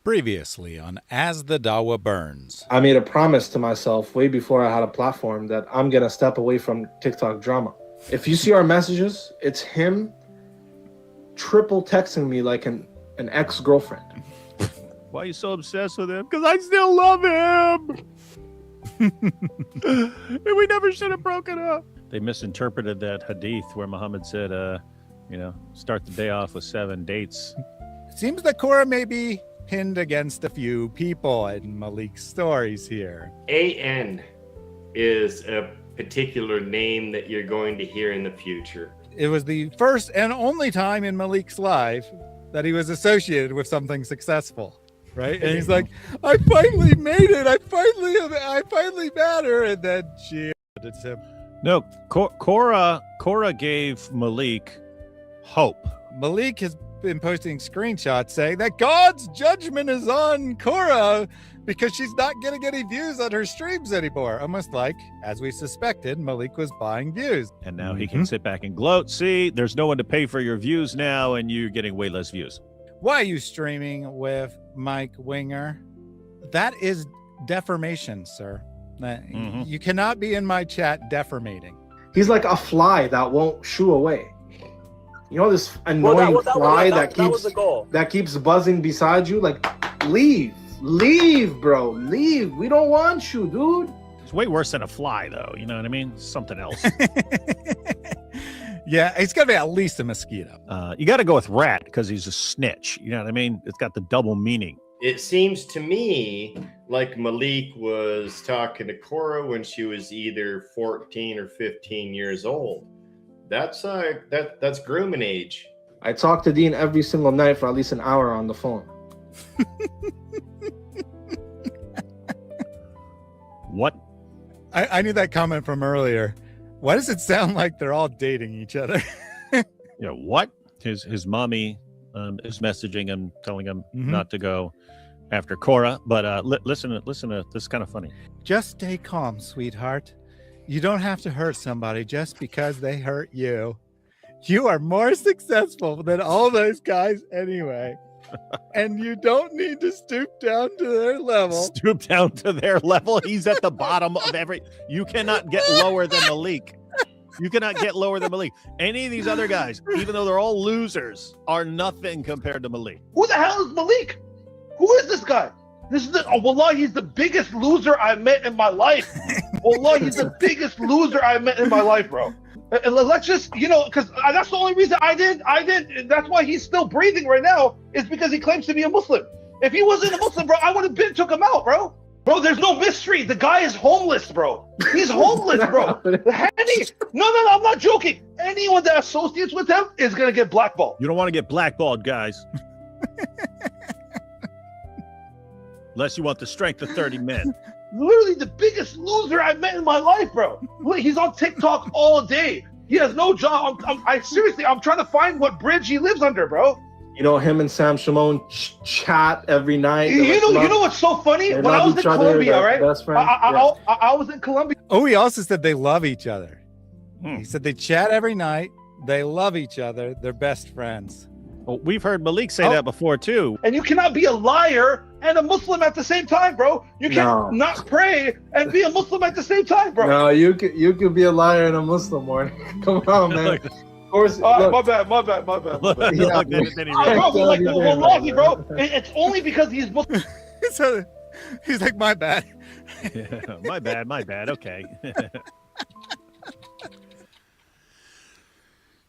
Previously on As the Dawa Burns. I made a promise to myself way before I had a platform that I'm going to step away from TikTok drama. If you see our messages, it's him triple texting me like an ex-girlfriend. Why are you so obsessed with him? Because I still love him. And we never should have broken up. They misinterpreted that hadith where Muhammad said, start the day off with 7 dates. It seems that Korra may be pinned against a few people in Maleek's stories here. AN is a particular name that you're going to hear in the future. It was the first and only time in Maleek's life that he was associated with something successful, right? And he's like, I finally made it. I finally matter. And then she it's him. No, Korra gave Maleek hope. Maleek has been posting screenshots saying that God's judgment is on Korra because she's not getting any views on her streams anymore. Almost like, as we suspected, Maleek was buying views. And now he can sit back and gloat. See, there's no one to pay for your views now, and you're getting way less views. Why are you streaming with Mike Winger? That is defamation, sir. You cannot be in my chat defamating. He's like a fly that won't shoo away. You know this annoying fly that keeps buzzing beside you? Like, leave, bro, leave. We don't want you, dude. It's way worse than a fly, though. You know what I mean? Something else. Yeah, it's got to be at least a mosquito. You got to go with rat because he's a snitch. You know what I mean? It's got the double meaning. It seems to me like Maleek was talking to Korra when she was either 14 or 15 years old. That's grooming age. I talk to Dean every single night for at least an hour on the phone. What? I knew that comment from earlier. Why does it sound like they're all dating each other? What? His mommy is messaging him, telling him not to go after Korra. But listen to this is kind of funny. Just stay calm, sweetheart. You don't have to hurt somebody just because they hurt you. You are more successful than all those guys anyway. And you don't need to stoop down to their level. Stoop down to their level? He's at the bottom of every... You cannot get lower than Maleek. You cannot get lower than Maleek. Any of these other guys, even though they're all losers, are nothing compared to Maleek. Who the hell is Maleek? Who is this guy? Wallah, he's the biggest loser I met in my life. Wallah, he's the biggest loser I met in my life, bro. And let's just, because that's the only reason I didn't. That's why he's still breathing right now, is because he claims to be a Muslim. If he wasn't a Muslim, bro, I would have took him out, bro. Bro, there's no mystery. The guy is homeless, bro. He's homeless, bro. No, I'm not joking. Anyone that associates with him is going to get blackballed. You don't want to get blackballed, guys. Unless you want the strength of 30 men. Literally the biggest loser I've met in my life, bro. He's on TikTok all day. He has no job. I'm trying to find what bridge he lives under, bro. You know, him and Sam Shimon chat every night. You know what's so funny? When I was in Colombia, right? I was in Colombia. Oh, he also said they love each other. He said they chat every night. They love each other. They're best friends. Well, we've heard Maleek say that before, too. And you cannot be a liar and a Muslim at the same time, bro. You can't not pray and be a Muslim at the same time, bro. No, you could be a liar and a Muslim, Marty. Come on, man. Of course. My bad. Yeah, Wallahi, bro. It's only because he's Muslim. So he's like, my bad. Yeah, my bad. Okay.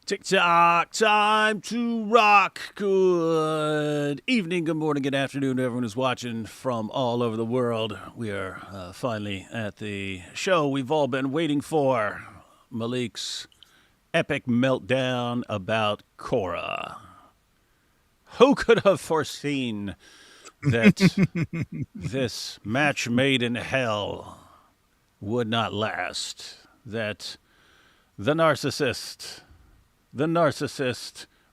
TikTok, time to rock. Good evening, good morning, good afternoon to everyone who's watching from all over the world. We are finally at the show we've all been waiting for. Maleek's epic meltdown about Korra. Who could have foreseen that this match made in hell would not last? That the narcissist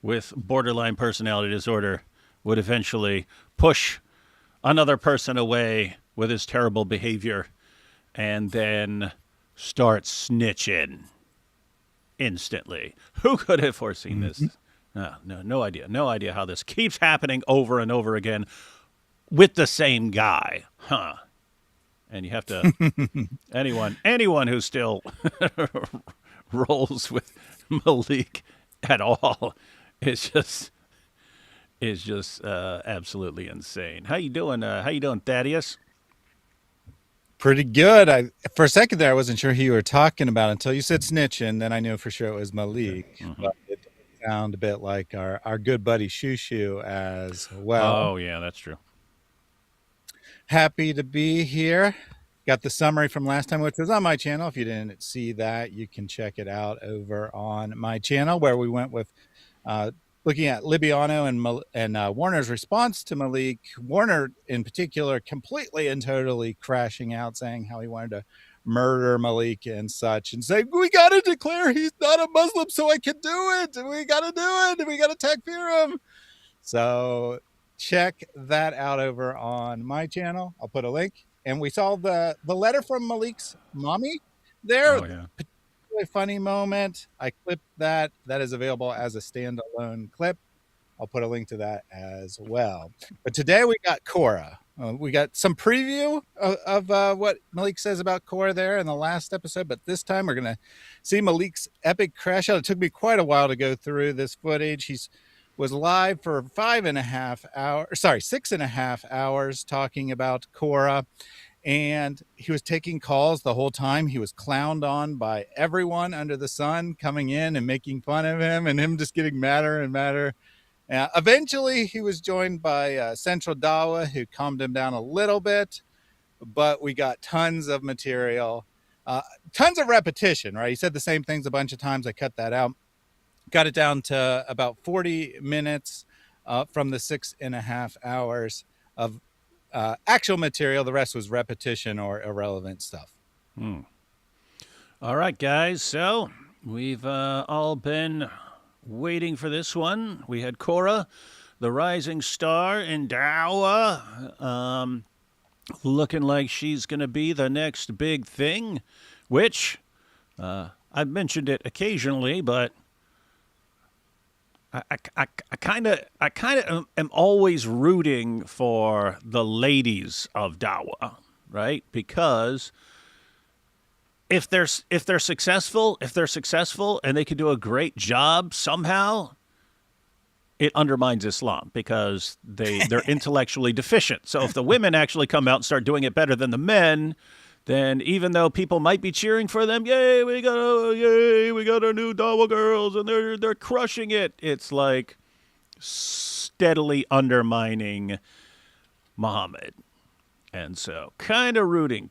with borderline personality disorder would eventually push another person away with his terrible behavior and then start snitching instantly. Who could have foreseen this? No idea. No idea how this keeps happening over and over again. with the same guy, huh? And you have to anyone who still rolls with Maleek at all is just absolutely insane. How you doing? Thaddeus? Pretty good. For a second there, I wasn't sure who you were talking about until you said snitching. Then I knew for sure it was Maleek. Mm-hmm. But it sounded a bit like our good buddy Shushu as well. Oh yeah, that's true. Happy to be here. Got the summary from last time, which was on my channel. If you didn't see that, you can check it out over on my channel, where we went with looking at Libiano and Warner's response to Maleek. Warner, in particular, completely and totally crashing out, saying how he wanted to murder Maleek and such, and saying, we got to declare he's not a Muslim so I can do it. We got to do it. We got to takfir him. So check that out over on my channel. I'll put a link. And we saw the letter from Maleek's mommy there. Oh, yeah. Particularly funny moment. I clipped that. That is available as a standalone clip. I'll put a link to that as well. But today we got Korra. We got some preview of what Maleek says about Korra there in the last episode. But this time we're going to see Maleek's epic crash out. It took me quite a while to go through this footage. He's was live for 6.5 hours talking about Korra, and he was taking calls the whole time. He was clowned on by everyone under the sun coming in and making fun of him, and him just getting madder and madder. Eventually, he was joined by Central Dawa, who calmed him down a little bit, but we got tons of material, tons of repetition, right? He said the same things a bunch of times. I cut that out. Got it down to about 40 minutes from the 6.5 hours of actual material. The rest was repetition or irrelevant stuff. All right, guys. So we've all been waiting for this one. We had Korra, the rising star in Dawa, looking like she's going to be the next big thing, which I've mentioned it occasionally, but I kind of am always rooting for the ladies of Dawa, right? Because if they're successful and they can do a great job somehow, it undermines Islam because they're intellectually deficient. So if the women actually come out and start doing it better than the men, then even though people might be cheering for them, yay, we got our new Dawa girls, and they're crushing it. It's like steadily undermining Muhammad. And so kind of rooting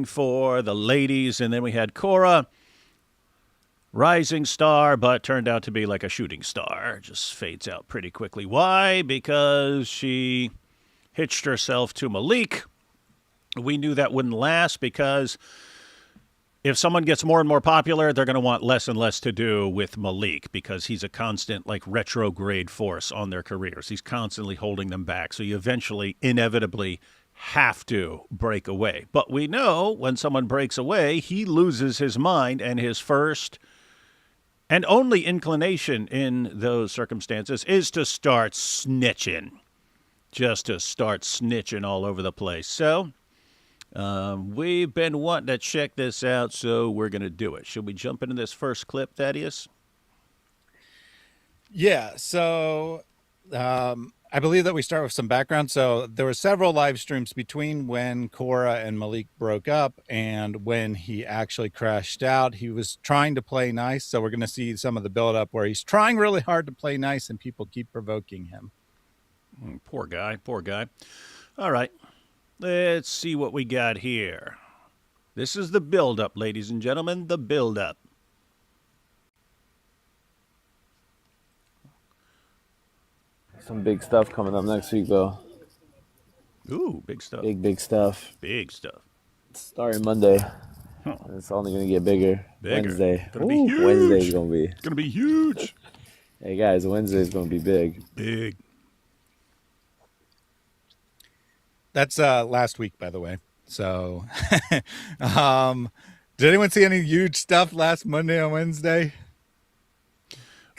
for the ladies. And then we had Korra, rising star, but turned out to be like a shooting star. Just fades out pretty quickly. Why? Because she hitched herself to Maleek. We knew that wouldn't last because if someone gets more and more popular, they're going to want less and less to do with Maleek because he's a constant, like, retrograde force on their careers. He's constantly holding them back. So you eventually, inevitably, have to break away. But we know when someone breaks away, he loses his mind, and his first and only inclination in those circumstances is to start snitching. Just to start snitching all over the place. So we've been wanting to check this out, so we're going to do it. Should we jump into this first clip, Thaddeus? Yeah, so I believe that we start with some background. So there were several live streams between when Korra and Maleek broke up and when he actually crashed out. He was trying to play nice, so we're going to see some of the build-up where he's trying really hard to play nice and people keep provoking him. Poor guy. All right. Let's see what we got here. This is the build-up, ladies and gentlemen, the build-up. Some big stuff coming up next week, though. Ooh, big stuff. Big stuff. Big stuff. Starting Monday. Huh. It's only going to get bigger. Wednesday. Gonna be huge. Wednesday's going to be. It's going to be huge. Hey, guys, Wednesday's going to be big. Big. That's last week, by the way. So, did anyone see any huge stuff last Monday on Wednesday?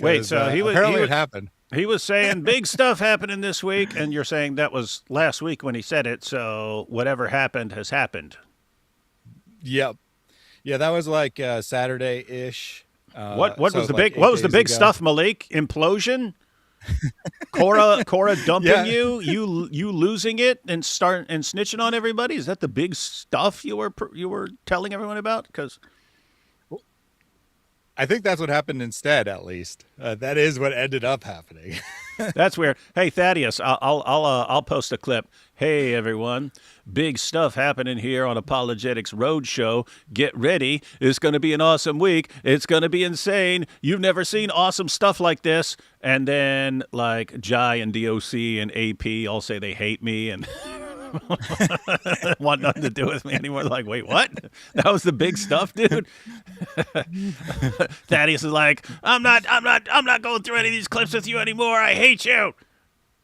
Wait, so apparently it happened. He was saying big stuff happening this week, and you're saying that was last week when he said it. So whatever happened has happened. Yep. Yeah, that was like Saturday-ish. What was the big stuff, Maleek? Implosion? Korra dumping you losing it and snitching on everybody? Is that the big stuff you were telling everyone about? Because I think that's what happened instead. At least that is what ended up happening. That's weird. Hey, Thaddeus, I'll post a clip. Hey, everyone. Big stuff happening here on Apologetics Roadshow. Get ready. It's going to be an awesome week. It's going to be insane. You've never seen awesome stuff like this. And then, like, Jai and DOC and AP all say they hate me and want nothing to do with me anymore. Like, wait, what? That was the big stuff, dude? Thaddeus is like, I'm not going through any of these clips with you anymore. I hate you.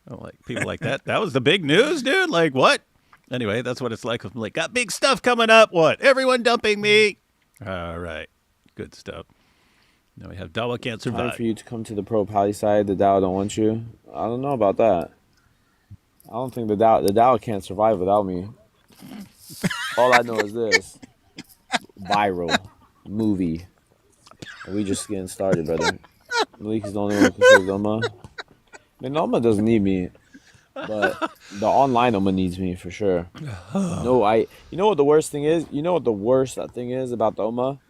I'm like, people like that. That was the big news, dude? Like, what? Anyway, that's what it's like. I'm like, got big stuff coming up. What? Everyone dumping me. All right. Good stuff. Now we have Dawa Can't Survive. Time for you to come to the pro pally side. The Dawa don't want you. I don't know about that. I don't think the Dawa can't survive without me. All I know is this. Viral. Movie. And we just getting started, brother. Maleek is the only one who can save Oma. I mean, Oma doesn't need me. But the online Oma needs me for sure. No, you know what the worst thing is? You know what the worst thing is about the Oma?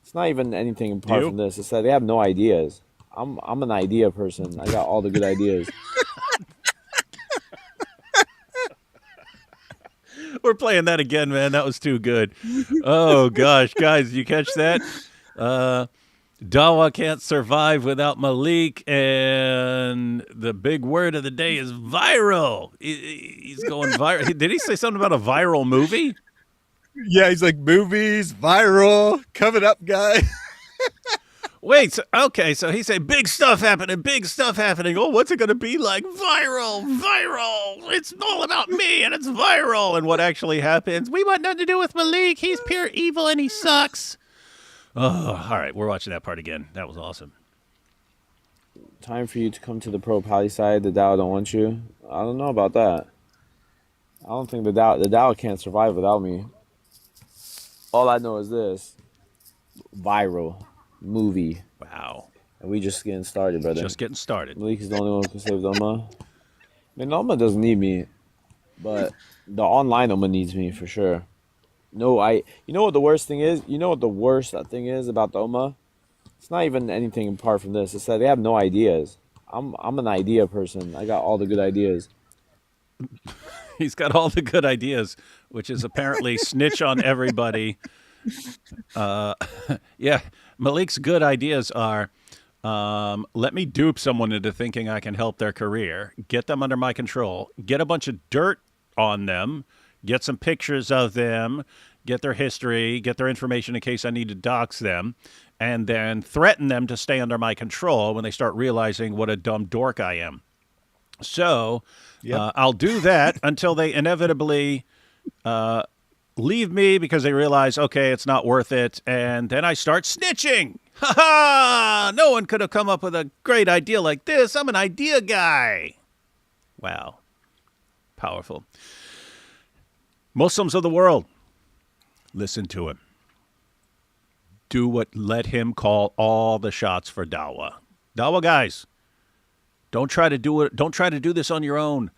It's not even anything apart from this. It's that they have no ideas. I'm an idea person. I got all the good ideas. We're playing that again, man. That was too good. Oh, gosh. Guys, you catch that? Dawa can't survive without Maleek, and the big word of the day is viral. He's going viral. Did he say something about a viral movie? Yeah, he's like, movies, viral, coming up, guy. Wait, so he said big stuff happening. Oh, what's it going to be like? Viral. It's all about me, and it's viral. And what actually happens? We want nothing to do with Maleek. He's pure evil, and he sucks. Oh, all right, we're watching that part again. That was awesome. Time for you to come to the pro pally side. The Dawa don't want you. I don't know about that. I don't think the Dawa can't survive without me. All I know is this. Viral. Movie. Wow. And we just getting started, brother. Just getting started. Maleek is the only one who can save Oma. I mean, Oma doesn't need me. But the online Oma needs me for sure. No, you know what the worst thing is? You know what the worst thing is about the Oma? It's not even anything apart from this. It's that they have no ideas. I'm an idea person. I got all the good ideas. He's got all the good ideas, which is apparently snitch on everybody. Yeah, Maleek's good ideas are, let me dupe someone into thinking I can help their career, get them under my control, get a bunch of dirt on them, get some pictures of them, get their history, get their information in case I need to dox them, and then threaten them to stay under my control when they start realizing what a dumb dork I am. So I'll do that until they inevitably leave me because they realize, okay, it's not worth it, and then I start snitching. Ha ha! No one could have come up with a great idea like this. I'm an idea guy. Wow. Powerful. Muslims of the world, listen to him. Let him call all the shots for Dawa. Dawa guys, don't try to do it. Don't try to do this on your own.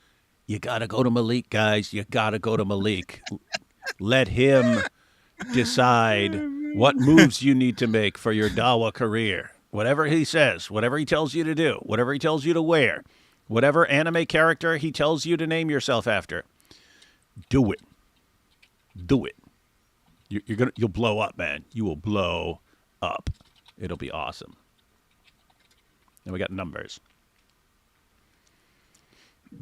You got to go to Maleek, guys. You got to go to Maleek. Let him decide what moves you need to make for your Dawa career. Whatever he says, whatever he tells you to do, whatever he tells you to wear, whatever anime character he tells you to name yourself after, do it. Do it. You'll blow up, man. You will blow up. It'll be awesome. And we got numbers.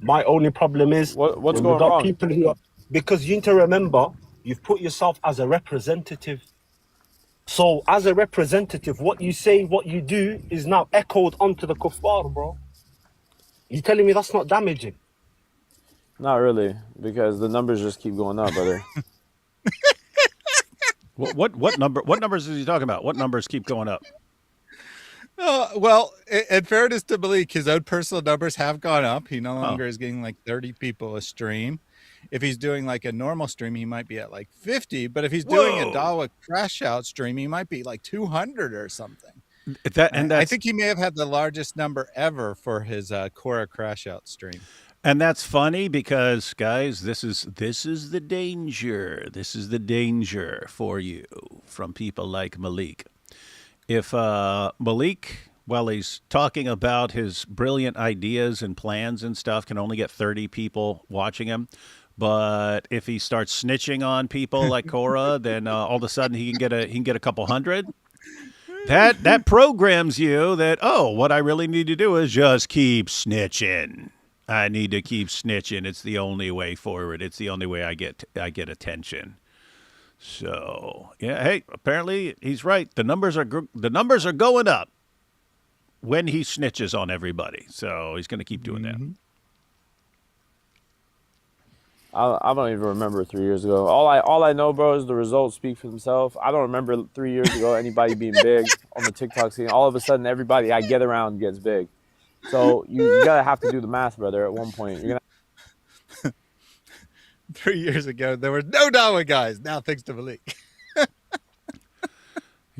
My only problem is what's going wrong? People who are, because you need to remember, you've put yourself as a representative. So as a representative, what you say, what you do is now echoed onto the kuffar, bro. You telling me that's not damaging? Not really, because the numbers just keep going up, brother. What numbers is he talking about? What numbers keep going up? Well, in fairness to Maleek, his own personal numbers have gone up. He no Oh. longer is getting like 30 people a stream. If he's doing like a normal stream, he might be at like 50. But if he's doing a Whoa. Dawa crash out stream, he might be like 200 or something. I I think he may have had the largest number ever for his Korra crash out stream. And that's funny because, guys, this is the danger. This is the danger for you from people like Maleek. If Maleek, while he's talking about his brilliant ideas and plans and stuff, can only get 30 people watching him, but if he starts snitching on people like Korra, then all of a sudden he can get a couple hundred. That programs you that, oh, what I really need to do is just keep snitching. I need to keep snitching. It's the only way forward. It's the only way I get attention. So yeah, hey, apparently he's right. The numbers are going up when he snitches on everybody. So he's going to keep doing that. I don't even remember 3 years ago. All I know, bro, is the results speak for themselves. I don't remember 3 years ago anybody being big on the TikTok scene. All of a sudden, everybody I get around gets big. So you gotta have to do the math, brother. At one point, you're gonna. 3 years ago, there were no Dawa guys. Now, thanks to Maleek.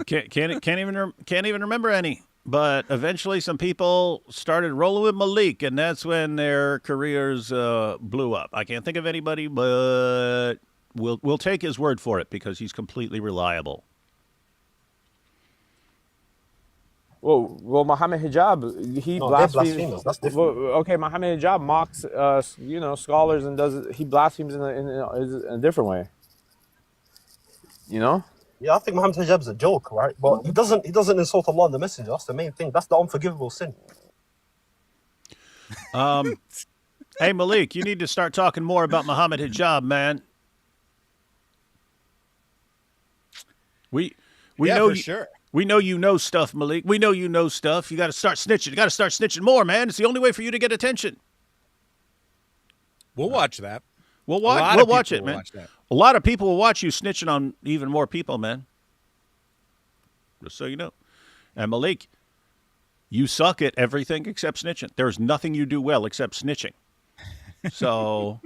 Can't even remember any. But eventually, some people started rolling with Maleek, and that's when their careers blew up. I can't think of anybody, but we'll take his word for it because he's completely reliable. Well, Muhammad Hijab, he blasphemes. That's different. Okay, Muhammad Hijab mocks, scholars and he blasphemes in a different way. You know? Yeah, I think Muhammad Hijab's a joke, right? But he doesn't insult Allah and the Messenger. That's the main thing. That's the unforgivable sin. Hey, Maleek, you need to start talking more about Muhammad Hijab, man. We know for sure. We know you know stuff, Maleek. We know you know stuff. You got to start snitching. You got to start snitching more, man. It's the only way for you to get attention. We'll watch that. We'll watch it, man. A lot of people will watch you snitching on even more people, man. Just so you know. And Maleek, you suck at everything except snitching. There's nothing you do well except snitching. So,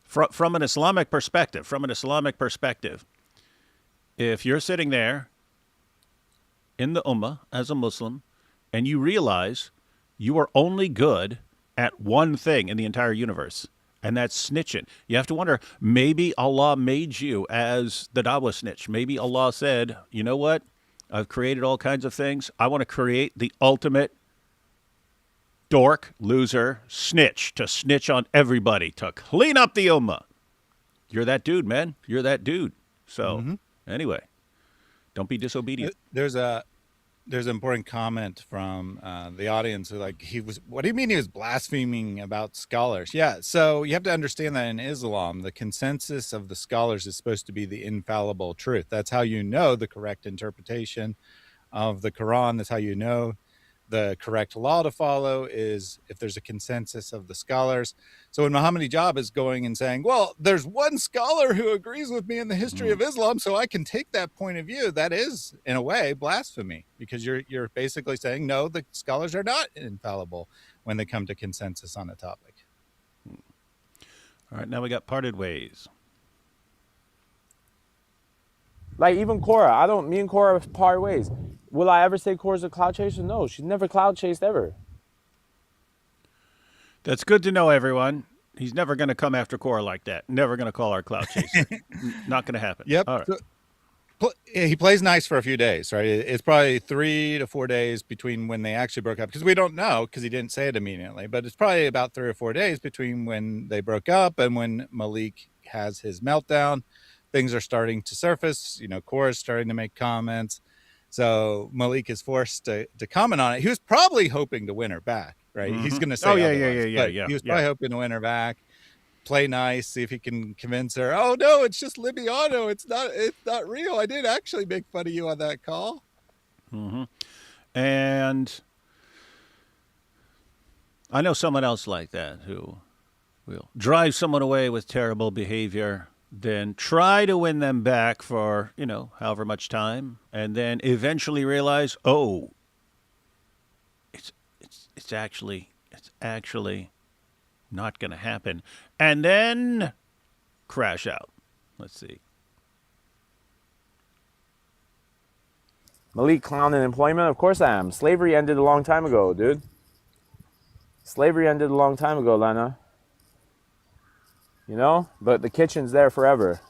from an Islamic perspective, if you're sitting there in the Ummah as a Muslim and you realize you are only good at one thing in the entire universe, and that's snitching, you have to wonder, maybe Allah made you as the Dawah snitch. Maybe Allah said, you know what? I've created all kinds of things. I want to create the ultimate dork, loser, snitch, to snitch on everybody, to clean up the Ummah. You're that dude, man. You're that dude. So, anyway, don't be disobedient. There's an important comment from the audience. Like, what do you mean he was blaspheming about scholars? Yeah, so you have to understand that in Islam, the consensus of the scholars is supposed to be the infallible truth. That's how you know the correct interpretation of the Quran. That's how you know the correct law to follow is if there's a consensus of the scholars. So when Muhammad Hijab is going and saying, well, there's one scholar who agrees with me in the history of Islam, so I can take that point of view, that is, in a way, blasphemy, because you're basically saying, no, the scholars are not infallible when they come to consensus on a topic. All right, now we got parted ways. Like, even Korra, me and Korra part ways. Will I ever say Korra's a cloud chaser? No, she's never cloud chased ever. That's good to know, everyone. He's never going to come after Korra like that. Never going to call her cloud chaser. Not going to happen. Yep. All right. So, he plays nice for a few days, right? It's probably 3 to 4 days between when they actually broke up, because we don't know, because he didn't say it immediately, but it's probably about 3 or 4 days between when they broke up and when Maleek has his meltdown. Things are starting to surface. Korra's starting to make comments. So Maleek is forced to comment on it. He was probably hoping to win her back, right? He's going to say, yeah. He was probably hoping to win her back, play nice, see if he can convince her. Oh no, it's just Libiano. It's not real. I did actually make fun of you on that call. And I know someone else like that who will drive someone away with terrible behavior, then try to win them back for, however much time, and then eventually realize, oh, it's actually not going to happen, and then crash out. Let's see. Maleek clowning employment? Of course I am. Slavery ended a long time ago, dude. Slavery ended a long time ago, Lana. But the kitchen's there forever.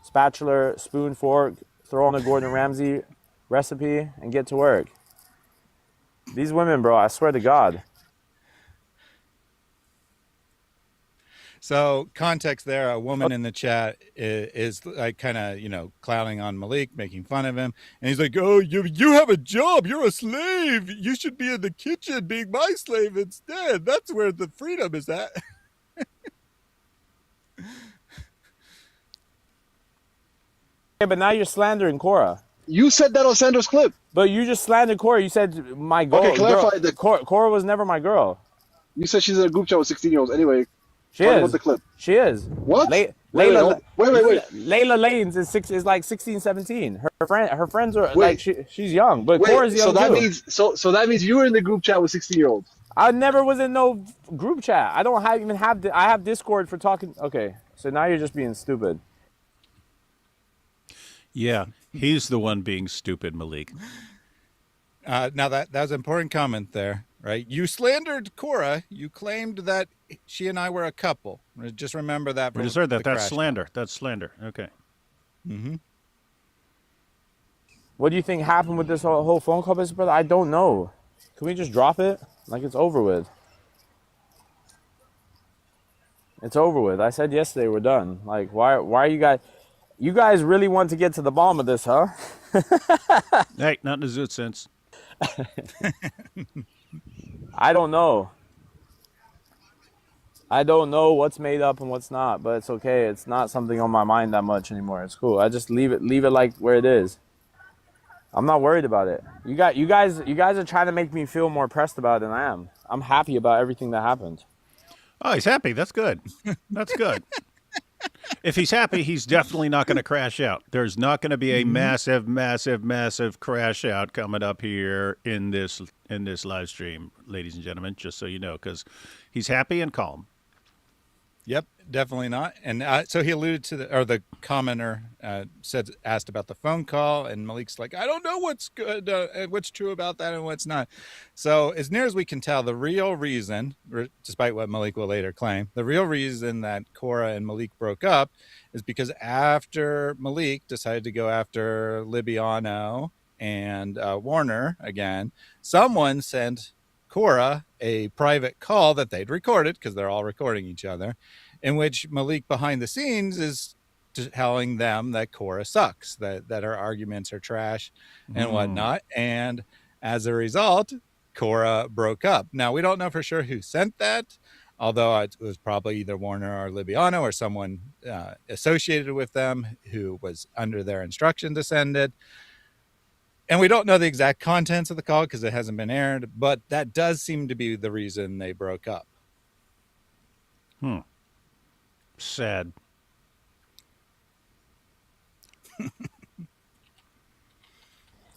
Spatula, spoon, fork, throw on a Gordon Ramsay recipe, and get to work. These women, bro, I swear to God. So context there, a woman in the chat is like kind of, clowning on Maleek, making fun of him. And he's like, oh, you have a job. You're a slave. You should be in the kitchen being my slave instead. That's where the freedom is at. Yeah, but now you're slandering Korra. You said that on Sandra's clip. But you just slandered Korra. You said my girl. Okay, clarify that. Korra was never my girl. You said she's in a group chat with 16-year-olds. Anyway, she talk is. about the clip. She is. What? Wait. Layla Lanes is like 16, 17. Her friends are like she's young, but Korra's young too. So that means you were in the group chat with 16-year-olds. I never was in no group chat. I don't even have I have Discord for talking. Okay, so now you're just being stupid. Yeah, he's the one being stupid, Maleek. Now that was an important comment there, right? You slandered Korra. You claimed that she and I were a couple. Just remember that. We just heard that. That's slander. That's slander. Okay. Mm-hmm. What do you think happened with this whole phone call, Mr. Brother? I don't know. Can we just drop it? Like it's over with. It's over with. I said yesterday we're done. Like why are you guys? You guys really want to get to the bottom of this, huh? Hey, not in a zoot sense. I don't know. I don't know what's made up and what's not, but it's okay. It's not something on my mind that much anymore. It's cool. I just leave it like where it is. I'm not worried about it. You guys are trying to make me feel more pressed about it than I am. I'm happy about everything that happened. Oh, he's happy. That's good. That's good. If he's happy, he's definitely not going to crash out. There's not going to be a massive, massive, massive crash out coming up here in this live stream, ladies and gentlemen, just so you know, because he's happy and calm. Yep, definitely not. And so he alluded to the commenter asked about the phone call, and Maleek's like, I don't know what's good, what's true about that and what's not. So as near as we can tell, the real reason, despite what Maleek will later claim, the real reason that Korra and Maleek broke up is because after Maleek decided to go after Libiano and Warner again, someone sent Korra a private call that they'd recorded, because they're all recording each other, in which Maleek behind the scenes is telling them that Korra sucks, that her arguments are trash and whatnot. And as a result, Korra broke up. Now, we don't know for sure who sent that, although it was probably either Warner or Libiano or someone associated with them who was under their instruction to send it. And we don't know the exact contents of the call because it hasn't been aired, but that does seem to be the reason they broke up. Sad.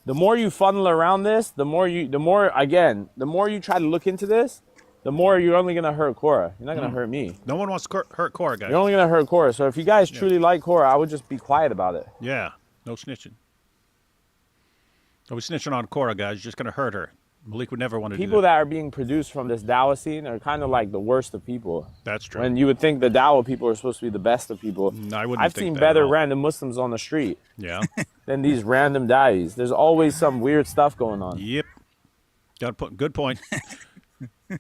The more you funnel around this, the more you try to look into this, the more you're only going to hurt Korra. You're not going to hurt me. No one wants to hurt Korra, guys. You're only going to hurt Korra. So if you guys truly like Korra, I would just be quiet about it. Yeah, no snitching. Don't be snitching on Korra, guys. You're just going to hurt her. Maleek would never want to do that. People that are being produced from this Dawa scene are kind of like the worst of people. That's true. When you would think the Dawa people are supposed to be the best of people. No, I wouldn't I've think seen that better at all. random Muslims on the street Yeah. than these random Dawis. There's always some weird stuff going on. Yep. Good point.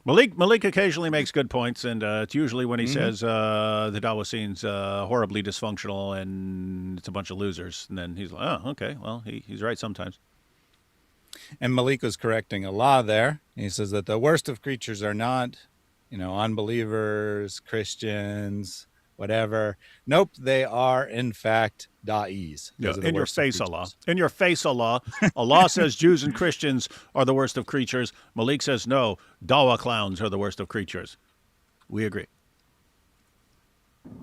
Maleek occasionally makes good points, and it's usually when he says the Dawa scene's horribly dysfunctional and it's a bunch of losers. And then he's like, oh, okay, well, he's right sometimes. And Maleek was correcting a law there. He says that the worst of creatures are not, unbelievers, Christians, whatever. Nope, they are, in fact, Da'is. Yeah, in your face, Allah. In your face, Allah. Allah says Jews and Christians are the worst of creatures. Maleek says, no, Dawa clowns are the worst of creatures. We agree.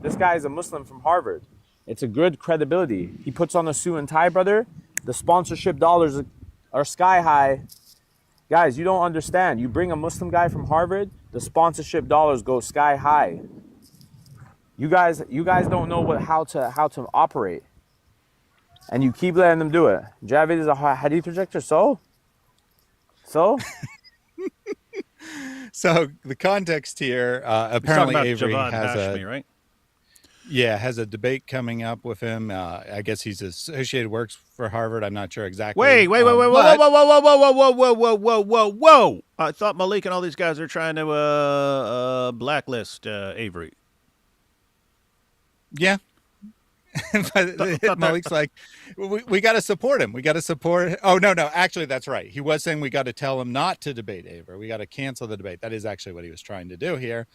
This guy is a Muslim from Harvard. It's a good credibility. He puts on a suit and tie, brother. The sponsorship dollars are sky high. Guys, you don't understand. You bring a Muslim guy from Harvard, the sponsorship dollars go sky high. You guys don't know how to operate. And you keep letting them do it. Javid is a hadith rejector, so? So the context here, apparently Avery Javad has Hashmi, right? has a debate coming up with him. I guess he's associated, works for Harvard. I'm not sure exactly. Wait, but- whoa. I thought Maleek and all these guys are trying to blacklist Avery. Yeah. But Malik's like, we got to support him. We got to support. Oh, no. Actually, that's right. He was saying we got to tell him not to debate Avery. We got to cancel the debate. That is actually what he was trying to do here.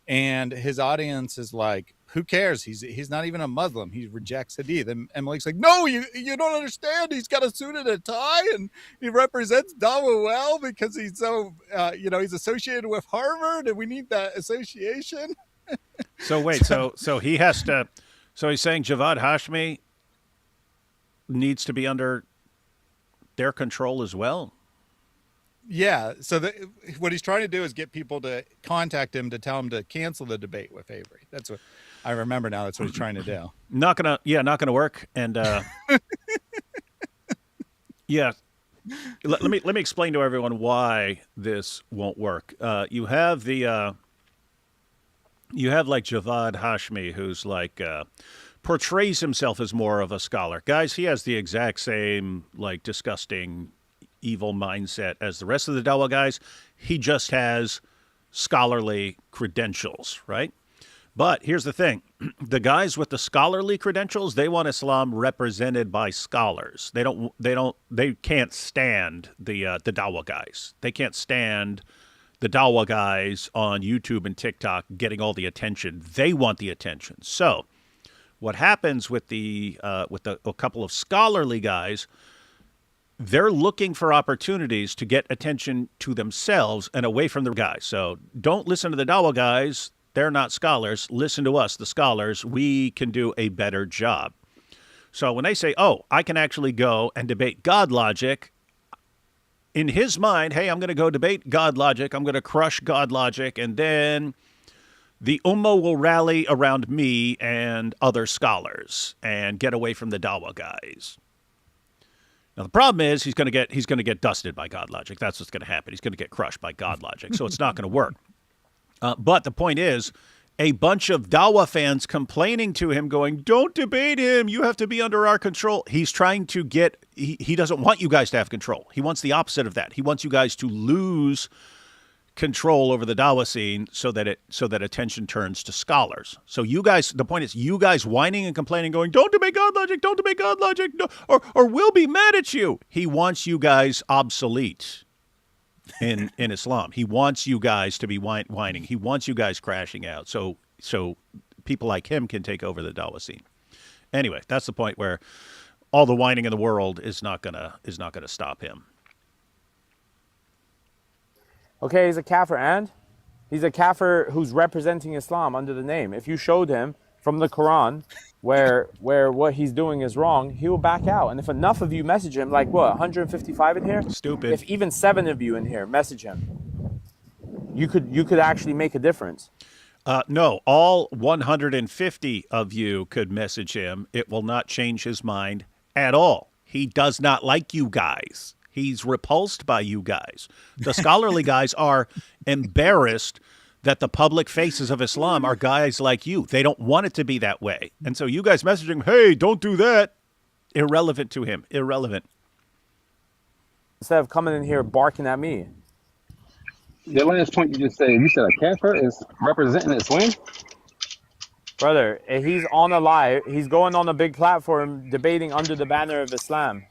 And his audience is like, who cares? He's not even a Muslim. He rejects Hadith. And Malik's like, no, you don't understand. He's got a suit and a tie, and he represents Dawa well because he's so, he's associated with Harvard, and we need that association. So wait, so he has to. So he's saying Javad Hashmi needs to be under their control as well? Yeah. So what he's trying to do is get people to contact him to tell him to cancel the debate with Avery. That's what I remember now. That's what he's trying to do. Not gonna work. And yeah, let me explain to everyone why this won't work. You have like Javad Hashmi, who's like portrays himself as more of a scholar. Guys, he has the exact same like disgusting, evil mindset as the rest of the Dawah guys. He just has scholarly credentials, right? But here's the thing. The guys with the scholarly credentials, they want Islam represented by scholars. They can't stand the Dawah guys. They can't stand the Dawah guys on YouTube and TikTok getting all the attention. They want the attention. So what happens with a couple of scholarly guys, they're looking for opportunities to get attention to themselves and away from the guys. So don't listen to the Dawah guys. They're not scholars. Listen to us, the scholars. We can do a better job. So when they say, oh, I can actually go and debate God logic, in his mind, hey, I'm going to go debate God logic. I'm going to crush God logic. And then the Ummah will rally around me and other scholars and get away from the Dawah guys. Now, the problem is he's going to get dusted by God logic. That's what's going to happen. He's going to get crushed by God logic. So it's not going to work. But the point is, a bunch of Dawah fans complaining to him, going, don't debate him. You have to be under our control. He's trying to get, he doesn't want you guys to have control. He wants the opposite of that. He wants you guys to lose control over the Dawah scene so that attention turns to scholars. So you guys, the point is, you guys whining and complaining, going, don't debate God logic, no, or we'll be mad at you. He wants you guys obsolete in Islam. He wants you guys to be whining. He wants you guys crashing out. So people like him can take over the Dawah scene. Anyway, that's the point where all the whining in the world is not gonna stop him. Okay, he's a kafir, and he's a kafir who's representing Islam under the name. If you showed him from the Quran where what he's doing is wrong, he will back out. And if enough of you message him, like what, 155 in here? Stupid. If even 7 of you in here message him, you could actually make a difference. No, all 150 of you could message him. It will not change his mind at all. He does not like you guys. He's repulsed by you guys. The scholarly guys are embarrassed that the public faces of Islam are guys like you. They don't want it to be that way. And so you guys messaging him, hey, don't do that. Irrelevant to him. Irrelevant. Instead of coming in here barking at me. The last point you just said, you said a kafir is representing Islam? Brother, he's on a live. He's going on a big platform debating under the banner of Islam.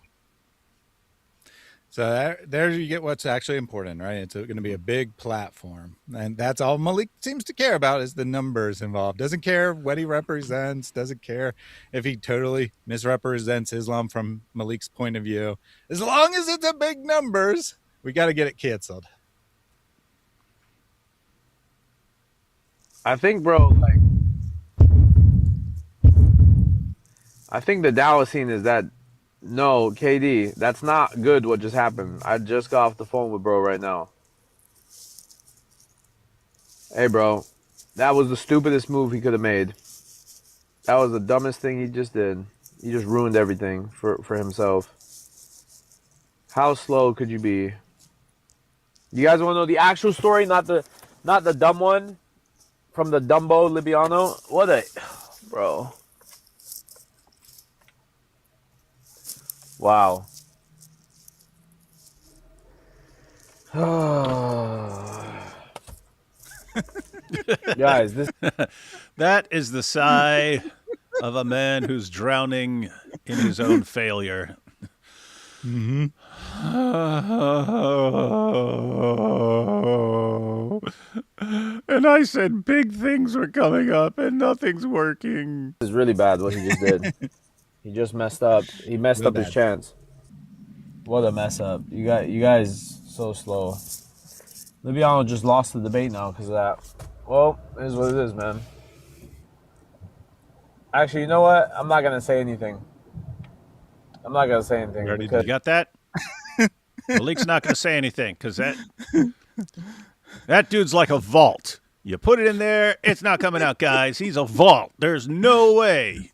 So there you get what's actually important, right? It's going to be a big platform. And that's all Maleek seems to care about is the numbers involved. Doesn't care what he represents. Doesn't care if he totally misrepresents Islam from Maleek's point of view. As long as it's a big numbers, we got to get it canceled. I think, bro, like, I think the Damascene is that. No, KD, that's not good. What just happened? I just got off the phone with bro right now. Hey, bro, that was the stupidest move he could have made. That was the dumbest thing he just did. He just ruined everything for himself. How slow could you be? You guys want to know the actual story, not the dumb one from the Dumbo Libiano? What a bro. Wow. Guys, this That is the sigh of a man who's drowning in his own failure. Mm-hmm. And I said big things were coming up and nothing's working. is really bad what he just did. He just messed up. He messed up his chance. What a mess up. You guys so slow. Libiano just lost the debate now because of that. Well, it is what it is, man. Actually, you know what? I'm not gonna say anything. I'm not gonna say anything. You got that? Maleek's not gonna say anything because that dude's like a vault. You put it in there, it's not coming out, guys. He's a vault. There's no way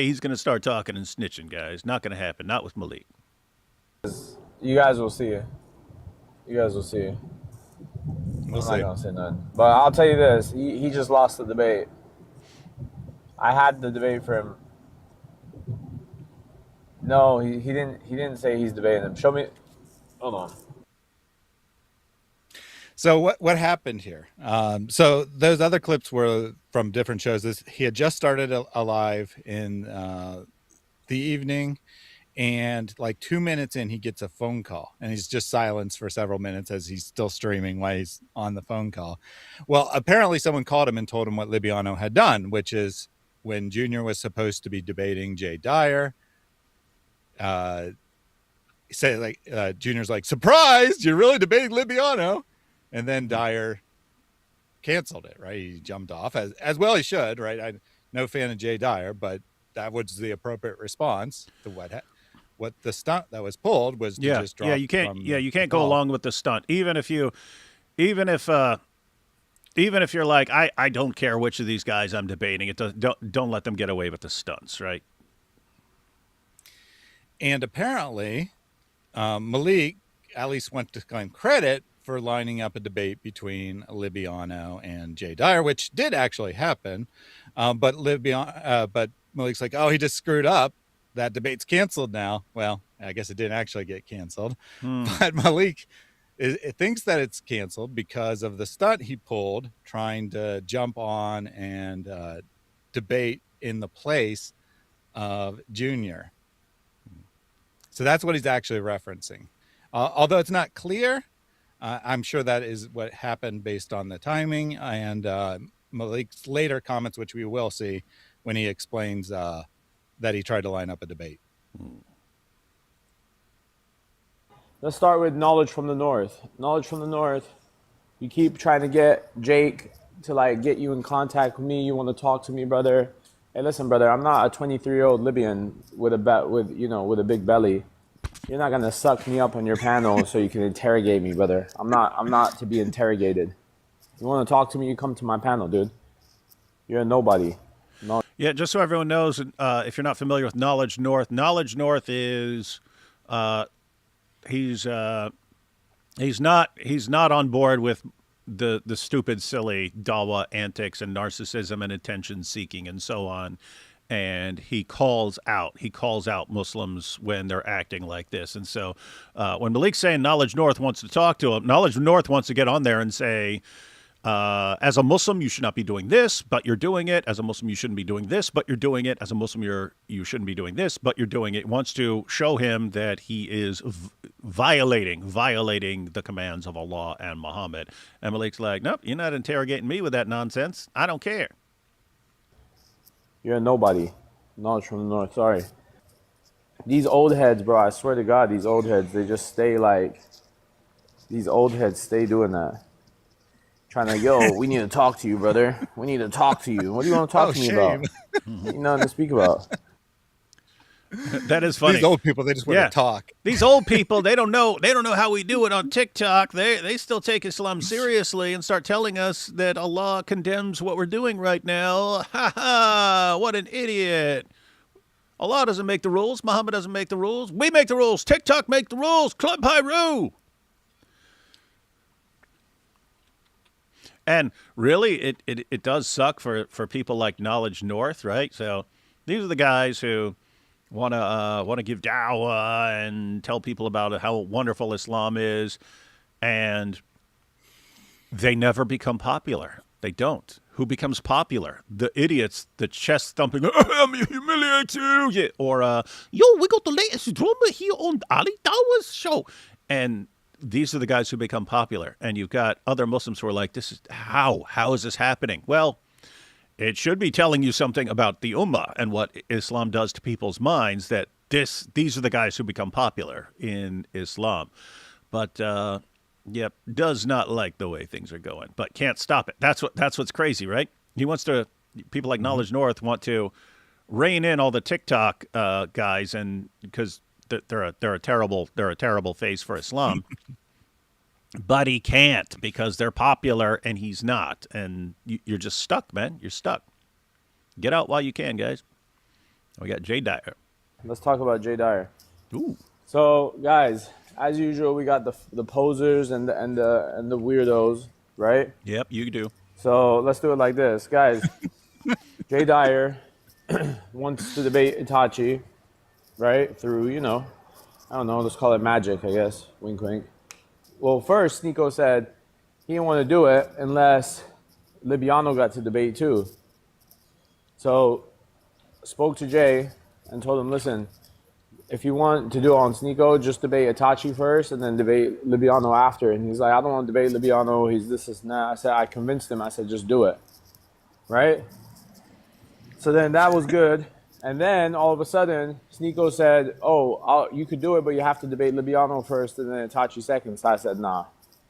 he's gonna start talking and snitching, guys. Not gonna happen. Not with Maleek. You guys will see it. You guys will see it. I'm not gonna say nothing. But I'll tell you this: he just lost the debate. I had the debate for him. No, he didn't say he's debating him. Show me. Hold on. So what happened here? So those other clips were from different shows. He had just started a live in the evening, and like 2 minutes in, he gets a phone call, and he's just silenced for several minutes as he's still streaming while he's on the phone call. Well, apparently someone called him and told him what Libiano had done, which is when Junior was supposed to be debating Jay Dyer. Junior's like, surprised, you're really debating Libiano. And then Dyer canceled it, right? He jumped off as well he should, right? I'm no fan of Jay Dyer, but that was the appropriate response to what the stunt that was pulled was to just drop. You can't go along with the stunt. Even if you're like, I don't care which of these guys I'm debating, don't let them get away with the stunts, right? And apparently, Maleek at least went to claim credit for lining up a debate between Libiano and Jay Dyer, which did actually happen. But Maleek's like, oh, he just screwed up. That debate's canceled now. Well, I guess it didn't actually get canceled. But Maleek thinks that it's canceled because of the stunt he pulled trying to jump on and debate in the place of Junior. So that's what he's actually referencing. Although it's not clear, I'm sure that is what happened based on the timing and Maleek's later comments, which we will see when he explains that he tried to line up a debate. Let's start with knowledge from the north. Knowledge from the north. You keep trying to get Jake to like get you in contact with me. You want to talk to me, brother. Hey, listen, brother. I'm not a 23-year-old Libyan with a big belly. You're not gonna suck me up on your panel so you can interrogate me, brother. I'm not to be interrogated. You want to talk to me? You come to my panel, dude. You're a nobody. No. Yeah, just so everyone knows, if you're not familiar with Knowledge North is he's not on board with the stupid, silly Dawa antics and narcissism and attention seeking and so on. And he calls out Muslims when they're acting like this. And so when Maleek's saying Knowledge North wants to talk to him, Knowledge North wants to get on there and say, as a Muslim, you should not be doing this, but you're doing it. As a Muslim, you shouldn't be doing this, but you're doing it. As a Muslim, you shouldn't be doing this, but you're doing it. Wants to show him that he is violating the commands of Allah and Muhammad. And Maleek's like, nope, you're not interrogating me with that nonsense. I don't care. You're a nobody. Knowledge from the north. Sorry. These old heads, bro, I swear to God, these old heads, they just stay like, these old heads stay doing that. Trying to, yo, we need to talk to you, brother. We need to talk to you. What do you want to talk to me about? You nothing to speak about. That is funny. These old people, they just want to talk. These old people, they don't know how we do it on TikTok. They still take Islam seriously and start telling us that Allah condemns what we're doing right now. Ha ha! What an idiot! Allah doesn't make the rules. Muhammad doesn't make the rules. We make the rules. TikTok make the rules. Club Pyru. And really, it does suck for people like Knowledge North, right? So these are the guys who want to give dawah and tell people about how wonderful Islam is, and they never become popular. They don't. Who becomes popular? The idiots, the chest thumping, I'm humiliating you, yeah. Or yo, we got the latest drama here on Ali Dawah's show, and these are the guys who become popular. And you've got other Muslims who are like, this is how is this happening? Well, it should be telling you something about the Ummah and what Islam does to people's minds, that these are the guys who become popular in Islam. But, yep, does not like the way things are going, but can't stop it. That's what's crazy, right? People like Knowledge North want to rein in all the TikTok guys, and because they're a terrible face for Islam. But he can't, because they're popular and he's not. And you're just stuck, man. You're stuck. Get out while you can, guys. We got Jay Dyer. Let's talk about Jay Dyer. Ooh. So, guys, as usual, we got the posers and the weirdos, right? Yep, you do. So let's do it like this, guys. Jay Dyer wants to debate Itachi, right? Through, I don't know, let's call it magic, I guess. Wink, wink. Well, first, Nico said he didn't want to do it unless Libiano got to debate too. So, spoke to Jay and told him, listen, if you want to do it on Sneeko, just debate Itachi first and then debate Libiano after. And he's like, I don't want to debate Libiano. He's this, that. I said, I convinced him. I said, just do it. Right? So then that was good. And then all of a sudden, Sneeko said, you could do it, but you have to debate Libiano first and then Itachi second. So I said, nah,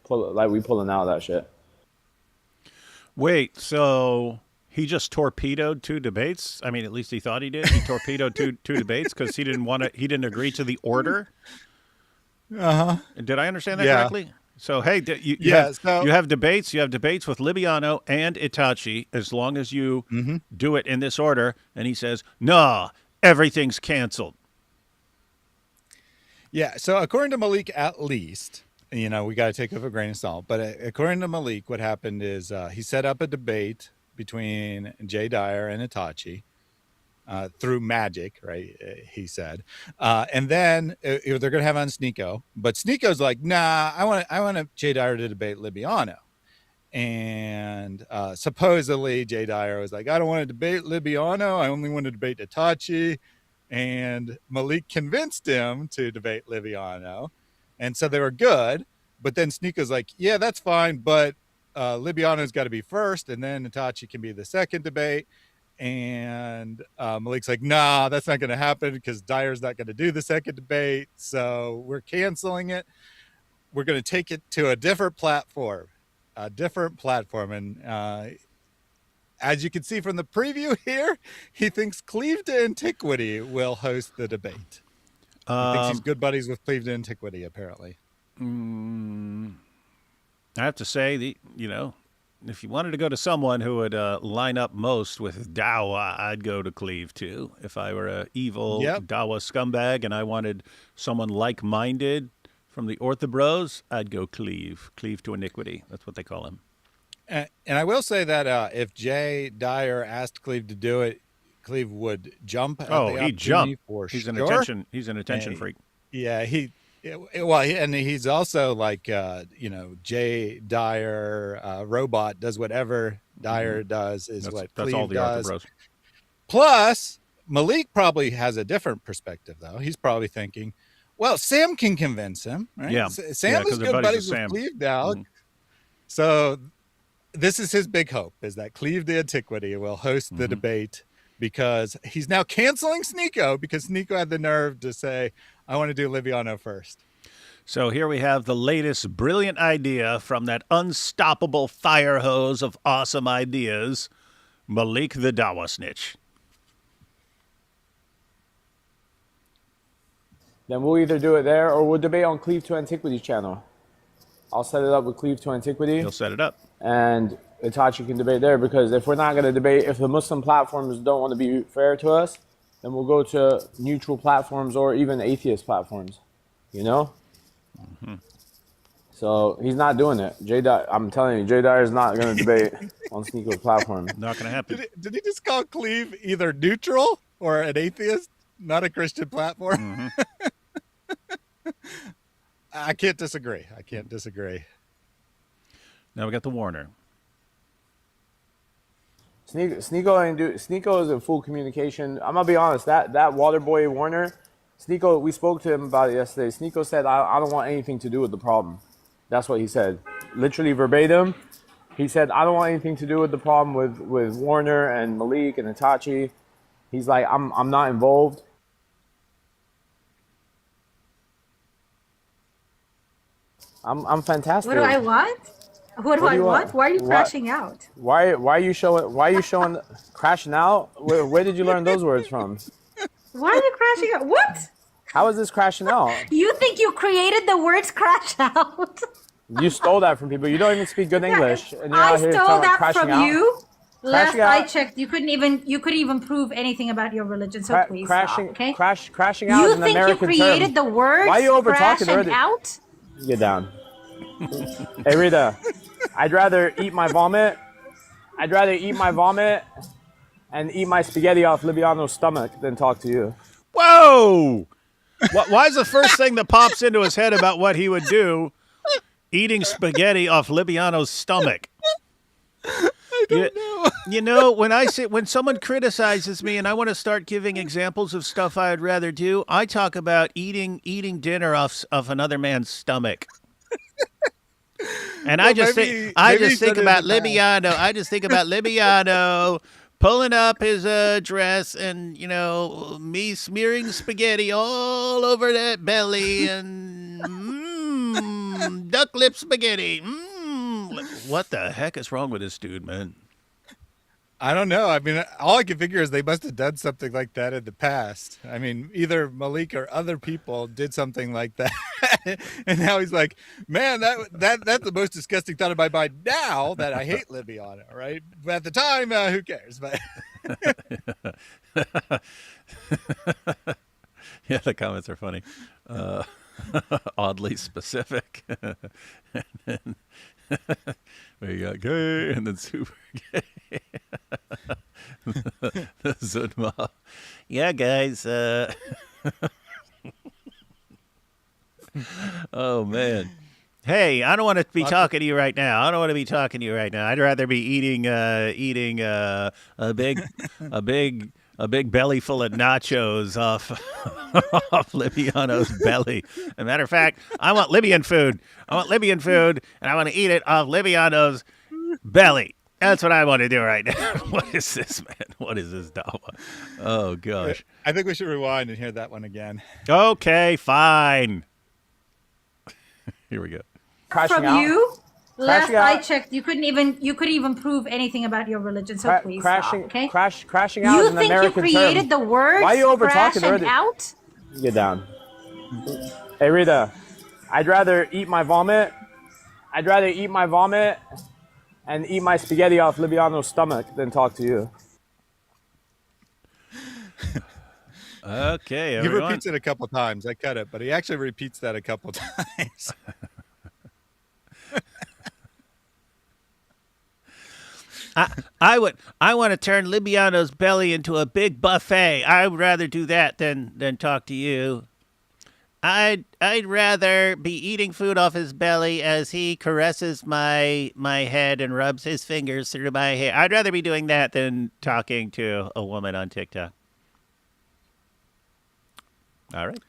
we pulling out that shit. Wait, so he just torpedoed 2 debates? I mean, at least he thought he did. He torpedoed two debates because he didn't agree to the order? Uh-huh. Did I understand that correctly? So, hey, you have debates. You have debates with Libiano and Itachi as long as you do it in this order. And he says, nah, everything's canceled. Yeah, so according to Maleek, at least, we got to take it with a grain of salt. But according to Maleek, what happened is he set up a debate between Jay Dyer and Itachi through magic, right? He said, and then they're going to have on Sneeko, but Sneeko's like, nah, I want Jay Dyer to debate Libiano, and supposedly Jay Dyer was like, I don't want to debate Libiano, I only want to debate Itachi, and Maleek convinced him to debate Libiano, and so they were good. But then Sneeko's like, yeah, that's fine, but Libiano's got to be first, and then Itachi can be the second debate. And Maleek's like, nah, that's not going to happen because Dyer's not going to do the second debate. So we're canceling it. We're going to take it to a different platform. And as you can see from the preview here, he thinks Cleave to Antiquity will host the debate. He thinks he's good buddies with Cleave to Antiquity, apparently. I have to say, if you wanted to go to someone who would line up most with Dawa, I'd go to Cleave too. If I were an evil Dawa scumbag and I wanted someone like-minded from the Orthobros, I'd go Cleave. Cleave to Iniquity. That's what they call him. And I will say that if Jay Dyer asked Cleave to do it, Cleave would jump. He'd jump. For he's sure. He's an attention freak. Yeah, and he's also like, Jay Dyer, robot, does whatever Dyer does is what that's Cleave all the does. Orthobros. Plus, Maleek probably has a different perspective, though. He's probably thinking, well, Sam can convince him, right? Yeah. Sam is good buddies with Cleave now. So this is his big hope, is that Cleave to Antiquity will host the debate, because he's now canceling Sneeko because Sneeko had the nerve to say, I want to do Libiano first. So here we have the latest brilliant idea from that unstoppable fire hose of awesome ideas, Maleek the Dawa Snitch. then we'll either do it there or we'll debate on Cleave to Antiquity channel. I'll set it up with Cleave to Antiquity. He'll set it up. And Itachi can debate there, because if we're not going to debate, if the Muslim platforms don't want to be fair to us, then we'll go to neutral platforms or even atheist platforms, you know? Mm-hmm. So he's not doing it. I'm telling you, J Dyer is not going to debate on Sneako's platform. Not going to happen. Did he just call Cleve either neutral or an atheist, not a Christian platform? Mm-hmm. I can't disagree. Now we got the Warner. Sneako is in full communication. I'm gonna be honest. That Waterboy Warner, Sneako, we spoke to him about it yesterday. Sneako said, I don't want anything to do with the problem. That's what he said. Literally verbatim. He said, I don't want anything to do with the problem with Warner and Maleek and Itachi. He's like, I'm not involved. I'm fantastic. What do I want? What do I want? Why are you crashing out? Why are you showing crashing out? Where did you learn those words from? Why are you crashing out? What? How is this crashing out? You think you created the words crash out? You stole that from people. You don't even speak good English. And you're I out here stole that from out. you. Last I checked, you couldn't even prove anything about your religion. So please stop, okay? Crashing out is an American term. You think you created the words? Why are you over talking already? Out? Get down. Hey Rita, I'd rather eat my vomit and eat my spaghetti off Libiano's stomach than talk to you. Whoa! Why is the first thing that pops into his head about what he would do eating spaghetti off Libiano's stomach? I don't know. You know, when someone criticizes me and I want to start giving examples of stuff I'd rather do, I talk about eating dinner off another man's stomach. And I just think about Libiano. I just think about Libiano pulling up his dress and, you know, me smearing spaghetti all over that belly and duck lip spaghetti. What the heck is wrong with this dude, man? I don't know. I mean, all I can figure is they must have done something like that in the past. I mean, either Maleek or other people did something like that. And now he's like, man, that's the most disgusting thought in my mind now that I hate Libiano, right? But at the time, who cares? But yeah, the comments are funny. Oddly specific. And then we got gay and then super gay. Zudma. Yeah, guys. Oh, man. Hey, I don't want to be talking to you right now. I'd rather be eating a big belly full of nachos off Libiano's belly. As a matter of fact, I want Libyan food. And I want to eat it off Libiano's belly. That's what I want to do right now. What is this, man? What is this drama? Oh, gosh. I think we should rewind and hear that one again. Okay, fine. Here we go. From you? Last I checked, you couldn't even prove anything about your religion. So please stop, okay? Crashing out is an American term. You think you created the words? Why are you over talking already? Out? Get down. Hey Rita, I'd rather eat my vomit and eat my spaghetti off Libiano's stomach than talk to you. Okay, everyone. He repeats it a couple times. I cut it, but he actually repeats that a couple times. I want to turn Libiano's belly into a big buffet. I would rather do that than talk to you. I'd rather be eating food off his belly as he caresses my head and rubs his fingers through my hair. I'd rather be doing that than talking to a woman on TikTok. All right.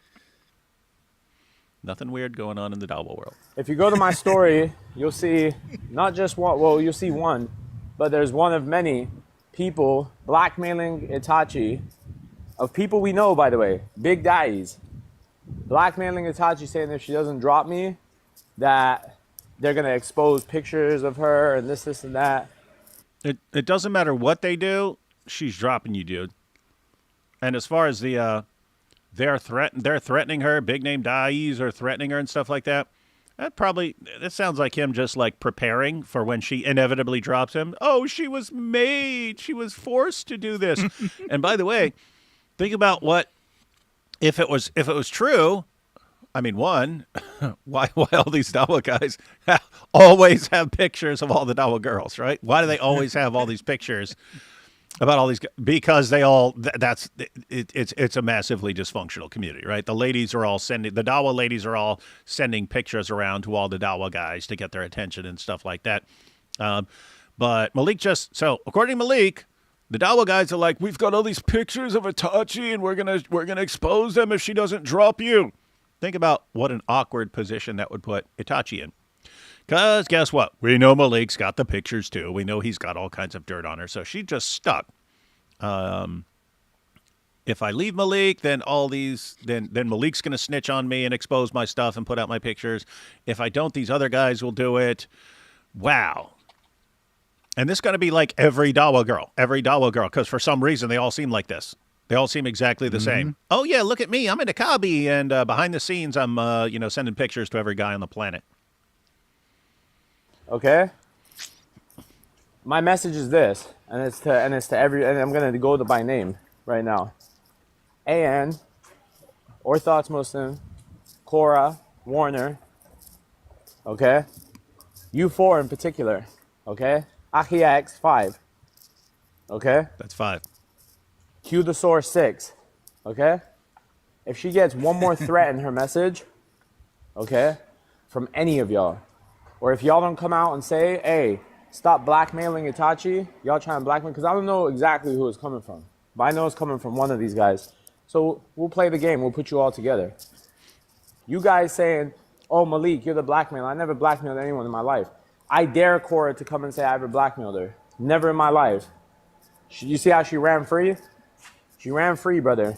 Nothing weird going on in the Dalbo world. If you go to my story, you'll see not just one. Well, you'll see one, but there's one of many people blackmailing Itachi, of people we know, by the way, big daddies, blackmailing Itachi, saying if she doesn't drop me, that they're gonna expose pictures of her and this and that. It doesn't matter what they do, she's dropping you, dude. And as far as the they're threatening her. Big name Dais are threatening her and stuff like that. That sounds like him just like preparing for when she inevitably drops him. Oh, she was forced to do this. And by the way, think about what if it was true. I mean, one, why all these Dawa guys always have pictures of all the Dawa girls, right? Why do they always have all these pictures about all these? Because they all it's a massively dysfunctional community, right? The Dawa ladies are all sending pictures around to all the Dawa guys to get their attention and stuff like that. But Maleek according to Maleek, the Dawa guys are like, we've got all these pictures of Itachi, and we're gonna expose them if she doesn't drop you. Think about what an awkward position that would put Itachi in. Because guess what? We know Maleek's got the pictures too. We know he's got all kinds of dirt on her. So she's just stuck. If I leave Maleek, then then Maleek's going to snitch on me and expose my stuff and put out my pictures. If I don't, these other guys will do it. Wow. And this is going to be like every Dawa girl, because for some reason they all seem like this. They all seem exactly the same. Oh, yeah, look at me. I'm in a Kabi, and behind the scenes, I'm sending pictures to every guy on the planet. Okay. My message is this, and it's to every, and I'm gonna go by name right now. AN, Orthodox Muslim, Korra, Warner. Okay. U4 in particular. Okay. Achiax 5. Okay. That's 5. Q the source 6. Okay. If she gets one more threat in her message, okay, from any of y'all, or if y'all don't come out and say, hey, stop blackmailing Itachi, y'all trying to blackmail, because I don't know exactly who it's coming from, but I know it's coming from one of these guys. So we'll play the game. We'll put you all together. You guys saying, oh, Maleek, you're the blackmailer. I never blackmailed anyone in my life. I dare Korra to come and say I ever blackmailed her. Never in my life. You see how she ran free? She ran free, brother.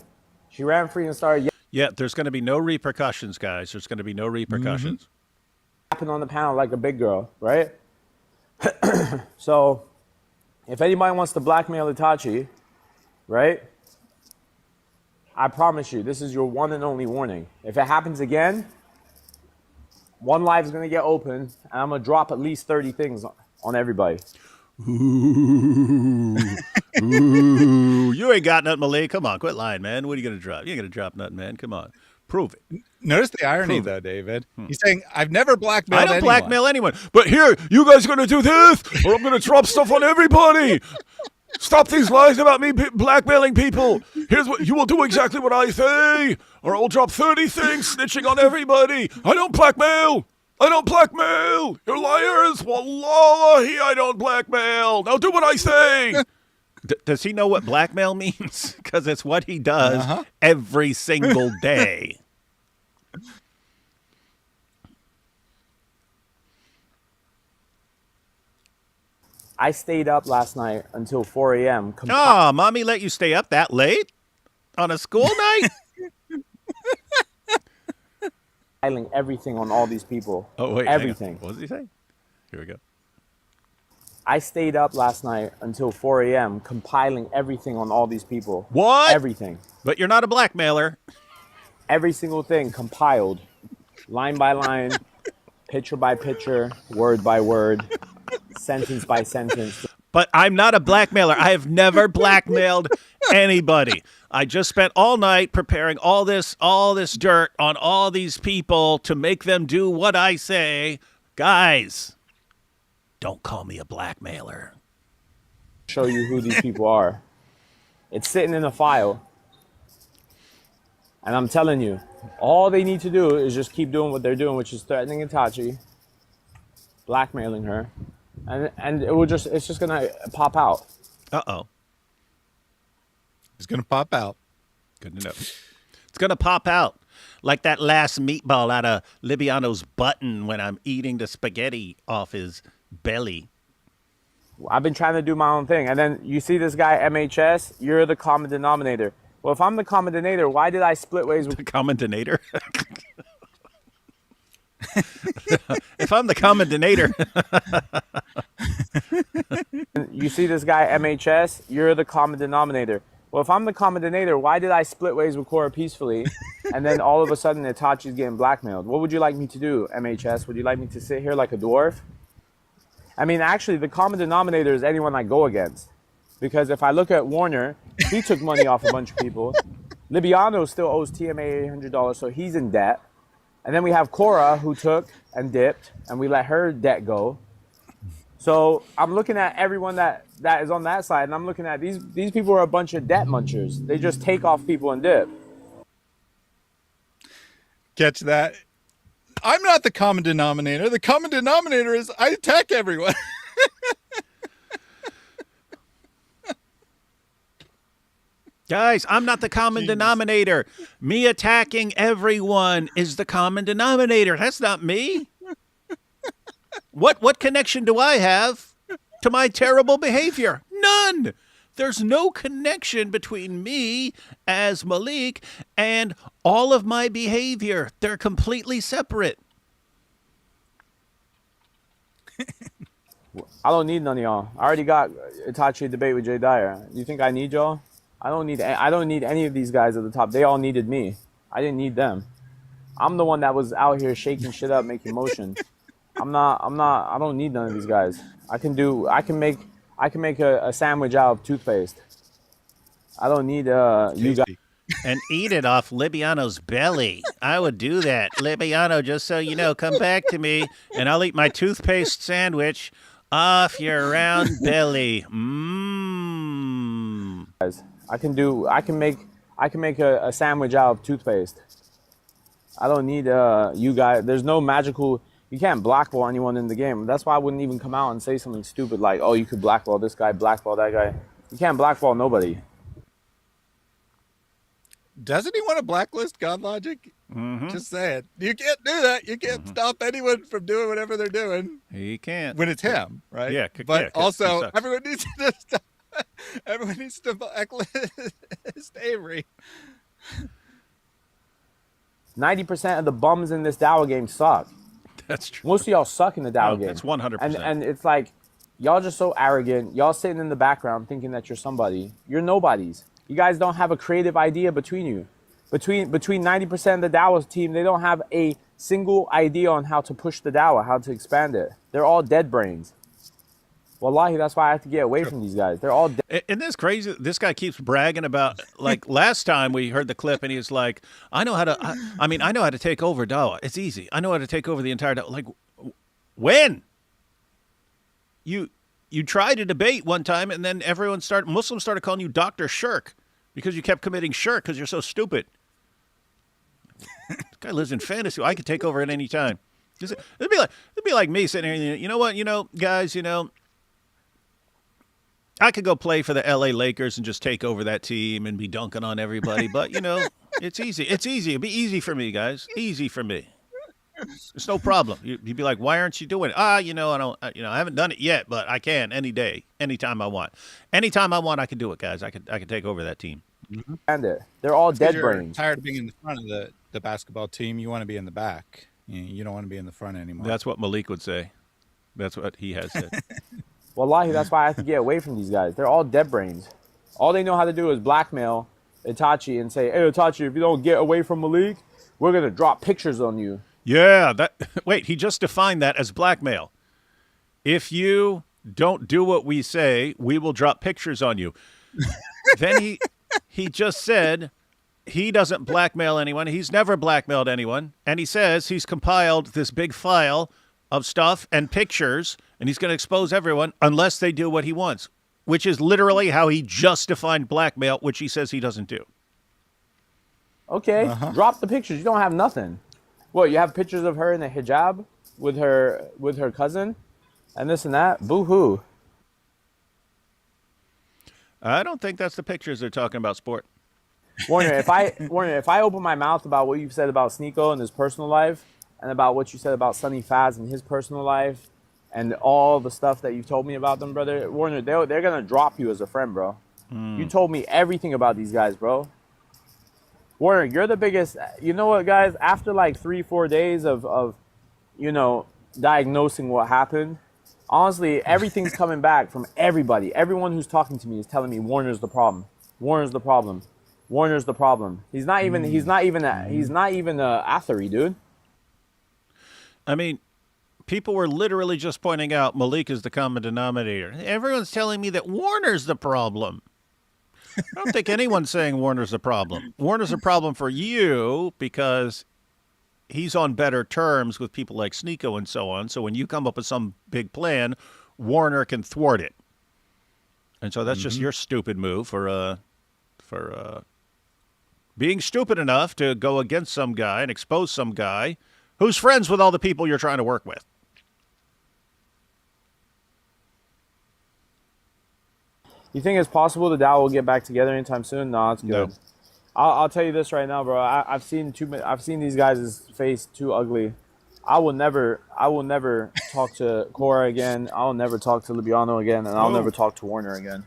She ran free and started yelling. Yeah, there's going to be no repercussions, guys. There's going to be no repercussions. Yapping on the panel like a big girl, right? So, if anybody wants to blackmail Itachi, right? I promise you, this is your one and only warning. If it happens again, one life is going to get open, and I'm going to drop at least 30 things on everybody. Ooh, you ain't got nothing, Maleek. Come on, quit lying, man. What are you going to drop? You ain't going to drop nothing, man. Come on. Prove it. Notice the irony, though, David. He's saying, I've never blackmailed anyone. I don't blackmail anyone. But here, you guys are going to do this, or I'm going to drop stuff on everybody. Stop these lies about me blackmailing people. Here's what you will do exactly what I say, or I'll drop 30 things snitching on everybody. I don't blackmail. You're liars. Wallahi, I don't blackmail. Now do what I say. Does he know what blackmail means? Because it's what he does every single day. I stayed up last night until 4 a.m. Mommy let you stay up that late on a school night? Compiling everything on all these people. Oh, wait. Everything. What does he say? Here we go. I stayed up last night until 4 a.m. compiling everything on all these people. What? Everything. But you're not a blackmailer. Every single thing compiled, line by line, picture by picture, word by word, sentence by sentence. But I'm not a blackmailer. I have never blackmailed anybody. I just spent all night preparing all this dirt on all these people to make them do what I say. Guys, don't call me a blackmailer. Show you who these people are. It's sitting in a file. And I'm telling you, all they need to do is just keep doing what they're doing, which is threatening Itachi, blackmailing her, and it's just gonna pop out. Uh-oh. It's gonna pop out. Good to know. It's gonna pop out like that last meatball out of Libiano's button when I'm eating the spaghetti off his belly. I've been trying to do my own thing, and then you see this guy MHS. You're the common denominator. Well, if I'm the common denominator, why did I split ways with the common denominator? If I'm the common denominator. You see this guy MHS, you're the common denominator. Well, if I'm the common denominator, why did I split ways with Korra peacefully, and then all of a sudden Itachi's getting blackmailed? What would you like me to do, MHS? Would you like me to sit here like a dwarf? I mean, actually, the common denominator is anyone I go against. Because if I look at Warner, he took money off a bunch of people. Libiano still owes TMA $800, so he's in debt. And then we have Korra, who took and dipped, and we let her debt go. So I'm looking at everyone that is on that side, and I'm looking at these people are a bunch of debt munchers. They just take off people and dip. Catch that? I'm not the common denominator. The common denominator is I attack everyone. Guys, I'm not the common denominator. Me attacking everyone is the common denominator. That's not me. What connection do I have to my terrible behavior? None. There's no connection between me as Maleek and all of my behavior. They're completely separate. I don't need none of y'all. I already got Itachi a debate with Jay Dyer. You think I need y'all? I don't need any of these guys at the top. They all needed me. I didn't need them. I'm the one that was out here shaking shit up, making motion. I don't need none of these guys. I can make a sandwich out of toothpaste. I don't need you guys. And eat it off Libiano's belly. I would do that. Libiano, just so you know, come back to me and I'll eat my toothpaste sandwich off your round belly. Mmm. I can make a sandwich out of toothpaste. I don't need you guys. There's no magical. You can't blackball anyone in the game. That's why I wouldn't even come out and say something stupid like, "Oh, you could blackball this guy, blackball that guy." You can't blackball nobody. Doesn't he want to blacklist God Logic? Mm-hmm. Just say it. You can't do that. You can't stop anyone from doing whatever they're doing. He can't. When it's him, right? Yeah. But also, everyone needs to stop. Everyone needs to blacklist Avery. 90% of the bums in this Dow game suck. That's true. Most of y'all suck in the Dow game. That's 100%. And it's like, y'all just so arrogant. Y'all sitting in the background thinking that you're somebody. You're nobodies. You guys don't have a creative idea between you. Between 90% of the Dow team, they don't have a single idea on how to push the Dow, how to expand it. They're all dead brains. Wallahi, that's why I have to get away from these guys. They're all dead. Isn't this crazy? This guy keeps bragging about, like, last time we heard the clip and he was like, I know how to take over Dawa. It's easy. I know how to take over the entire Dawa. Like, when? You tried to debate one time and then Muslims started calling you Dr. Shirk because you kept committing shirk because you're so stupid. This guy lives in fantasy. I could take over at any time. It'd be like me sitting here, you know what, guys, I could go play for the LA Lakers and just take over that team and be dunking on everybody. But, it's easy. It's easy. It'd be easy for me, guys. Easy for me. It's no problem. You'd be like, why aren't you doing it? I haven't done it yet, but I can any day, anytime I want. Anytime I want, I can do it, guys. I could take over that team. And they're all dead brains. Tired of being in the front of the basketball team. You want to be in the back. You don't want to be in the front anymore. That's what Maleek would say. That's what he has said. Wallahi, that's why I have to get away from these guys. They're all dead brains. All they know how to do is blackmail Itachi and say, hey, Itachi, if you don't get away from Maleek, we're going to drop pictures on you. Yeah, wait, he just defined that as blackmail. If you don't do what we say, we will drop pictures on you. Then he just said he doesn't blackmail anyone. He's never blackmailed anyone. And he says he's compiled this big file of stuff and pictures, and he's going to expose everyone unless they do what he wants, which is literally how he just defined blackmail, which he says he doesn't do. Okay, drop the pictures. You don't have nothing. What, you have pictures of her in a hijab with her cousin and this and that? Boo-hoo. I don't think that's the pictures they're talking about, sport. Warner, if I open my mouth about what you've said about Sneeko and his personal life and about what you said about Sonny Faz and his personal life and all the stuff that you told me about them, brother, Warner, they're going to drop you as a friend, bro. You told me everything about these guys, bro. Warner, you're the biggest. You know what, guys? After like 3-4 days of diagnosing what happened, honestly, everything's coming back from everybody. Everyone who's talking to me is telling me Warner's the problem. Warner's the problem. Warner's the problem. He's not even a athlete, dude. I mean, people were literally just pointing out Maleek is the common denominator. Everyone's telling me that Warner's the problem. I don't think anyone's saying Warner's the problem. Warner's a problem for you because he's on better terms with people like Sneeko and so on. So when you come up with some big plan, Warner can thwart it. And so that's just your stupid move for being stupid enough to go against some guy and expose some guy who's friends with all the people you're trying to work with. You think it's possible the Dow will get back together anytime soon? No, it's good. No. I'll tell you this right now, bro. I've seen these guys' face too ugly. I will never talk to Korra again. I'll never talk to Libiano again, and I'll never talk to Warner again.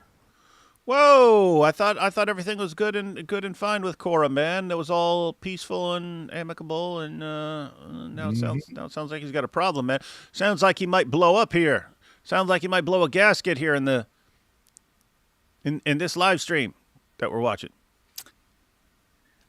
Whoa! I thought everything was good and fine with Korra, man. It was all peaceful and amicable, and now it sounds like he's got a problem, man. Sounds like he might blow up here. Sounds like he might blow a gasket here in this live stream that we're watching.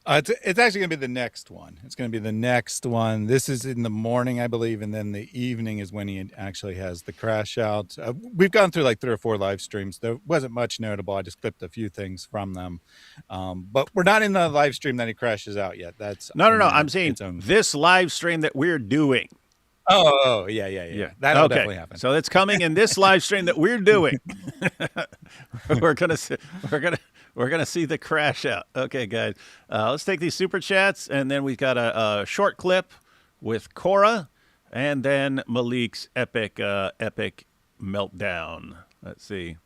It's actually going to be the next one. It's going to be the next one. This is in the morning, I believe, and then the evening is when he actually has the crash out. We've gone through like 3 or 4 live streams. There wasn't much notable. I just clipped a few things from them. But we're not in the live stream that he crashes out yet. That's no. I'm saying this live stream that we're doing. Oh, yeah. That'll definitely happen. So it's coming in this live stream that we're doing. We're gonna see the crash out. Okay, guys. Let's take these super chats, and then we've got a short clip with Korra, and then Maleek's epic meltdown. Let's see.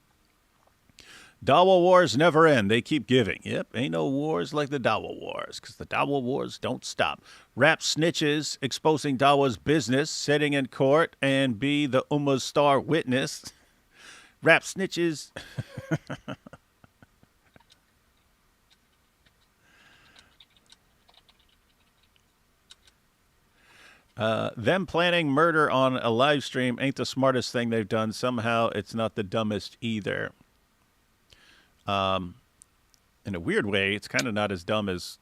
Dawa wars never end. They keep giving. Yep, ain't no wars like the Dawa wars, because the Dawa wars don't stop. Rap snitches exposing Dawa's business, sitting in court, and be the Ummah's star witness. Rap snitches. Them planning murder on a live stream ain't the smartest thing they've done. Somehow it's not the dumbest either. In a weird way, it's kind of not as dumb as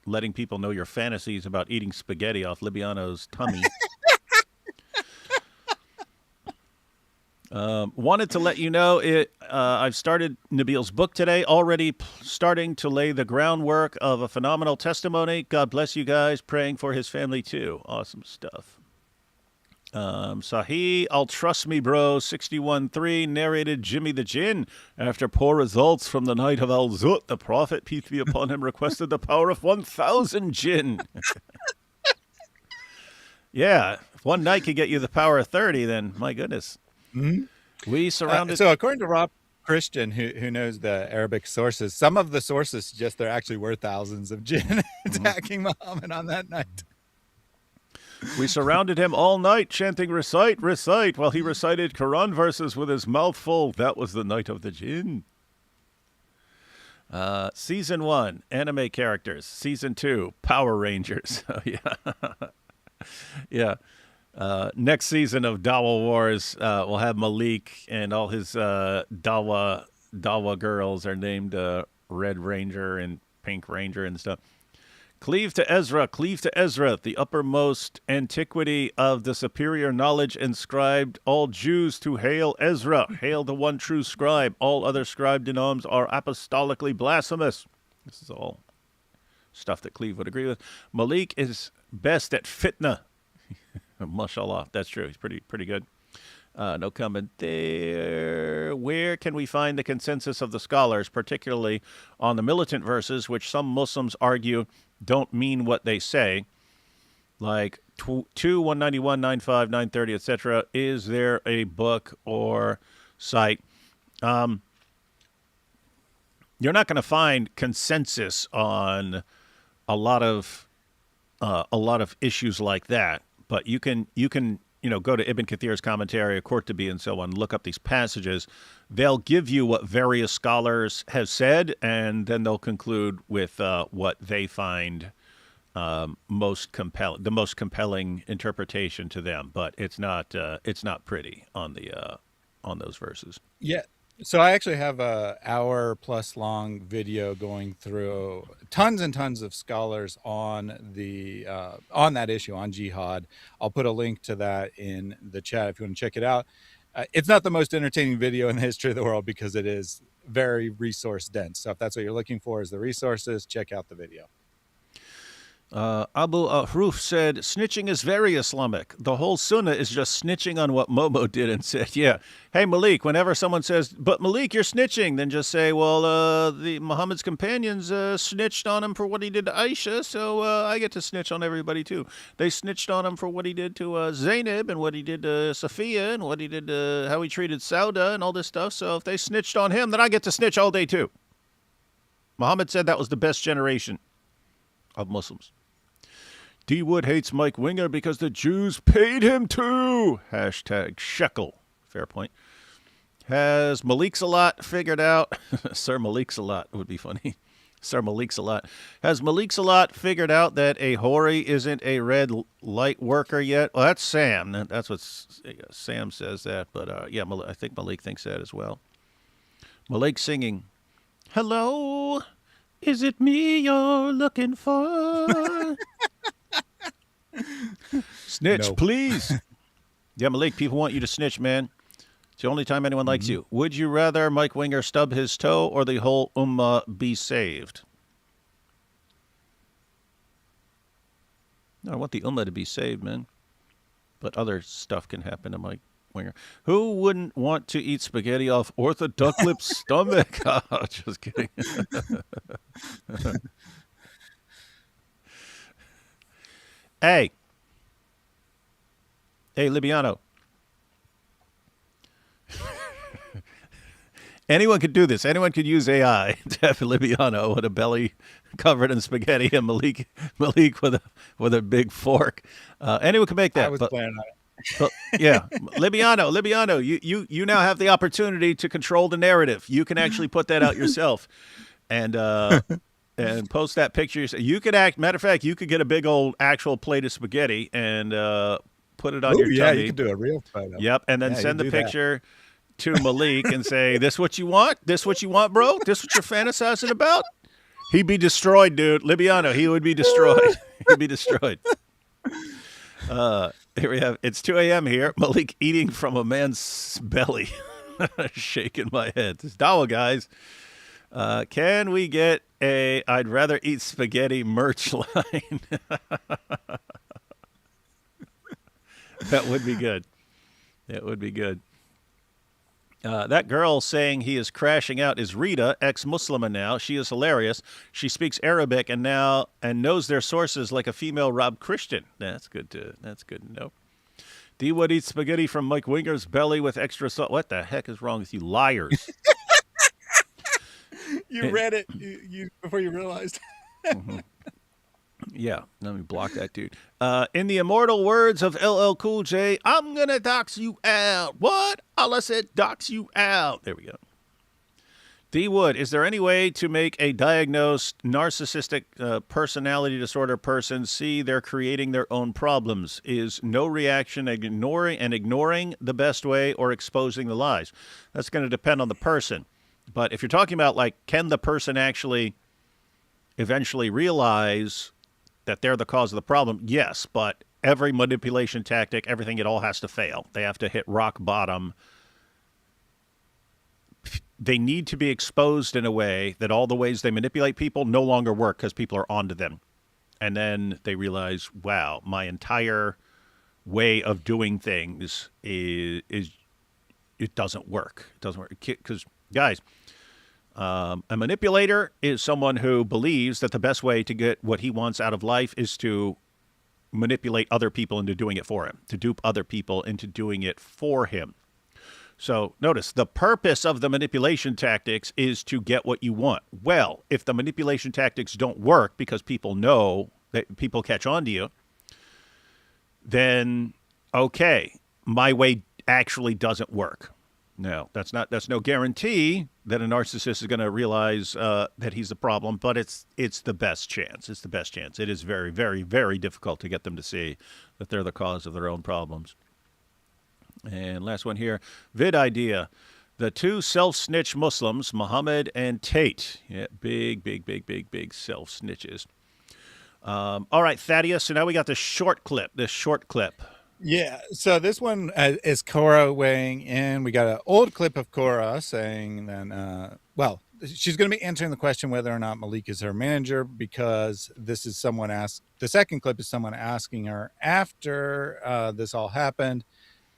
letting people know your fantasies about eating spaghetti off Libiano's tummy. Wanted to let you know I've started Nabil's book today, already starting to lay the groundwork of a phenomenal testimony. God bless you guys. Praying for his family too. Awesome stuff. Sahi, I'll trust me, bro. 61.3 narrated Jimmy the Jinn. After poor results from the night of Al Zut, the Prophet, peace be upon him, requested the power of 1,000 Jinn. Yeah, if one night could get you the power of 30, then my goodness. Mm-hmm. We surrounded. So according to Rob Christian, who knows the Arabic sources, some of the sources suggest there actually were thousands of jinn attacking Muhammad on that night. We surrounded him all night, chanting, recite, recite, while he recited Quran verses with his mouth full. That was the night of the jinn. Season 1, anime characters. Season 2, Power Rangers. Oh, yeah. Yeah. Next season of Dawa Wars, we'll have Maleek, and all his Dawa girls are named Red Ranger and Pink Ranger and stuff. Cleave to Ezra, the uppermost antiquity of the superior knowledge inscribed. All Jews to hail Ezra, hail the one true scribe. All other scribe denoms are apostolically blasphemous. This is all stuff that Cleve would agree with. Maleek is best at fitna. Mashallah, that's true. He's pretty good. No comment there. Where can we find the consensus of the scholars, particularly on the militant verses, which some Muslims argue don't mean what they say, like 2, 191, 95, 930, etc.? Is there a book or site? You're not going to find consensus on a lot of issues like that, but you can go to Ibn Kathir's commentary, Qurtubi, and so on, look up these passages. They'll give you what various scholars have said, and then they'll conclude with what they find the most compelling interpretation to them. But it's not pretty on those verses. Yeah. So I actually have a hour plus long video going through tons and tons of scholars on the on that issue on jihad. I'll put a link to that in the chat if you want to check it out. It's not the most entertaining video in the history of the world because it is very resource dense. So if that's what you're looking for is the resources, check out the video. Abu Ahruf said, snitching is very Islamic. The whole sunnah is just snitching on what Momo did and said, yeah. Hey, Maleek, whenever someone says, but Maleek, you're snitching, then just say, well, the Muhammad's companions snitched on him for what he did to Aisha, so I get to snitch on everybody too. They snitched on him for what he did to Zainab and what he did to Safiya and what he did to how he treated Sauda and all this stuff. So if they snitched on him, then I get to snitch all day too. Muhammad said that was the best generation of Muslims. D. Wood hates Mike Winger because the Jews paid him to. Hashtag shekel. Fair point. Has Maleek Salat figured out? Sir Maleek Salat would be funny. Sir Maleek Salat. Has Maleek Salat figured out that a hori isn't a red light worker yet? Well, that's Sam. That's what Sam says that. But yeah, I think Maleek thinks that as well. Maleek singing, hello, is it me you're looking for? Snitch, no. Please. Yeah, Maleek, people want you to snitch, man. It's the only time anyone likes you. Would you rather Mike Winger stub his toe or the whole ummah be saved? No, I want the ummah to be saved, man. But other stuff can happen to Mike Winger. Who wouldn't want to eat spaghetti off Ortha Ducklip's stomach? Oh, just kidding. Hey, Libiano. Anyone could do this. Anyone could use AI to have Libiano with a belly covered in spaghetti and Maleek with a big fork. Anyone can make that. I was planning on it. But, yeah, Libiano, you now have the opportunity to control the narrative. You can actually put that out yourself, and post that picture. You could matter of fact, you could get a big old actual plate of spaghetti and put it on your tummy. Yeah, you could do a real photo. Yep, and then send the picture to Maleek and say, "This what you want? This what you want, bro? This what you're fantasizing about?" He'd be destroyed, dude. Libiano, he would be destroyed. He'd be destroyed. Here we have. It's 2 a.m. here. Maleek eating from a man's belly, shaking my head. It's Dawa, guys. Can we get a I'd rather eat spaghetti merch line? That would be good. It would be good. That girl saying he is crashing out is Rita, ex-Muslima now. She is hilarious. She speaks Arabic and knows their sources like a female Rob Christian. That's good to know. D would eat spaghetti from Mike Winger's belly with extra salt. What the heck is wrong with you liars? You read it you before you realized. Mm-hmm. Yeah, let me block that dude. In the immortal words of LL Cool J, I'm going to dox you out. What? Allah said dox you out. There we go. D. Wood, is there any way to make a diagnosed narcissistic personality disorder person see they're creating their own problems? Is no reaction ignoring the best way or exposing the lies? That's going to depend on the person. But if you're talking about, like, can the person actually eventually realize that they're the cause of the problem? Yes, but every manipulation tactic, everything, it all has to fail. They have to hit rock bottom. They need to be exposed in a way that all the ways they manipulate people no longer work because people are onto them. And then they realize, wow, my entire way of doing things is it doesn't work. It doesn't work. Because, guys, a manipulator is someone who believes that the best way to get what he wants out of life is to manipulate other people into doing it for him, to dupe other people into doing it for him. So notice the purpose of the manipulation tactics is to get what you want. Well, if the manipulation tactics don't work because people know that people catch on to you, then okay, my way actually doesn't work. No, that's no guarantee that a narcissist is going to realize that he's the problem, but it's the best chance. It's the best chance. It is very, very, very difficult to get them to see that they're the cause of their own problems. And last one here, vid idea. The two self-snitch Muslims, Muhammad and Tate. Yeah, big self-snitches. All right, Thaddeus. So now we got the short clip. Yeah. So this one is Korra weighing in. We got an old clip of Korra saying that, she's going to be answering the question whether or not Maleek is her manager, because this is someone asked. The second clip is someone asking her after this all happened.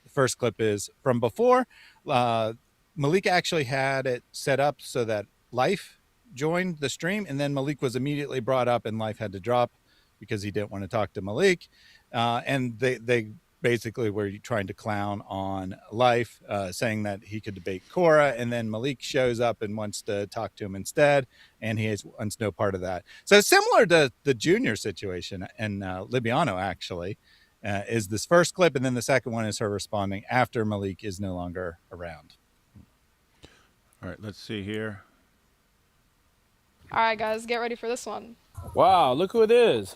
The first clip is from before. Maleek actually had it set up so that Life joined the stream, and then Maleek was immediately brought up and Life had to drop because he didn't want to talk to Maleek. And they basically were trying to clown on Life, saying that he could debate Korra, and then Maleek shows up and wants to talk to him instead, and he wants no part of that. So similar to the Junior situation and Libiano, actually, is this first clip, and then the second one is her responding after Maleek is no longer around. All right, let's see here. All right, guys, get ready for this one. Wow, look who it is.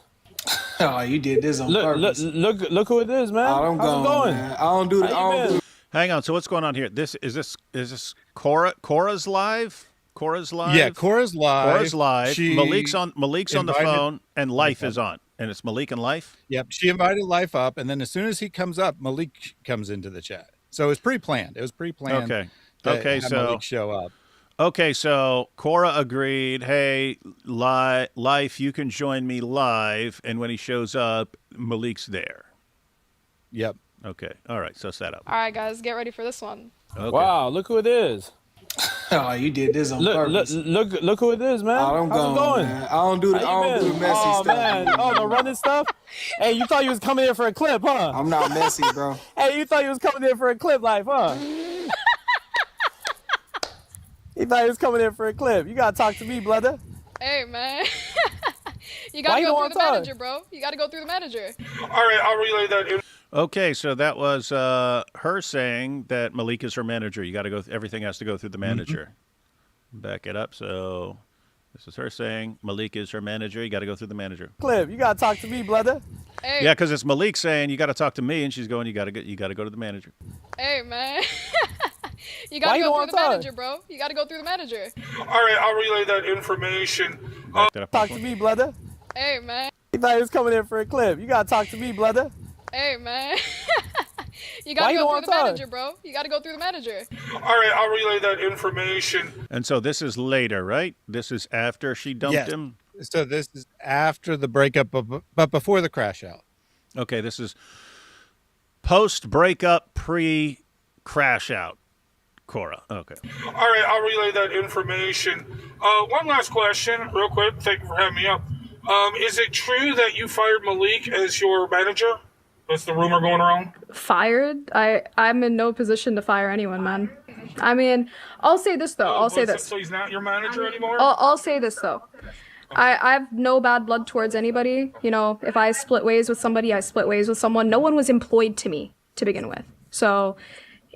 Oh, you did this on purpose. Look who it is, man. I'm going, man. I don't do that. Hang on. So what's going on here? Is this Korra? Korra's live? Korra's live? Yeah, Korra's live. Korra's live. Maleek's on the phone, and Life is on. And it's Maleek and Life? Yep. She invited Life up, and then as soon as he comes up, Maleek comes into the chat. So it was pre-planned. Okay. Have Maleek show up. Okay, so Korra agreed, hey, Life, you can join me live. And when he shows up, Maleek's there. Yep. Okay. All right, so set up. All right, guys, get ready for this one. Okay. Wow, look who it is. Oh, you did this on purpose. Look who it is, man. I'm going, man. I don't do the messy stuff. Man. Oh, the running stuff? Hey, you thought you was coming in for a clip, huh? I'm not messy, bro. Hey, you thought you was coming in for a clip, Life, huh? He thought he was coming in for a clip. You gotta talk to me, brother. Hey, man. You gotta go through the manager, bro. You gotta go through the manager. All right, I'll relay that in. Okay, so that was her saying that Maleek is her manager. You got to go. Everything has to go through the manager. Back it up. So this is her saying Maleek is her manager. You got to go through the manager. Clip, you got to talk to me, brother. Hey. Yeah, because it's Maleek saying you got to talk to me, and she's going, you got to go to the manager. Hey, man. You gotta go through the manager, bro. You gotta go through the manager. All right, I'll relay that information. Talk to me, brother. Hey, man. He thought he was coming in for a clip. You gotta talk to me, brother. Hey, man. You gotta go through the manager, bro. You gotta go through the manager. All right, I'll relay that information. And so this is later, right? This is after she dumped him? So this is after the breakup, but before the crash out. Okay, this is post-breakup, pre-crash out. Korra. Okay. All right, I'll relay that information. One last question, real quick. Thank you for having me up. Is it true that you fired Maleek as your manager? That's the rumor going around. Fired? I'm in no position to fire anyone, man. I mean, I'll say this though. So he's not your manager anymore? I'll say this though. I have no bad blood towards anybody. You know, if I split ways with somebody, I split ways with someone. No one was employed to me to begin with. So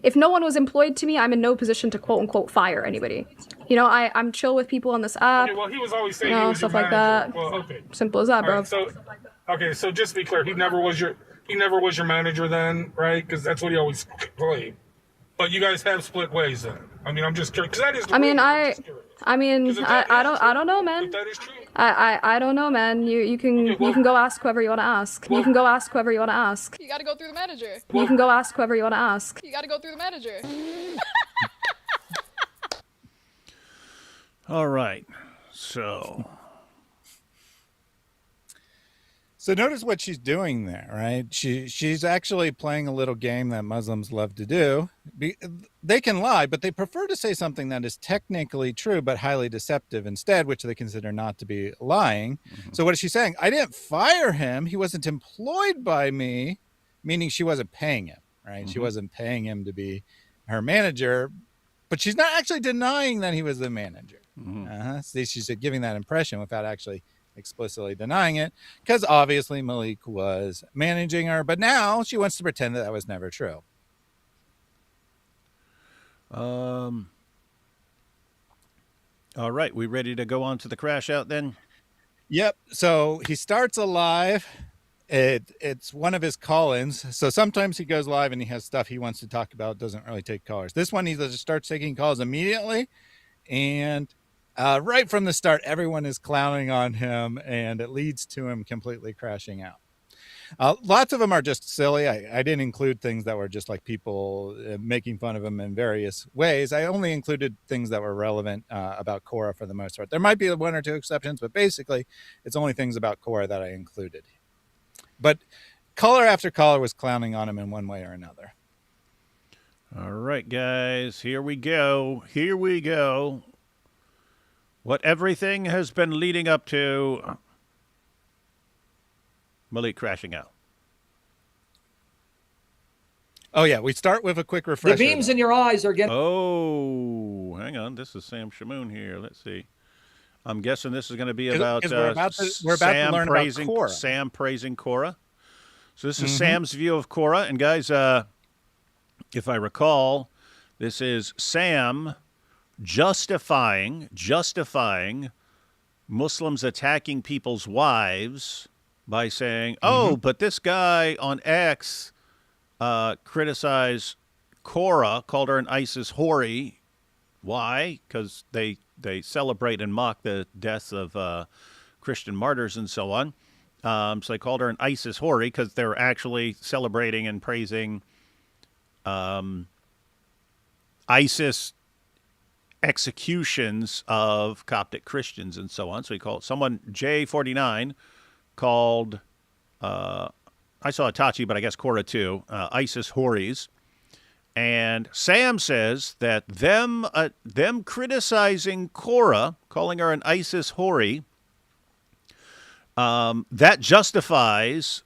if no one was employed to me, I'm in no position to quote unquote fire anybody. You know, I'm chill with people on this app. Okay, well, he was always saying he was stuff your like manager. that. Well, okay. Simple as that, bro. Right, so just to be clear, he never was your manager then, right? Because that's what he always claimed. But you guys have split ways then. I mean, I'm just curious. Because that is. I don't know, man. If that is true. I don't know, man. You can go ask whoever you want to ask. You can go ask whoever you want to ask. You gotta go through the manager. You can go ask whoever you want to ask. You gotta go through the manager. All right. So notice what she's doing there, right? She's actually playing a little game that Muslims love to do. They can lie, but they prefer to say something that is technically true but highly deceptive instead, which they consider not to be lying. Mm-hmm. So what is she saying? I didn't fire him. He wasn't employed by me, meaning she wasn't paying him, right? Mm-hmm. She wasn't paying him to be her manager, but she's not actually denying that he was the manager. Mm-hmm. She's giving that impression without actually explicitly denying it, because obviously Maleek was managing her, but now she wants to pretend that was never true. All right, we ready to go on to the crash out then? Yep. So he starts a live It's one of his call-ins. So sometimes he goes live and he has stuff he wants to talk about, doesn't really take callers. This one, he just starts taking calls immediately. And right from the start, everyone is clowning on him, and it leads to him completely crashing out. Lots of them are just silly. I didn't include things that were just like people making fun of him in various ways. I only included things that were relevant about Korra for the most part. There might be one or two exceptions, but basically it's only things about Korra that I included. But caller after caller was clowning on him in one way or another. All right, guys, here we go. Here we go. What everything has been leading up to Maleek crashing out. Oh, yeah. We start with a quick refresher. The beams in your eyes are getting... Oh, hang on. This is Sam Shamoon here. Let's see. I'm guessing this is going to be about, we're about to learn about Korra. Sam praising Korra. So this is Sam's view of Korra. And guys, if I recall, this is Sam justifying Muslims attacking people's wives by saying, oh, but this guy on X criticized Korra, called her an ISIS hoary. Why? Because they celebrate and mock the deaths of Christian martyrs and so on. So they called her an ISIS hoary because they're actually celebrating and praising ISIS executions of Coptic Christians and so on. So he called someone, J49, called, I saw Itachi, but I guess Korra too, ISIS houris. And Sam says that them criticizing Korra, calling her an ISIS hoary, that justifies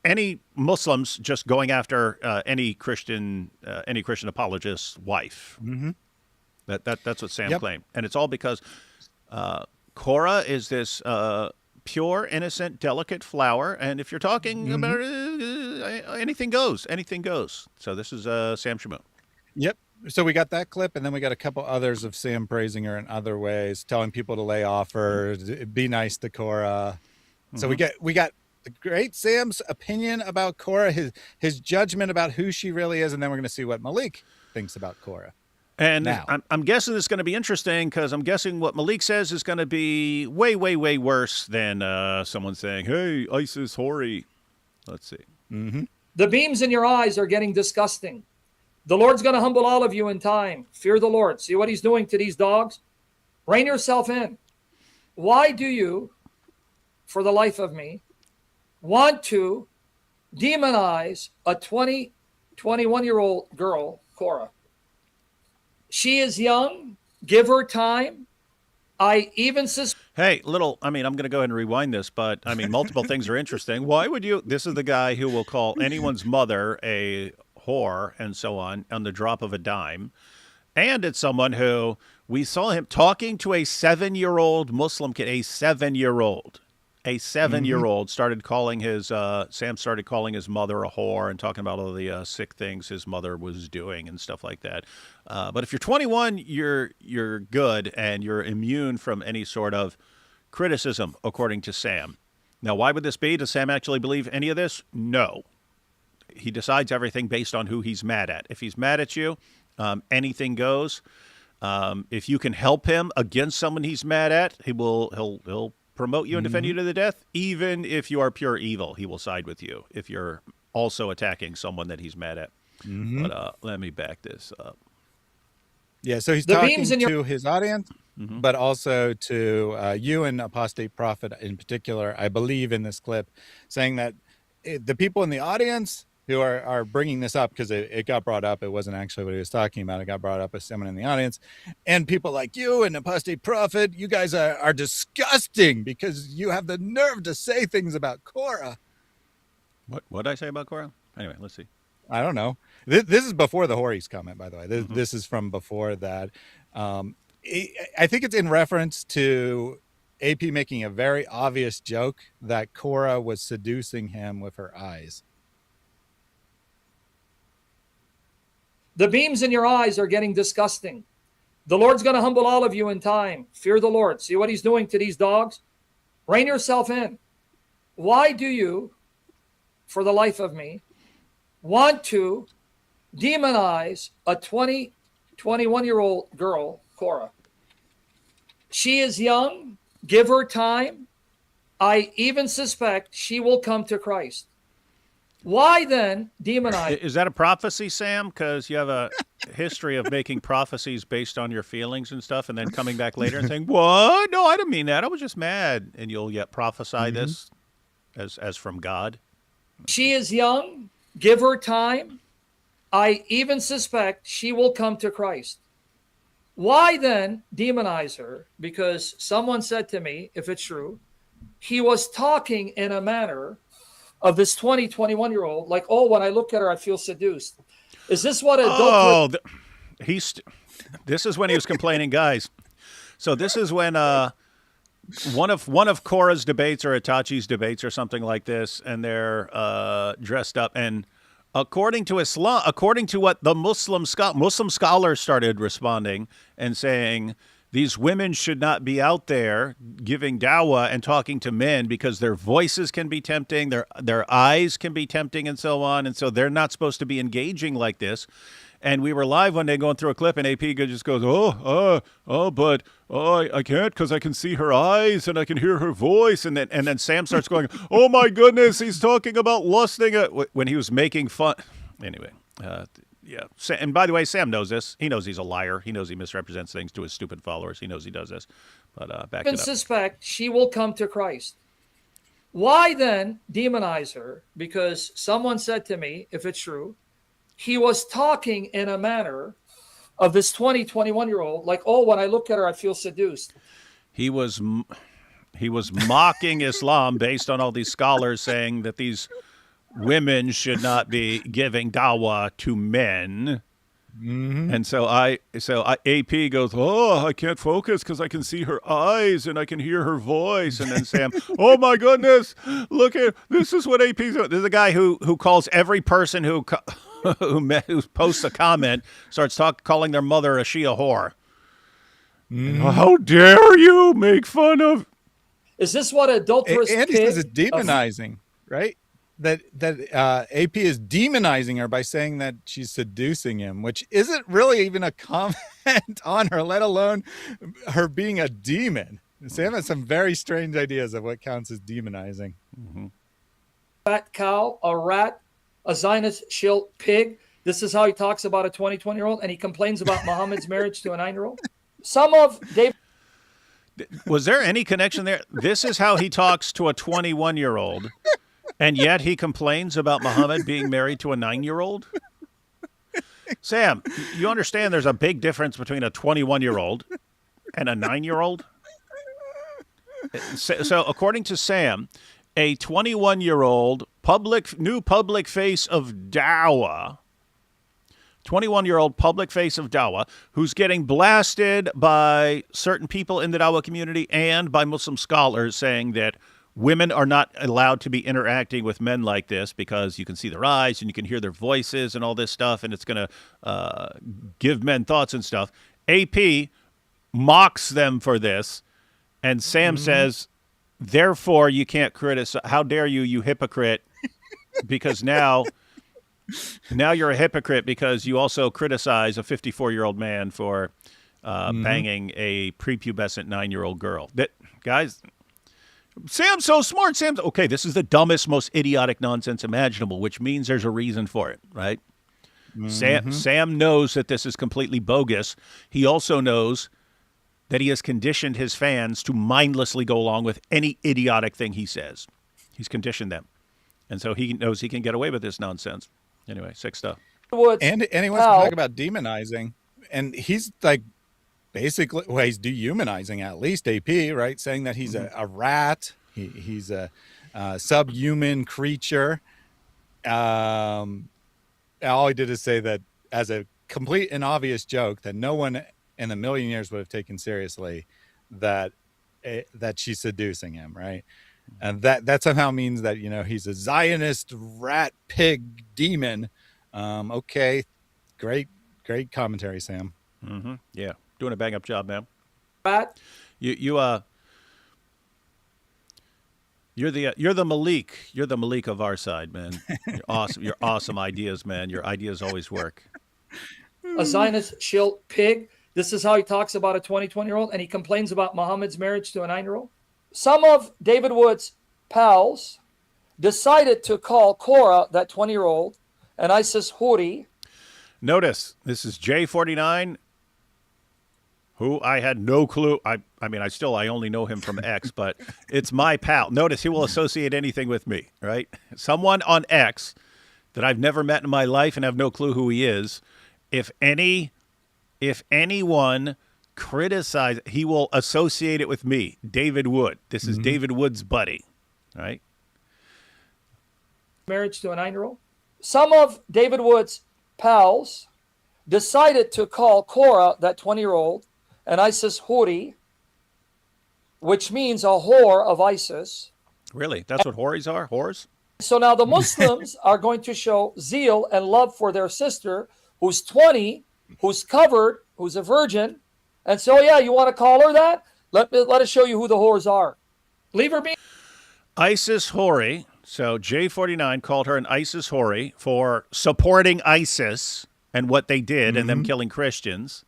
any Muslims just going after any Christian apologist's wife. Mm-hmm. That's what Sam claimed, and it's all because Korra is this pure, innocent, delicate flower, and if you're talking about anything goes, anything goes. So this is Sam Shamoon. Yep. So we got that clip, and then we got a couple others of Sam praising her in other ways, telling people to lay off her, be nice to Korra. So we got the great Sam's opinion about Korra, his judgment about who she really is, and then we're going to see what Maleek thinks about Korra. And I'm guessing this is going to be interesting because I'm guessing what Maleek says is going to be way, way, way worse than someone saying, hey, ISIS hoary. Let's see. The beams in your eyes are getting disgusting. The Lord's going to humble all of you in time. Fear the Lord. See what he's doing to these dogs? Rein yourself in. Why do you, for the life of me, want to demonize a 21-year-old girl, Korra? She is young. Give her time. I even Hey, I'm going to go ahead and rewind this, but I mean, multiple things are interesting. Why would you? This is the guy who will call anyone's mother a whore and so on the drop of a dime. And it's someone who we saw him talking to a 7-year-old Muslim kid, a 7-year-old. A 7-year-old started calling Sam started calling his mother a whore and talking about all the sick things his mother was doing and stuff like that. But if you're 21, you're good and you're immune from any sort of criticism, according to Sam. Now, why would this be? Does Sam actually believe any of this? No. He decides everything based on who he's mad at. If he's mad at you, anything goes. If you can help him against someone he's mad at, he'll promote you and defend you to the death. Even if you are pure evil, he will side with you if you're also attacking someone that he's mad at. But let me back this up. Yeah, so he's talking to his audience, but also to you and Apostate Prophet in particular, I believe in this clip, saying that the people in the audience who are bringing this up, because it got brought up, it wasn't actually what he was talking about, it got brought up as someone in the audience, and people like you and Apostate Prophet, you guys are disgusting because you have the nerve to say things about Korra. What did I say about Korra? Anyway, let's see. I don't know. This is before the Hori's comment, by the way. This is from before that. I think it's in reference to AP making a very obvious joke that Korra was seducing him with her eyes. The beams in your eyes are getting disgusting. The Lord's going to humble all of you in time. Fear the Lord. See what he's doing to these dogs? Rein yourself in. Why do you, for the life of me, want to demonize a 21-year-old girl, Korra. She is young. Give her time. I even suspect she will come to Christ. Why then demonize? Is that a prophecy, Sam? Because you have a history of making prophecies based on your feelings and stuff, and then coming back later and saying, "What? No, I didn't mean that. I was just mad." And you'll yet prophesy this as from God. She is young. Give her time. I even suspect she will come to Christ. Why then demonize her? Because someone said to me, if it's true, he was talking in a manner of this 21-year-old, like, oh, when I look at her, I feel seduced. Is this what adultery? This is when he was complaining, guys. So this is when one of Korra's debates or Itachi's debates or something like this, and they're dressed up. And according to Islam, according to what the Muslim scholars started responding and saying, these women should not be out there giving dawah and talking to men because their voices can be tempting, their eyes can be tempting, and so on. And so they're not supposed to be engaging like this. And we were live one day going through a clip, and AP just goes, but I can't because I can see her eyes and I can hear her voice. And then Sam starts going, oh my goodness, he's talking about lusting when he was making fun. Anyway, yeah. And by the way, Sam knows this. He knows he's a liar. He knows he misrepresents things to his stupid followers. He knows he does this. But back it up. Suspect she will come to Christ. Why then demonize her? Because someone said to me, if it's true, he was talking in a manner of this 21-year-old, like, oh, when I look at her, I feel seduced. He was mocking Islam based on all these scholars saying that these women should not be giving dawah to men. And so AP goes, oh, I can't focus because I can see her eyes and I can hear her voice. And then Sam, oh my goodness, look at this is what AP's doing. There's a guy who calls every person who posts a comment, starts calling their mother a Shia whore. How dare you make fun of? Is this what adulterous? Andy says it's demonizing, right? That AP is demonizing her by saying that she's seducing him, which isn't really even a comment on her, let alone her being a demon. Sam has some very strange ideas of what counts as demonizing. Fat cow, a rat, a Zionist shill pig. This is how he talks about a 20-year-old, and he complains about Muhammad's marriage to a 9-year-old. Some of Dave. Was there any connection there? This is how he talks to a 21-year-old. And yet he complains about Muhammad being married to a 9-year-old? Sam, you understand there's a big difference between a 21-year-old and a 9-year-old? So according to Sam, a 21-year-old new public face of dawah, 21-year-old public face of dawah, who's getting blasted by certain people in the dawah community and by Muslim scholars saying that women are not allowed to be interacting with men like this because you can see their eyes and you can hear their voices and all this stuff, and it's going to give men thoughts and stuff. AP mocks them for this, and Sam says, therefore, you can't criticize. How dare you, you hypocrite, because now you're a hypocrite because you also criticize a 54-year-old man for banging a prepubescent 9-year-old girl. Guys... Sam's so smart. Sam's okay. This is the dumbest, most idiotic nonsense imaginable, which means there's a reason for it, right? Sam knows that this is completely bogus. He also knows that he has conditioned his fans to mindlessly go along with any idiotic thing he says. He's conditioned them, and so he knows he can get away with this nonsense. Anyway, sick stuff. And he wants to talk about demonizing, and he's like. Basically, well, he's dehumanizing at least AP, right? Saying that he's a rat, he's a subhuman creature. All he did is say that as a complete and obvious joke that no one in a million years would have taken seriously, that she's seducing him, right? And that somehow means that he's a Zionist rat pig demon. Okay, great commentary, Sam. Yeah. Doing a bang-up job, man. Pat? You're the Maleek. You're the Maleek of our side, man. You're awesome. Your awesome ideas, man. Your ideas always work. A Zionist shill pig. This is how he talks about a 20-20-year-old, and he complains about Muhammad's marriage to a 9-year-old. Some of David Wood's pals decided to call Korra, that 20-year-old, an ISIS Houthi. Notice, this is J49, who I had no clue. I only know him from X, but it's my pal. Notice he will associate anything with me, right? Someone on X that I've never met in my life and have no clue who he is. If anyone criticize, he will associate it with me, David Wood. This is David Wood's buddy, right? Marriage to a 9-year-old. Some of David Wood's pals decided to call Korra, that 20-year-old, an ISIS Houthi, which means a whore of ISIS. Really? That's what whores are? Whores? So now the Muslims are going to show zeal and love for their sister, who's 20, who's covered, who's a virgin, and so, yeah, you want to call her that? Let us show you who the whores are. Leave her be. ISIS Houthi. So J49 called her an ISIS Houthi for supporting ISIS and what they did and them killing Christians.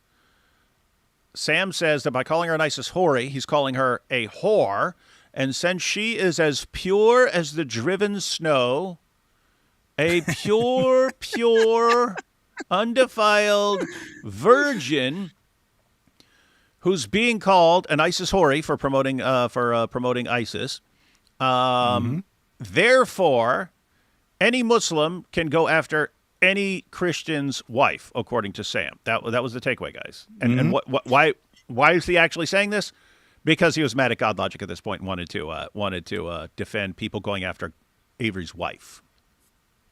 Sam says that by calling her an ISIS Houthi, he's calling her a whore. And since she is as pure as the driven snow, a pure, undefiled virgin who's being called an ISIS Houthi for promoting ISIS. Therefore, any Muslim can go after any Christian's wife, according to Sam. That was the takeaway, guys. And why is he actually saying this? Because he was mad at God Logic at this point and wanted to defend people going after Avery's wife.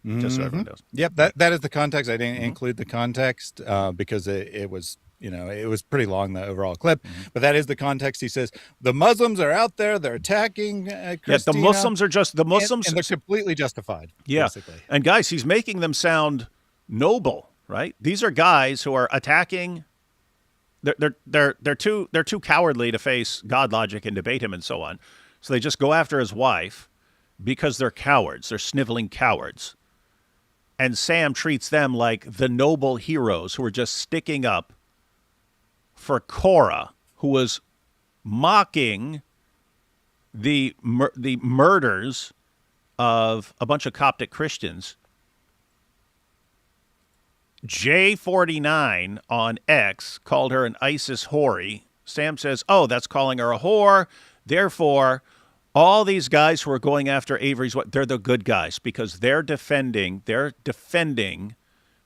Just so everyone knows. Yep, that is the context. I didn't include the context because it was, it was pretty long, the overall clip. But that is the context. He says the Muslims are out there. They're attacking Christina. Yes, the Muslims are and they're completely justified. Yeah, basically. And guys, he's making them sound noble, right? These are guys who are attacking. They're too cowardly to face God Logic and debate him and so on. So they just go after his wife because they're cowards. They're sniveling cowards. And Sam treats them like the noble heroes who are just sticking up for Korra, who was mocking the murders of a bunch of Coptic Christians. J49 on X called her an ISIS Houthi. Sam says, oh, that's calling her a whore. Therefore, all these guys who are going after Avery's, they're the good guys because they're defending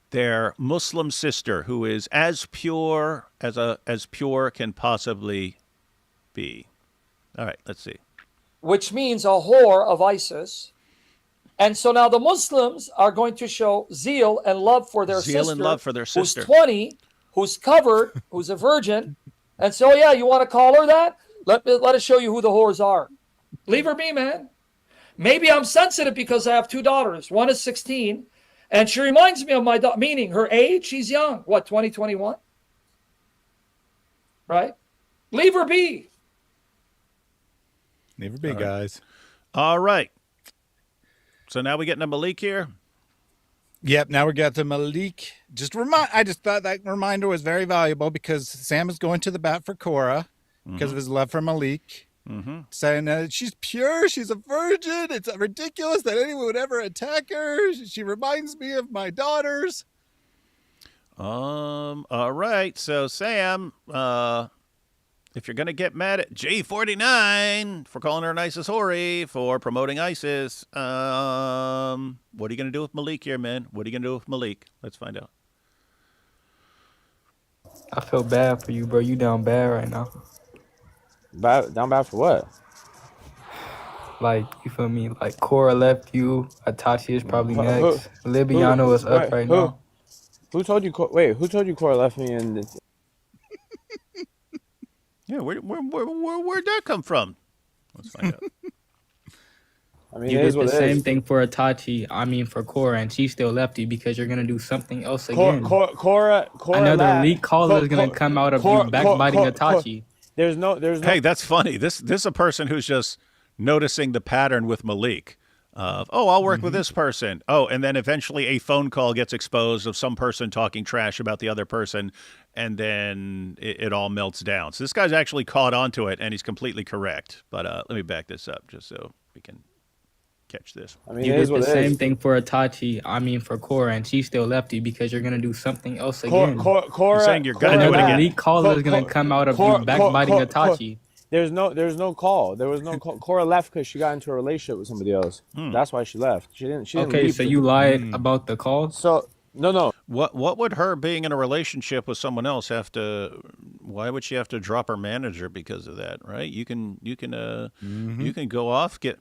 their Muslim sister who is as pure as pure can possibly be. All right, let's see. Which means a whore of ISIS. And so now the Muslims are going to show zeal and love for their sister. Zeal and love for their sister. Who's 20, who's covered, who's a virgin. And so, yeah, you want to call her that? Let us show you who the whores are. Leave her be, man. Maybe I'm sensitive because I have 2 daughters. One is 16, and she reminds me of my daughter, meaning her age, she's young. What, 20, 21? Right? Leave her be. Leave her be, guys. All right. So now we get into Maleek here. Yep, now we got to Maleek. I just thought that reminder was very valuable because Sam is going to the bat for Korra because of his love for Maleek. Saying she's pure, she's a virgin. It's ridiculous that anyone would ever attack her. She reminds me of my daughters. All right. So Sam, if you're gonna get mad at J49 for calling her an ISIS Houthi for promoting ISIS, what are you gonna do with Maleek here, man? What are you gonna do with Maleek? Let's find out. I feel bad for you, bro. You down bad right now. Down bad for what? Like, you feel me? Like, Korra left you. Atashi is probably next. Libiano is up right now. Who told you? Wait, who told you Korra left me in this? Yeah, where'd that come from? Let's find out. I mean, you did the same thing for Atachi. I mean, for Korra, and she still left you because you're gonna do something else again. Korra another leak caller is gonna come out of you backbiting Atachi. There's no. Hey, that's funny. This is a person who's just noticing the pattern with Maleek of, oh, I'll work with this person. Oh, and then eventually a phone call gets exposed of some person talking trash about the other person, and then it all melts down. So this guy's actually caught on to it, and he's completely correct. But let me back this up just so we can catch this. I mean, you did the same thing for Itachi. I mean, for Korra, and she still left you because you're gonna do something else again. Korra, you're saying you're gonna do it again. Leak call is gonna come out of you backbiting Itachi. There's no call. There was no call. Korra left because she got into a relationship with somebody else. That's why she left. She didn't Okay, leave so you lied about the call. So no. What would her being in a relationship with someone else have to? Why would she have to drop her manager because of that? Right? You can go off, get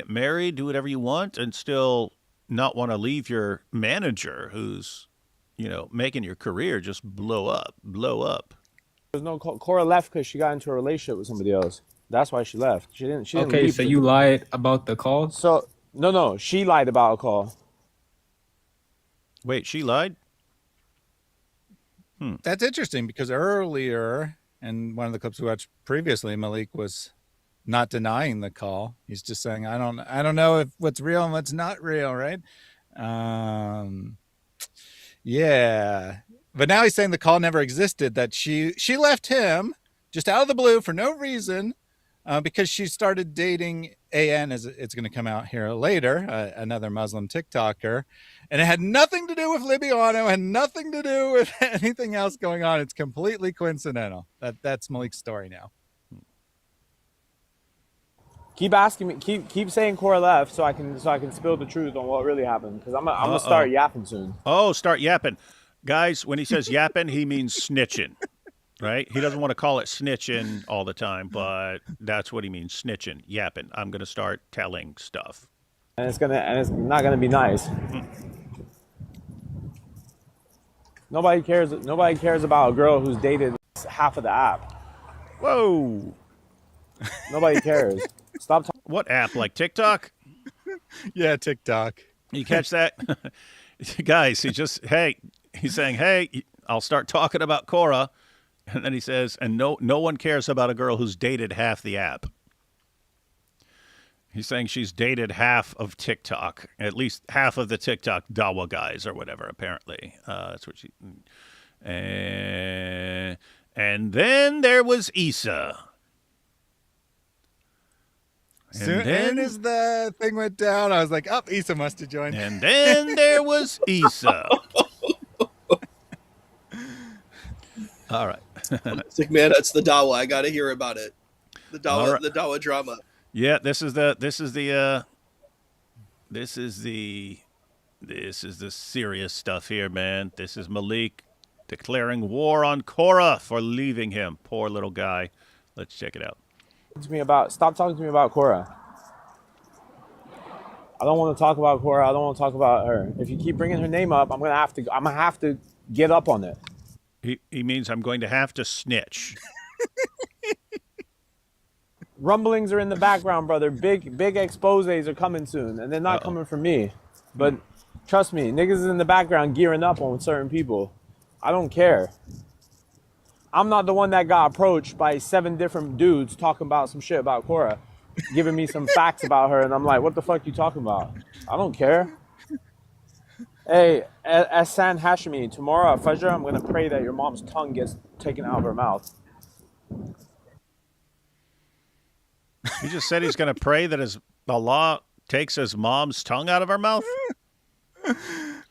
married, do whatever you want, and still not want to leave your manager who's making your career just blow up. There's no call. Korra left because she got into a relationship with somebody else. That's why she left. She didn't okay, leave. so you lied about the call. So no. She lied about a call. Wait, she lied? That's interesting because earlier, in one of the clips we watched previously, Maleek was not denying the call. He's just saying, I don't know if what's real and what's not real, right? Yeah. But now he's saying the call never existed, that she left him just out of the blue for no reason because she started dating AN, as it's going to come out here later, another Muslim TikToker. And it had nothing to do with Libiano, had nothing to do with anything else going on. It's completely coincidental. That's Maleek's story now. Keep asking me. Keep saying Korra left so I can spill the truth on what really happened because I'm gonna start yapping soon. Oh, start yapping. Guys, when he says yapping, he means snitching, right? He doesn't want to call it snitching all the time, but that's what he means, snitching, yapping. I'm going to start telling stuff. And it's not gonna be nice. Nobody cares about a girl who's dated half of the app. Whoa. Nobody cares. Stop talking. What app? Like TikTok? Yeah, TikTok. You catch that? Guys, he's saying, hey, I'll start talking about Korra. And then he says, and no one cares about a girl who's dated half the app. He's saying she's dated half of TikTok, at least half of the TikTok Dawa guys or whatever, apparently. That's what she... And then there was Issa. Soon as the thing went down, I was like, oh, Issa must have joined. And then there was Issa. All right. It's like, man, that's the Dawa. I got to hear about it. The Dawa, the Dawa drama. Yeah, this is the serious stuff here, man. This is Maleek declaring war on Korra for leaving him. Poor little guy. Let's check it out. Stop talking to me about Korra. I don't want to talk about Korra. I don't want to talk about her. If you keep bringing her name up, I'm gonna have to get up on it. He means I'm going to have to snitch. Rumblings are in the background, brother. Big exposés are coming soon, and they're not coming from me. But trust me, niggas is in the background gearing up on certain people. I don't care. I'm not the one that got approached by 7 different dudes talking about some shit about Korra, giving me some facts about her, and I'm like, what the fuck you talking about? I don't care. Hey, San Hashimi, tomorrow at Fajr, I'm gonna pray that your mom's tongue gets taken out of her mouth. He just said he's going to pray that Allah takes his mom's tongue out of her mouth?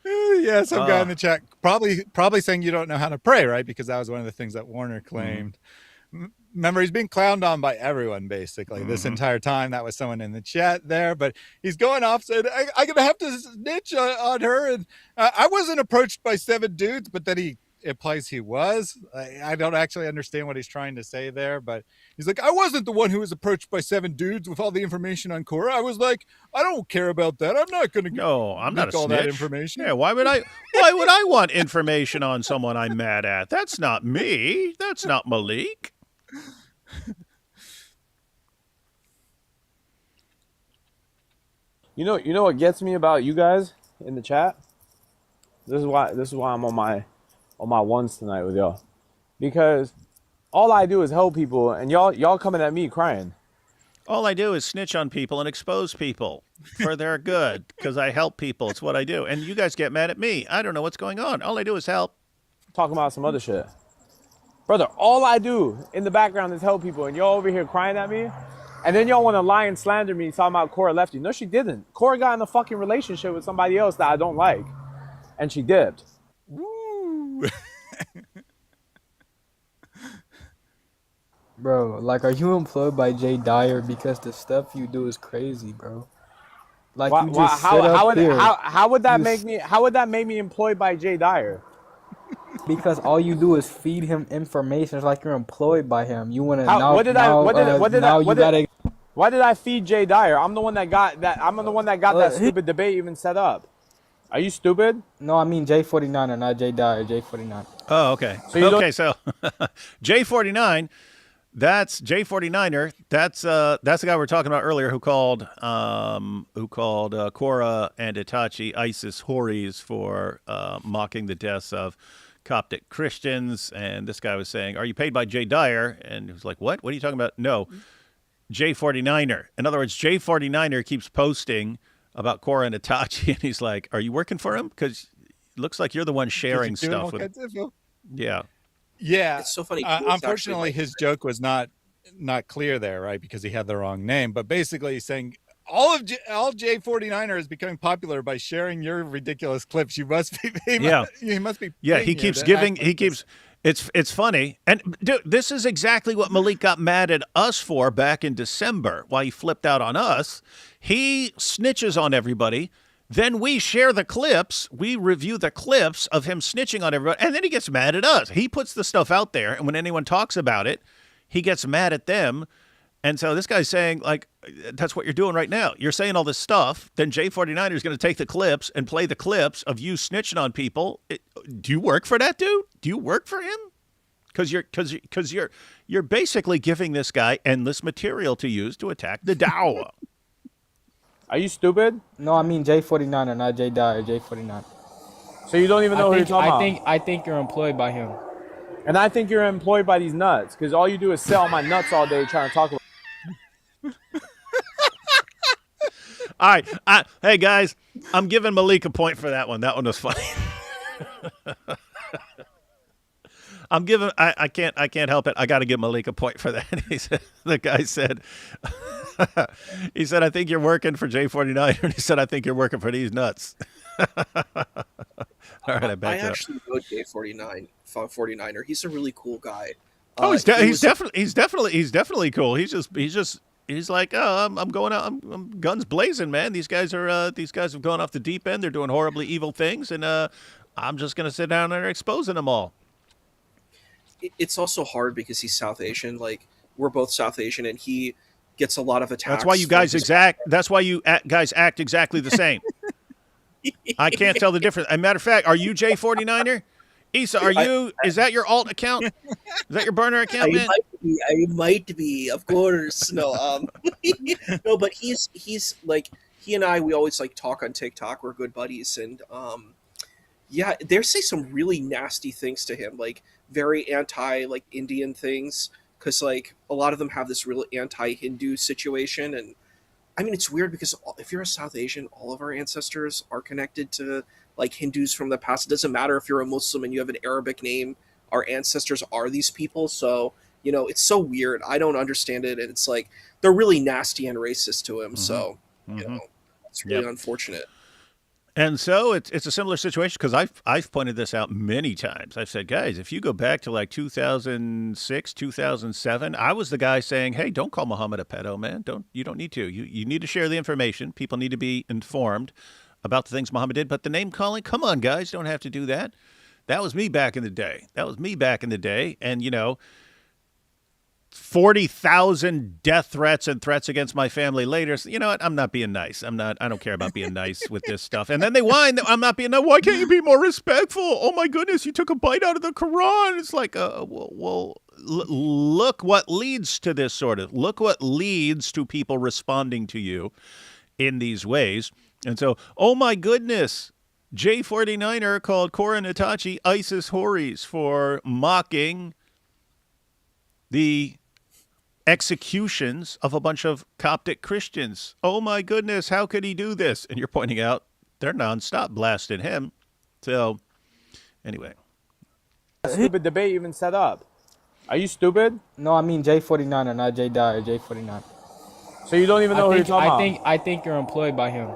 Yeah, some guy in the chat probably saying you don't know how to pray, right? Because that was one of the things that Warner claimed. Remember, he's being clowned on by everyone, basically, this entire time. That was someone in the chat there. But he's going off saying, I'm going to have to snitch on her. And I wasn't approached by 7 dudes, but then he implies he was. I don't actually understand what he's trying to say there, but he's like, I wasn't the one who was approached by 7 dudes with all the information on Korra. I was like, I don't care about that. I'm not going to No, I'm not a all snitch. that information. Yeah, why would I want information on someone I'm mad at? That's not me. That's not Maleek. You know what gets me about you guys in the chat? This is why I'm on my ones tonight with y'all, because all I do is help people, and y'all coming at me crying. All I do is snitch on people and expose people for their good because I help people. It's what I do. And you guys get mad at me. I don't know what's going on. All I do is help. Talking about some other shit. Brother, all I do in the background is help people, and y'all over here crying at me, and then y'all want to lie and slander me talking about Korra left you. No, she didn't. Korra got in a fucking relationship with somebody else that I don't like, and she dipped. Woo. Bro, like, are you employed by Jay Dyer? Because the stuff you do is crazy, bro. Like, you just sit up here. How would that make me? How would that make me employed by Jay Dyer? Because all you do is feed him information. It's like you're employed by him. You want to Why did I feed Jay Dyer? I'm the one that got that. I'm the one that got that stupid debate even set up. Are you stupid? No, I mean J49er, not Jay Dyer. J49. Oh, okay. So J49. That's J49er. That's the guy we were talking about earlier who called Korra and Itachi ISIS hories for mocking the deaths of Coptic Christians. And this guy was saying, "Are you paid by Jay Dyer?" And he was like, "What? What are you talking about?" No, J49er. In other words, J49er keeps posting about Korra and Itachi, and he's like, "Are you working for him? Because it looks like you're the one sharing stuff with him." Yeah. Yeah, it's so funny. Unfortunately, his joke was not clear there, right? Because he had the wrong name. But basically, he's saying all J49er is becoming popular by sharing your ridiculous clips. You must be. He must be. Yeah, he keeps giving. He keeps. It's funny, and dude, this is exactly what Maleek got mad at us for back in December. Why he flipped out on us? He snitches on everybody. Then we share the clips, we review the clips of him snitching on everybody, and then he gets mad at us. He puts the stuff out there, and when anyone talks about it, he gets mad at them. And so this guy's saying, like, that's what you're doing right now. You're saying all this stuff, then J49 is going to take the clips and play the clips of you snitching on people. Do you work for that dude? Do you work for him? Because you're basically giving this guy endless material to use to attack the Dawa. Are you stupid? No, I mean J49er, not Jay Dyer. J49. So you don't even know who you're talking about? I think you're employed by him. And I think you're employed by these nuts, because all you do is sell my nuts all day trying to talk about. All right. Hey, guys, I'm giving Maleek a point for that one. That one was funny. I can't help it. I got to give Maleek a point for that. He said, the guy said, he said, "I think you're working for J49." And he said, "I think you're working for these nuts." All right, I backed up. Actually know J49er. He's a really cool guy. Oh, he's definitely cool. He's like, "Oh, I'm going out. I'm guns blazing, man. These guys have gone off the deep end. They're doing horribly evil things, and I'm just gonna sit down there exposing them all." It's also hard because he's South Asian. Like, we're both South Asian, and he gets a lot of attacks. That's why you guys guys act exactly the same. I can't tell the difference. As a matter of fact, are you J49er? Issa, is that your alt account? Is that your burner account, man? I might be, of course. No, no, but he's like, he and I, we always like talk on TikTok. We're good buddies, and yeah, they say some really nasty things to him, like very anti like Indian things, because like a lot of them have this real anti-Hindu situation. And I mean, it's weird because if you're a South Asian, all of our ancestors are connected to like Hindus from the past. It doesn't matter if you're a Muslim and you have an Arabic name, our ancestors are these people. So, you know, it's so weird. I don't understand it. And it's like, they're really nasty and racist to him. Mm-hmm. So, you know, it's really unfortunate. And so it's a similar situation, because I've pointed this out many times. I've said, guys, if you go back to like 2006, 2007, I was the guy saying, hey, don't call Muhammad a pedo, man. You don't need to. You need to share the information. People need to be informed about the things Muhammad did. But the name calling, come on, guys, don't have to do that. That was me back in the day. And, you know, 40,000 death threats and threats against my family later. So, you know what? I'm not being nice. I don't care about being nice with this stuff. And then they whine that I'm not being nice. Why can't you be more respectful? Oh my goodness, you took a bite out of the Quran. It's like, look what leads to this sort of, look what leads to people responding to you in these ways. And so, oh my goodness, J49er called Korra and Itachi ISIS hories for mocking the executions of a bunch of Coptic Christians. Oh my goodness, how could he do this? And you're pointing out they're nonstop blasting him. So, anyway. Stupid debate even set up. Are you stupid? No, I mean J49 not J Dyer, J49. So you don't even know who you're talking about? I think you're employed by him.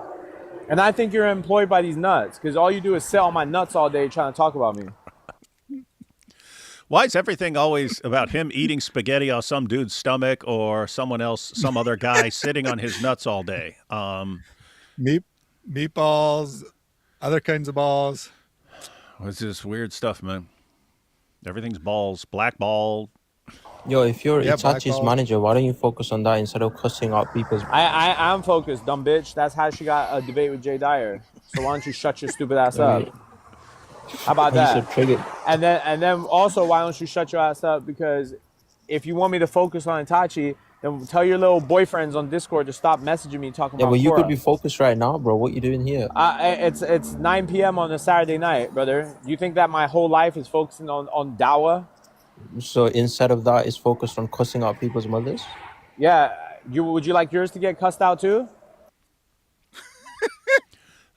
And I think you're employed by these nuts, because all you do is sit on my nuts all day trying to talk about me. Why is everything always about him eating spaghetti off some dude's stomach or someone else, some other guy sitting on his nuts all day? Meatballs, other kinds of balls. What's this weird stuff, man? Everything's balls, black ball. Yo, if you're Itachi's manager, why don't you focus on that instead of cussing out people's... I'm focused, dumb bitch. That's how she got a debate with Jay Dyer. So why don't you shut your stupid ass up? How about that? And then also, why don't you shut your ass up? Because if you want me to focus on Itachi, then tell your little boyfriends on Discord to stop messaging me talking about but you Korra. could be focused right now, bro. What you doing here? It's 9 p.m. on a Saturday night, brother. Do you think that my whole life is focusing on Dawa? So instead of that, it's focused on cussing out people's mothers? Yeah. Would you like yours to get cussed out too?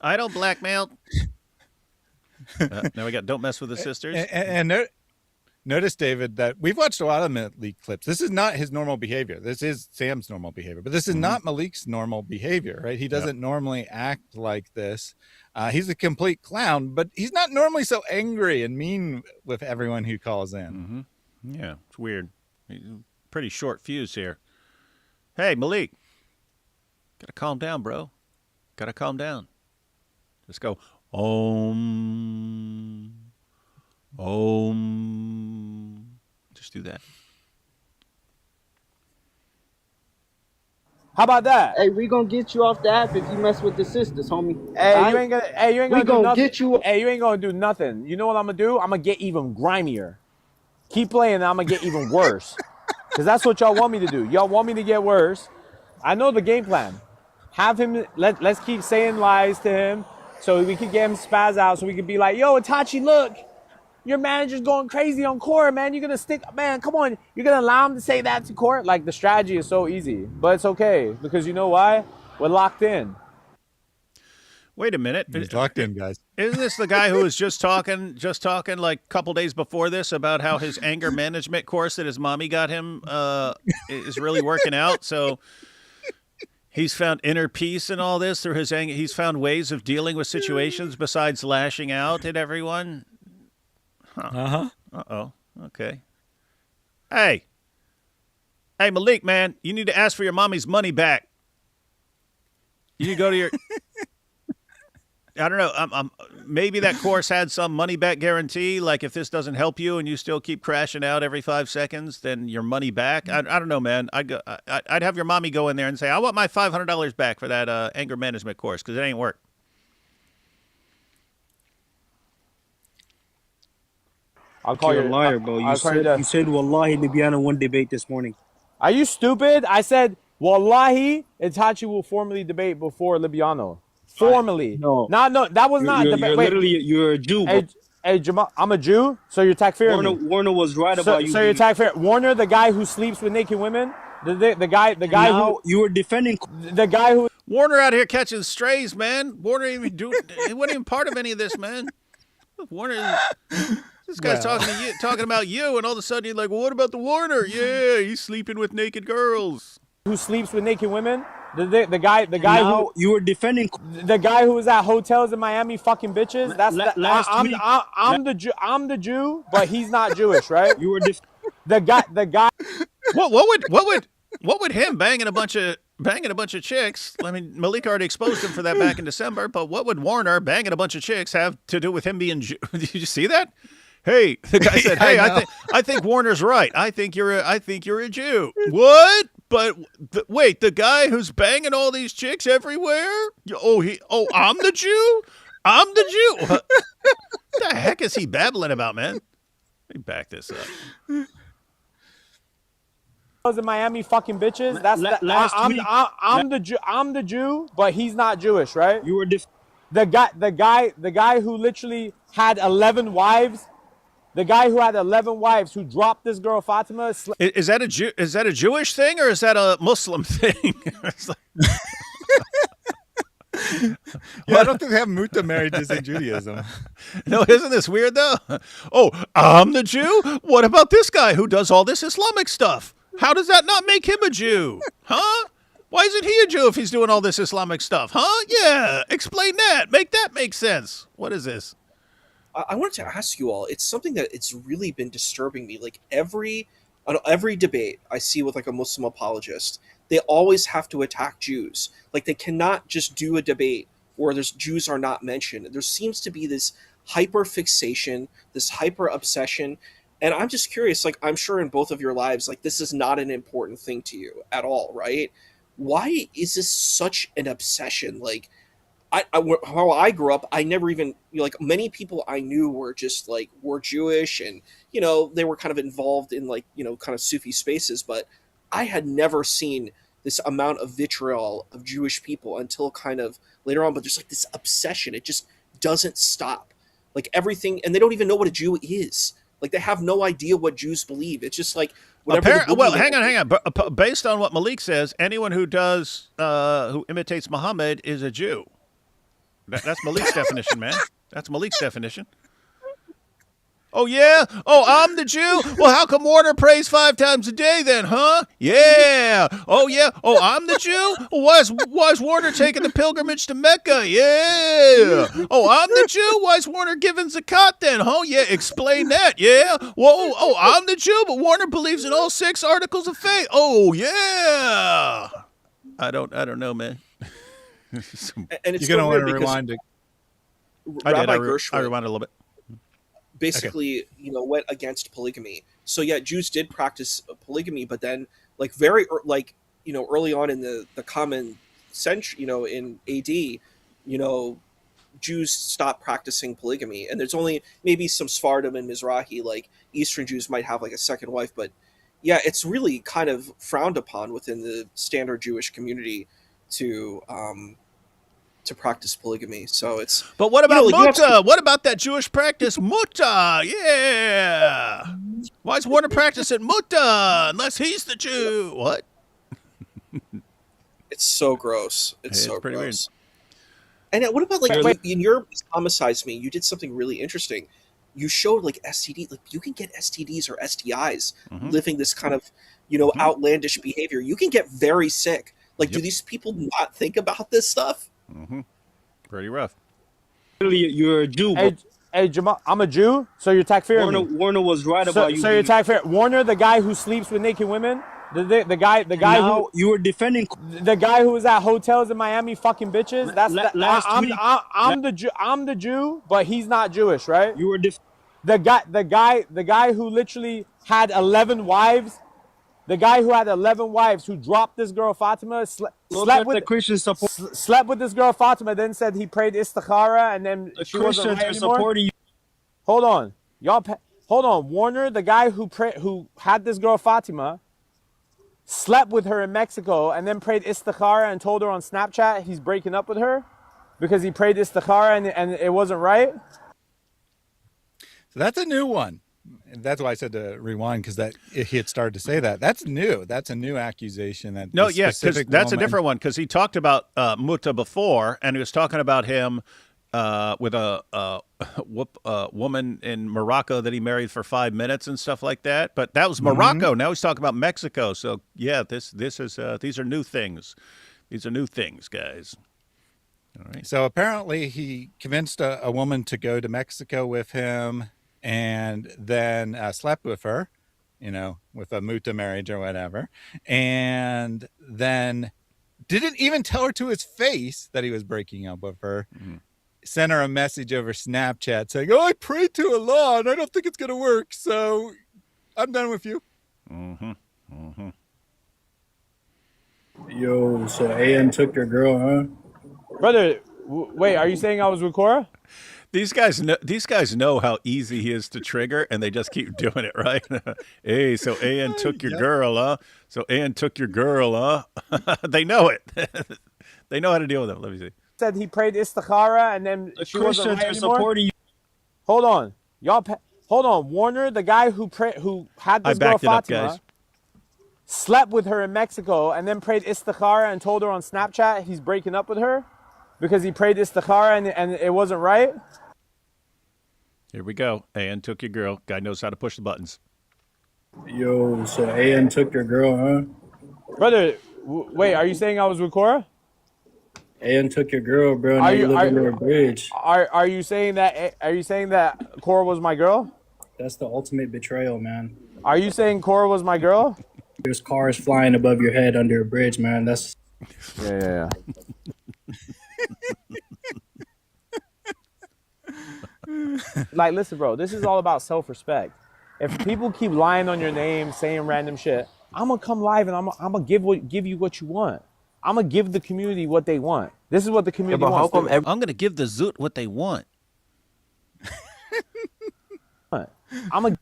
I don't blackmail. Now we got don't mess with the sisters. And notice, David, that we've watched a lot of Maleek clips. This is not his normal behavior. This is Sam's normal behavior, but this is not Maleek's normal behavior, right? He doesn't normally act like this. He's a complete clown, but he's not normally so angry and mean with everyone who calls in. Yeah, it's weird. Pretty short fuse here. Hey, Maleek, gotta calm down, bro. Gotta calm down. Just go, Om. Just do that. How about that? Hey, we gonna get you off the app if you mess with the sisters, homie. Hey, you ain't gonna do nothing. Get you. Hey, you ain't gonna do nothing. You know what I'm gonna do? I'm gonna get even grimier. Keep playing, and I'm gonna get even worse. Because that's what y'all want me to do. Y'all want me to get worse. I know the game plan. Have him. Let's keep saying lies to him, so we can get him spaz out. So we can be like, "Yo, Itachi, look, your manager's going crazy on Korra, man. You're gonna stick, man. Come on, you're gonna allow him to say that to Korra." Like the strategy is so easy, but it's okay because you know why? We're locked in. Wait a minute. He's locked in, guys. Isn't this the guy who was just talking like a couple days before this about how his anger management course that his mommy got him is really working out? So he's found inner peace in all this through his anger. He's found ways of dealing with situations besides lashing out at everyone. Huh. Uh-oh. Okay. Hey, Maleek, man, you need to ask for your mommy's money back. You need to go to your... I don't know. Maybe that course had some money back guarantee. Like if this doesn't help you and you still keep crashing out every 5 seconds, then your money back. I don't know, man. I'd have your mommy go in there and say, I want my $500 back for that anger management course because it ain't work. I'll call you a liar, bro. You said Wallahi Libyana won debate this morning. Are you stupid? I said Wallahi Itachi will formally debate before Libyano. Formally. No, that was not debate. You're a Jew, bro. Hey, Jamal, I'm a Jew, so you're takfir. Warner was right about you. So you're takfir. Warner, the guy who sleeps with naked women, the guy who you were defending, the guy who Warner out here catching strays, man. Warner he wasn't even part of any of this, man. Warner, this guy's talking about you, and all of a sudden you're like, well, what about the Warner? Yeah, he's sleeping with naked girls. Who sleeps with naked women? The guy who you were defending, the guy who was at hotels in Miami fucking bitches. I'm the Jew, but he's not Jewish, right? You were the guy. What would him banging a bunch of chicks? I mean, Maleek already exposed him for that back in December. But what would Warner banging a bunch of chicks have to do with him being Jew? Did you see that? Hey, the guy said, "Hey, I think Warner's right. I think you're a Jew." What? But wait, the guy who's banging all these chicks everywhere? I'm the Jew? I'm the Jew? What the heck is he babbling about, man? Let me back this up. In Miami fucking bitches. I'm the Jew, but he's not Jewish, right? You were the guy who literally had 11 wives. the guy who had 11 wives, who dropped this girl Fatima. Is that a Jewish thing or is that a Muslim thing? Yeah, I don't think they have muta marriages in Judaism. No, isn't this weird though? Oh, I'm the Jew? What about this guy who does all this Islamic stuff? How does that not make him a Jew? Huh? Why isn't he a Jew if he's doing all this Islamic stuff? Huh? Yeah, explain that. Make that make sense. What is this? I wanted to ask you all, it's something that it's really been disturbing me. Like every debate I see with like a Muslim apologist, they always have to attack Jews. Like they cannot just do a debate where there's Jews are not mentioned. There seems to be this hyper fixation, this hyper obsession. And I'm just curious, like I'm sure in both of your lives, like this is not an important thing to you at all, right? Why is this such an obsession? Like how I grew up, I never even, like many people I knew were just like, were Jewish and, they were kind of involved in like, kind of Sufi spaces, but I had never seen this amount of vitriol of Jewish people until kind of later on, but there's like this obsession. It just doesn't stop. Like everything, and they don't even know what a Jew is. Like they have no idea what Jews believe. It's just like whatever. Well, hang on. But based on what Maleek says, anyone who who imitates Muhammad is a Jew. That's Maleek's definition, man. That's Maleek's definition. Oh, yeah? Oh, I'm the Jew? Well, how come Warner prays 5 times a day then, huh? Yeah. Oh, yeah. Oh, I'm the Jew? Why is Warner taking the pilgrimage to Mecca? Yeah. Oh, I'm the Jew? Why is Warner giving zakat then, huh? Yeah, explain that, yeah. Whoa, oh, I'm the Jew, but Warner believes in all 6 articles of faith. Oh, yeah. I don't know, man. And it's you're going to want to rewind it. I rewinded a little bit. Basically, went against polygamy. So yeah, Jews did practice polygamy, but then like early on in the common century, in AD, Jews stopped practicing polygamy, and there's only maybe some Sephardim and Mizrahi, like Eastern Jews might have like a second wife, but yeah, it's really kind of frowned upon within the standard Jewish community to practice polygamy. So it's. But what about muta? What about that Jewish practice muta? Yeah. Why is Warner practicing muta unless he's the Jew? What? It's so gross. It's so pretty gross. Weird. And what about like in your homicides me? You did something really interesting. You showed like STD, like you can get STDs or STIs living this kind of outlandish behavior. You can get very sick. Like, do these people not think about this stuff? Mm-hmm. Pretty rough. You're a Jew. Hey, Jamal, I'm a Jew, so you're takfiring me. Warner was right about you. So you're takfiring Warner, the guy who sleeps with naked women, the guy now who you were defending, the guy who was at hotels in Miami fucking bitches. That's I'm the Jew, but he's not Jewish, right? You were the guy who literally had 11 wives. The guy who had 11 wives, who dropped this girl Fatima, slept with this girl Fatima, then said he prayed istikhara, and then she wasn't right anymore. Hold on, hold on. Warner, the guy who had this girl Fatima, slept with her in Mexico, and then prayed istikhara and told her on Snapchat he's breaking up with her because he prayed istikhara and it wasn't right. So that's a new one. And that's why I said to rewind, because he had started to say that. That's new. That's a new accusation. Because that's a different one. Because he talked about muta before, and he was talking about him with a woman in Morocco that he married for 5 minutes and stuff like that. But that was Morocco. Now he's talking about Mexico. So yeah, this is these are new things. These are new things, guys. All right. So apparently he convinced a woman to go to Mexico with him, and then slept with her, with a muta marriage or whatever, and then didn't even tell her to his face that he was breaking up with her. Sent her a message over Snapchat saying, "Oh, I prayed to Allah and I don't think it's going to work, so I'm done with you." Yo, so AN took your girl, huh? Brother, wait, are you saying I was with Korra? These guys know how easy he is to trigger, and they just keep doing it, right? Hey, so AN took your girl, huh? So AN took your girl, huh? They know it. They know how to deal with him. Let me see. Said he prayed istikhara, and then she wasn't right anymore. Hold on, Hold on, Warner, the guy who had this girl Fatima, slept with her in Mexico and then prayed istikhara and told her on Snapchat he's breaking up with her because he prayed istikhara and it wasn't right. Here we go. AN took your girl. Guy knows how to push the buttons. Yo, so AN took your girl, huh? Brother, wait, are you saying I was with Korra? AN took your girl, bro. Now you live under a bridge. Are you saying that? Are you saying that Korra was my girl? That's the ultimate betrayal, man. Are you saying Korra was my girl? There's cars flying above your head under a bridge, man. That's yeah. Like, listen, bro. This is all about self-respect. If people keep lying on your name, saying random shit, I'm gonna come live and I'm gonna give you what you want. I'm gonna give the community what they want. This is what the community wants. I'm gonna give the Zoot what they want. I'm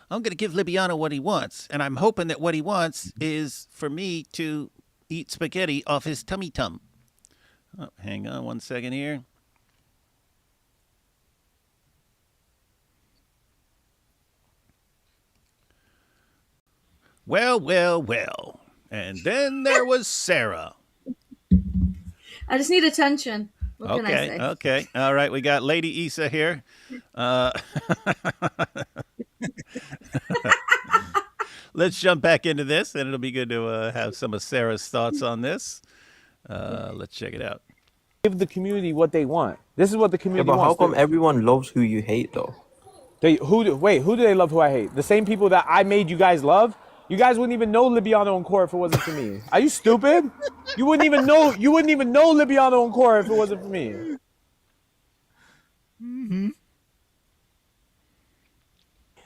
gonna give Libiano what he wants, and I'm hoping that what he wants is for me to eat spaghetti off his tummy tum. Oh, hang on 1 second here. Well. And then there was Sarah. I just need attention. What can I say? Okay. All right, we got Lady Issa here. Let's jump back into this, and it'll be good to have some of Sarah's thoughts on this. Let's check it out. Give the community what they want. This is what the community wants. How come everyone loves who you hate, though? Who do they love who I hate? The same people that I made you guys love? You guys wouldn't even know Libiano and Korra if it wasn't for me. Are you stupid? You wouldn't even know Libiano and Korra if it wasn't for me. Mm-hmm.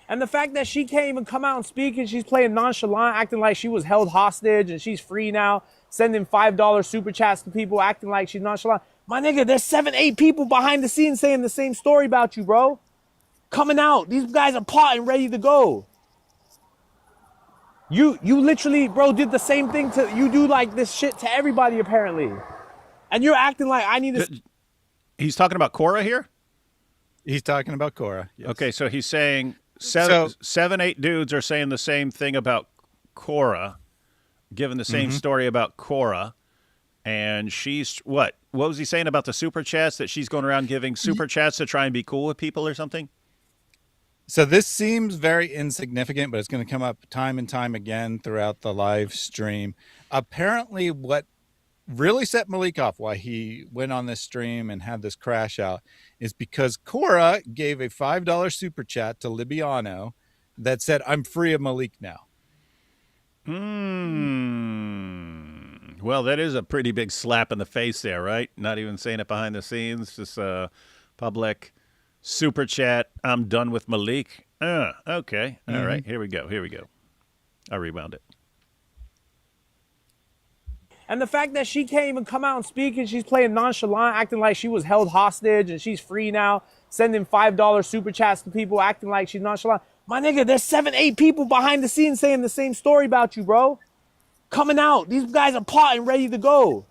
And the fact that she can't even come out and speak and she's playing nonchalant, acting like she was held hostage and she's free now, sending $5 super chats to people, acting like she's nonchalant. My nigga, there's 7, 8 people behind the scenes saying the same story about you, bro. Coming out. These guys are plotting, ready to go. You literally, bro, did the same thing you do like this shit to everybody apparently. And you're acting like I need to... He's talking about Korra here? He's talking about Korra. Yes. Okay, so he's saying 7, 8 dudes are saying the same thing about Korra, giving the same story about Korra. And she's, what was he saying about the super chats, that she's going around giving super chats to try and be cool with people or something? So this seems very insignificant, but it's going to come up time and time again throughout the live stream. Apparently what really set Maleek off, why he went on this stream and had this crash out, is because Korra gave a $5 super chat to Libiano that said, "I'm free of Maleek now." Well, that is a pretty big slap in the face there, right? Not even saying it behind the scenes, just public super chat. I'm done with Maleek. Okay. All right. Here we go. I rewound it. And the fact that she can't even come out and speak and she's playing nonchalant, acting like she was held hostage and she's free now, sending $5 super chats to people, acting like she's nonchalant. My nigga, there's 7, 8 people behind the scenes saying the same story about you, bro. Coming out. These guys are plotting, ready to go.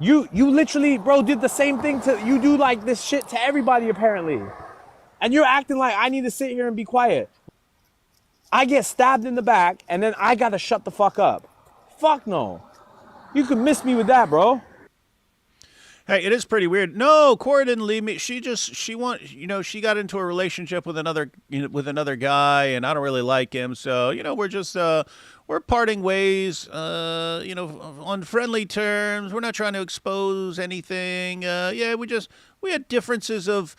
You literally, bro, did the same thing you do like this shit to everybody apparently. And you're acting like I need to sit here and be quiet. I get stabbed in the back and then I gotta shut the fuck up. Fuck no. You can miss me with that, bro. Hey, it is pretty weird. No, Korra didn't leave me. She got into a relationship with another guy, and I don't really like him. So, we're parting ways, on friendly terms. We're not trying to expose anything. We had differences of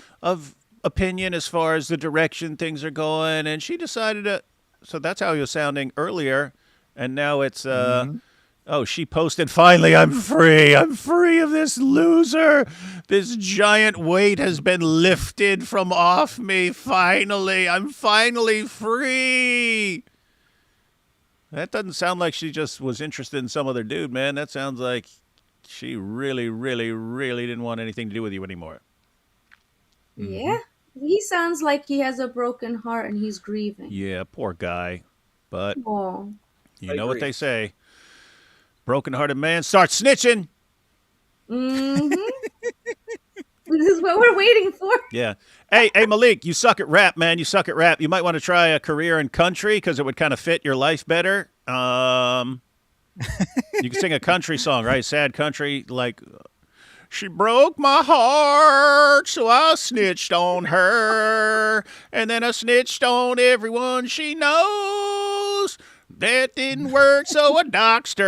opinion as far as the direction things are going, and she decided to. So that's how he was sounding earlier, and now it's Oh, she posted, "Finally, I'm free. I'm free of this loser. This giant weight has been lifted from off me. Finally, I'm finally free." That doesn't sound like she just was interested in some other dude, man. That sounds like she really, really, really didn't want anything to do with you anymore. Yeah. He sounds like he has a broken heart and he's grieving. Yeah, poor guy. But you know what they say. Broken-hearted man starts snitching. Mm-hmm. This is what we're waiting for. Yeah. Hey, Maleek, you suck at rap, man. You suck at rap. You might want to try a career in country because it would kind of fit your life better. You can sing a country song, right? Sad country, like, she broke my heart, so I snitched on her. And then I snitched on everyone she knows. That didn't work, so I doxed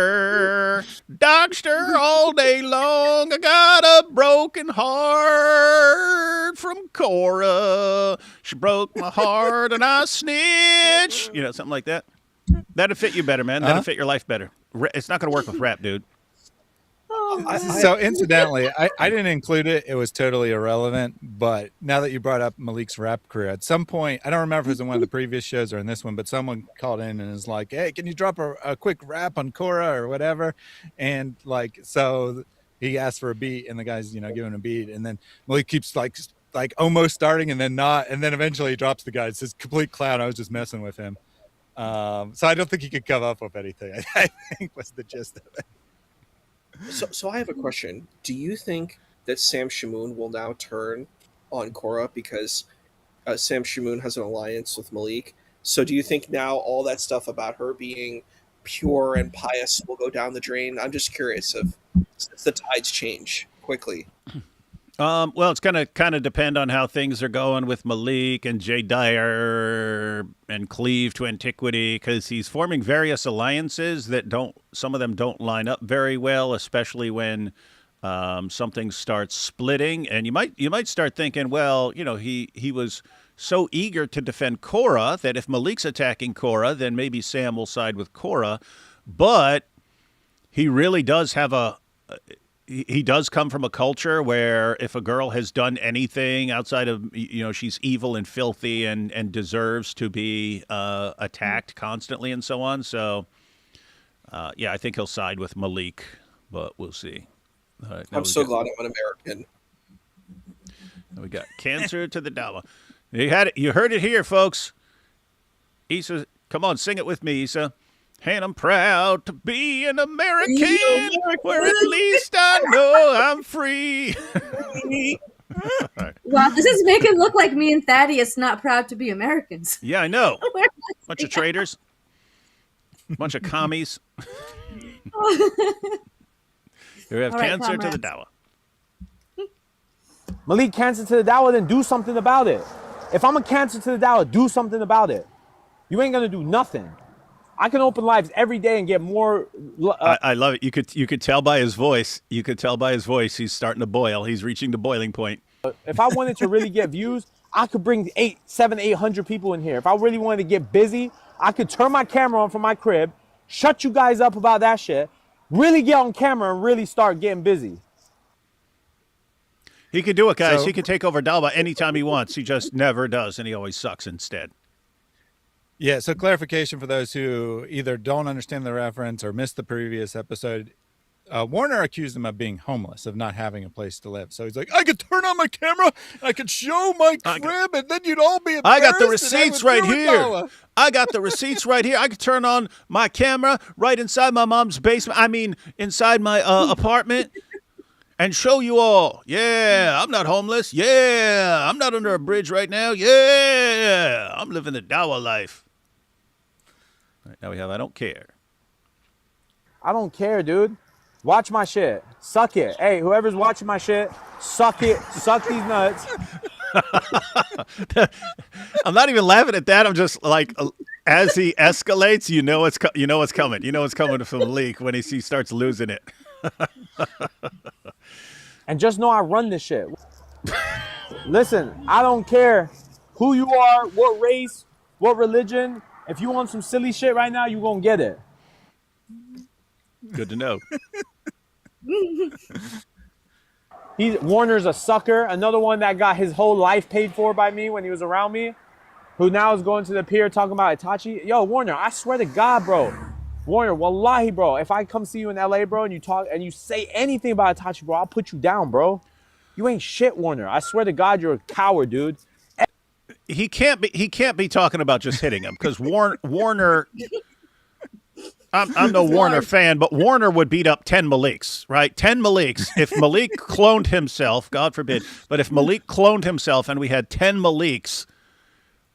her all day long. I got a broken heart from Korra. She broke my heart and I snitched. You know, something like that. That'd fit you better, man. That'd fit your life better. It's not going to work with rap, dude. So incidentally, I didn't include it. It was totally irrelevant. But now that you brought up Maleek's rap career, at some point, I don't remember if it was in one of the previous shows or in this one, but someone called in and is like, hey, can you drop a quick rap on Korra or whatever? And like, so he asked for a beat and the guy's, giving a beat. And then Maleek keeps like almost starting and then not. And then eventually he drops the guy. It's this complete clown. I was just messing with him. So I don't think he could come up with anything. I think was the gist of it. So I have a question. Do you think that Sam Shamoon will now turn on Korra because Sam Shamoon has an alliance with Maleek? So do you think now all that stuff about her being pure and pious will go down the drain? I'm just curious since the tides change quickly. Well, it's going to kind of depend on how things are going with Maleek and Jay Dyer and Cleave to Antiquity, because he's forming various alliances that some of them don't line up very well, especially when something starts splitting. And you might start thinking, well, he was so eager to defend Korra that if Maleek's attacking Korra, then maybe Sam will side with Korra. But he really does have he does come from a culture where if a girl has done anything outside of, she's evil and filthy and deserves to be attacked constantly and so on. So, yeah, I think he'll side with Maleek, but we'll see. All right, I'm so glad I'm an American. We got cancer to the Dawa. You heard it here, folks. Issa, come on, sing it with me, Issa. And I'm proud to be an American, where at least I know I'm free. Wow, this is making it look like me and Thaddeus not proud to be Americans. Yeah, I know. Bunch of traitors. Bunch of commies. You have cancer to the Dawa. Maleek, cancer to the Dawa, then do something about it. If I'm a cancer to the Dawa, do something about it. You ain't gonna do nothing. I can open lives every day and get more. I love it. You could tell by his voice. You could tell by his voice. He's starting to boil. He's reaching the boiling point. If I wanted to really get views, I could bring 800 people in here. If I really wanted to get busy, I could turn my camera on from my crib, shut you guys up about that shit, really get on camera and really start getting busy. He could do it, guys. He could take over Dalba anytime he wants. He just never does, and he always sucks instead. Yeah, so clarification for those who either don't understand the reference or missed the previous episode. Warner accused him of being homeless, of not having a place to live. So he's like, I could turn on my camera, I could show my crib, and then you'd all be embarrassed. I got the receipts right here. I got the receipts right here. I could turn on my camera right inside my mom's basement. I mean, inside my apartment. And show you all, yeah, I'm not homeless. Yeah, I'm not under a bridge right now. Yeah, I'm living the Dawa life. Right, now we have I don't care. I don't care, dude. Watch my shit. Suck it. Hey, whoever's watching my shit, suck it. Suck these nuts. I'm not even laughing at that. I'm just like, as he escalates, you know what's coming. You know what's coming from Maleek when he starts losing it. And just know I run this shit. Listen, I don't care who you are, what race, what religion. If you want some silly shit right now, you gonna get it. Good to know. Warner's a sucker. Another one that got his whole life paid for by me when he was around me, who now is going to the pier talking about Itachi. Yo, Warner, I swear to God, bro. Warner, wallahi, bro. If I come see you in LA, bro, and you talk and you say anything about Itachi, bro, I'll put you down, bro. You ain't shit, Warner. I swear to God, you're a coward, dude. He can't be talking about just hitting him, because Warner. I'm no Warner fan, but Warner would beat up 10 Maleeks, right? 10 Maleeks. If Maleek cloned himself, God forbid, but if Maleek cloned himself and we had 10 Maleeks,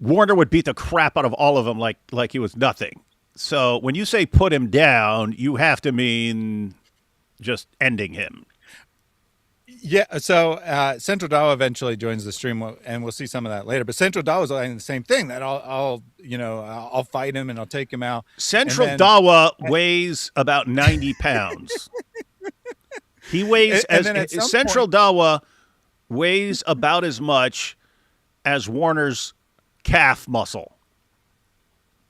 Warner would beat the crap out of all of them like he was nothing. So when you say put him down, you have to mean just ending him. Yeah, so Central Dawa eventually joins the stream, and we'll see some of that later. But Central Dawa is saying the same thing, that I'll fight him and I'll take him out. Central Dawa weighs about 90 pounds. He weighs Central Dawa weighs about as much as Warner's calf muscle.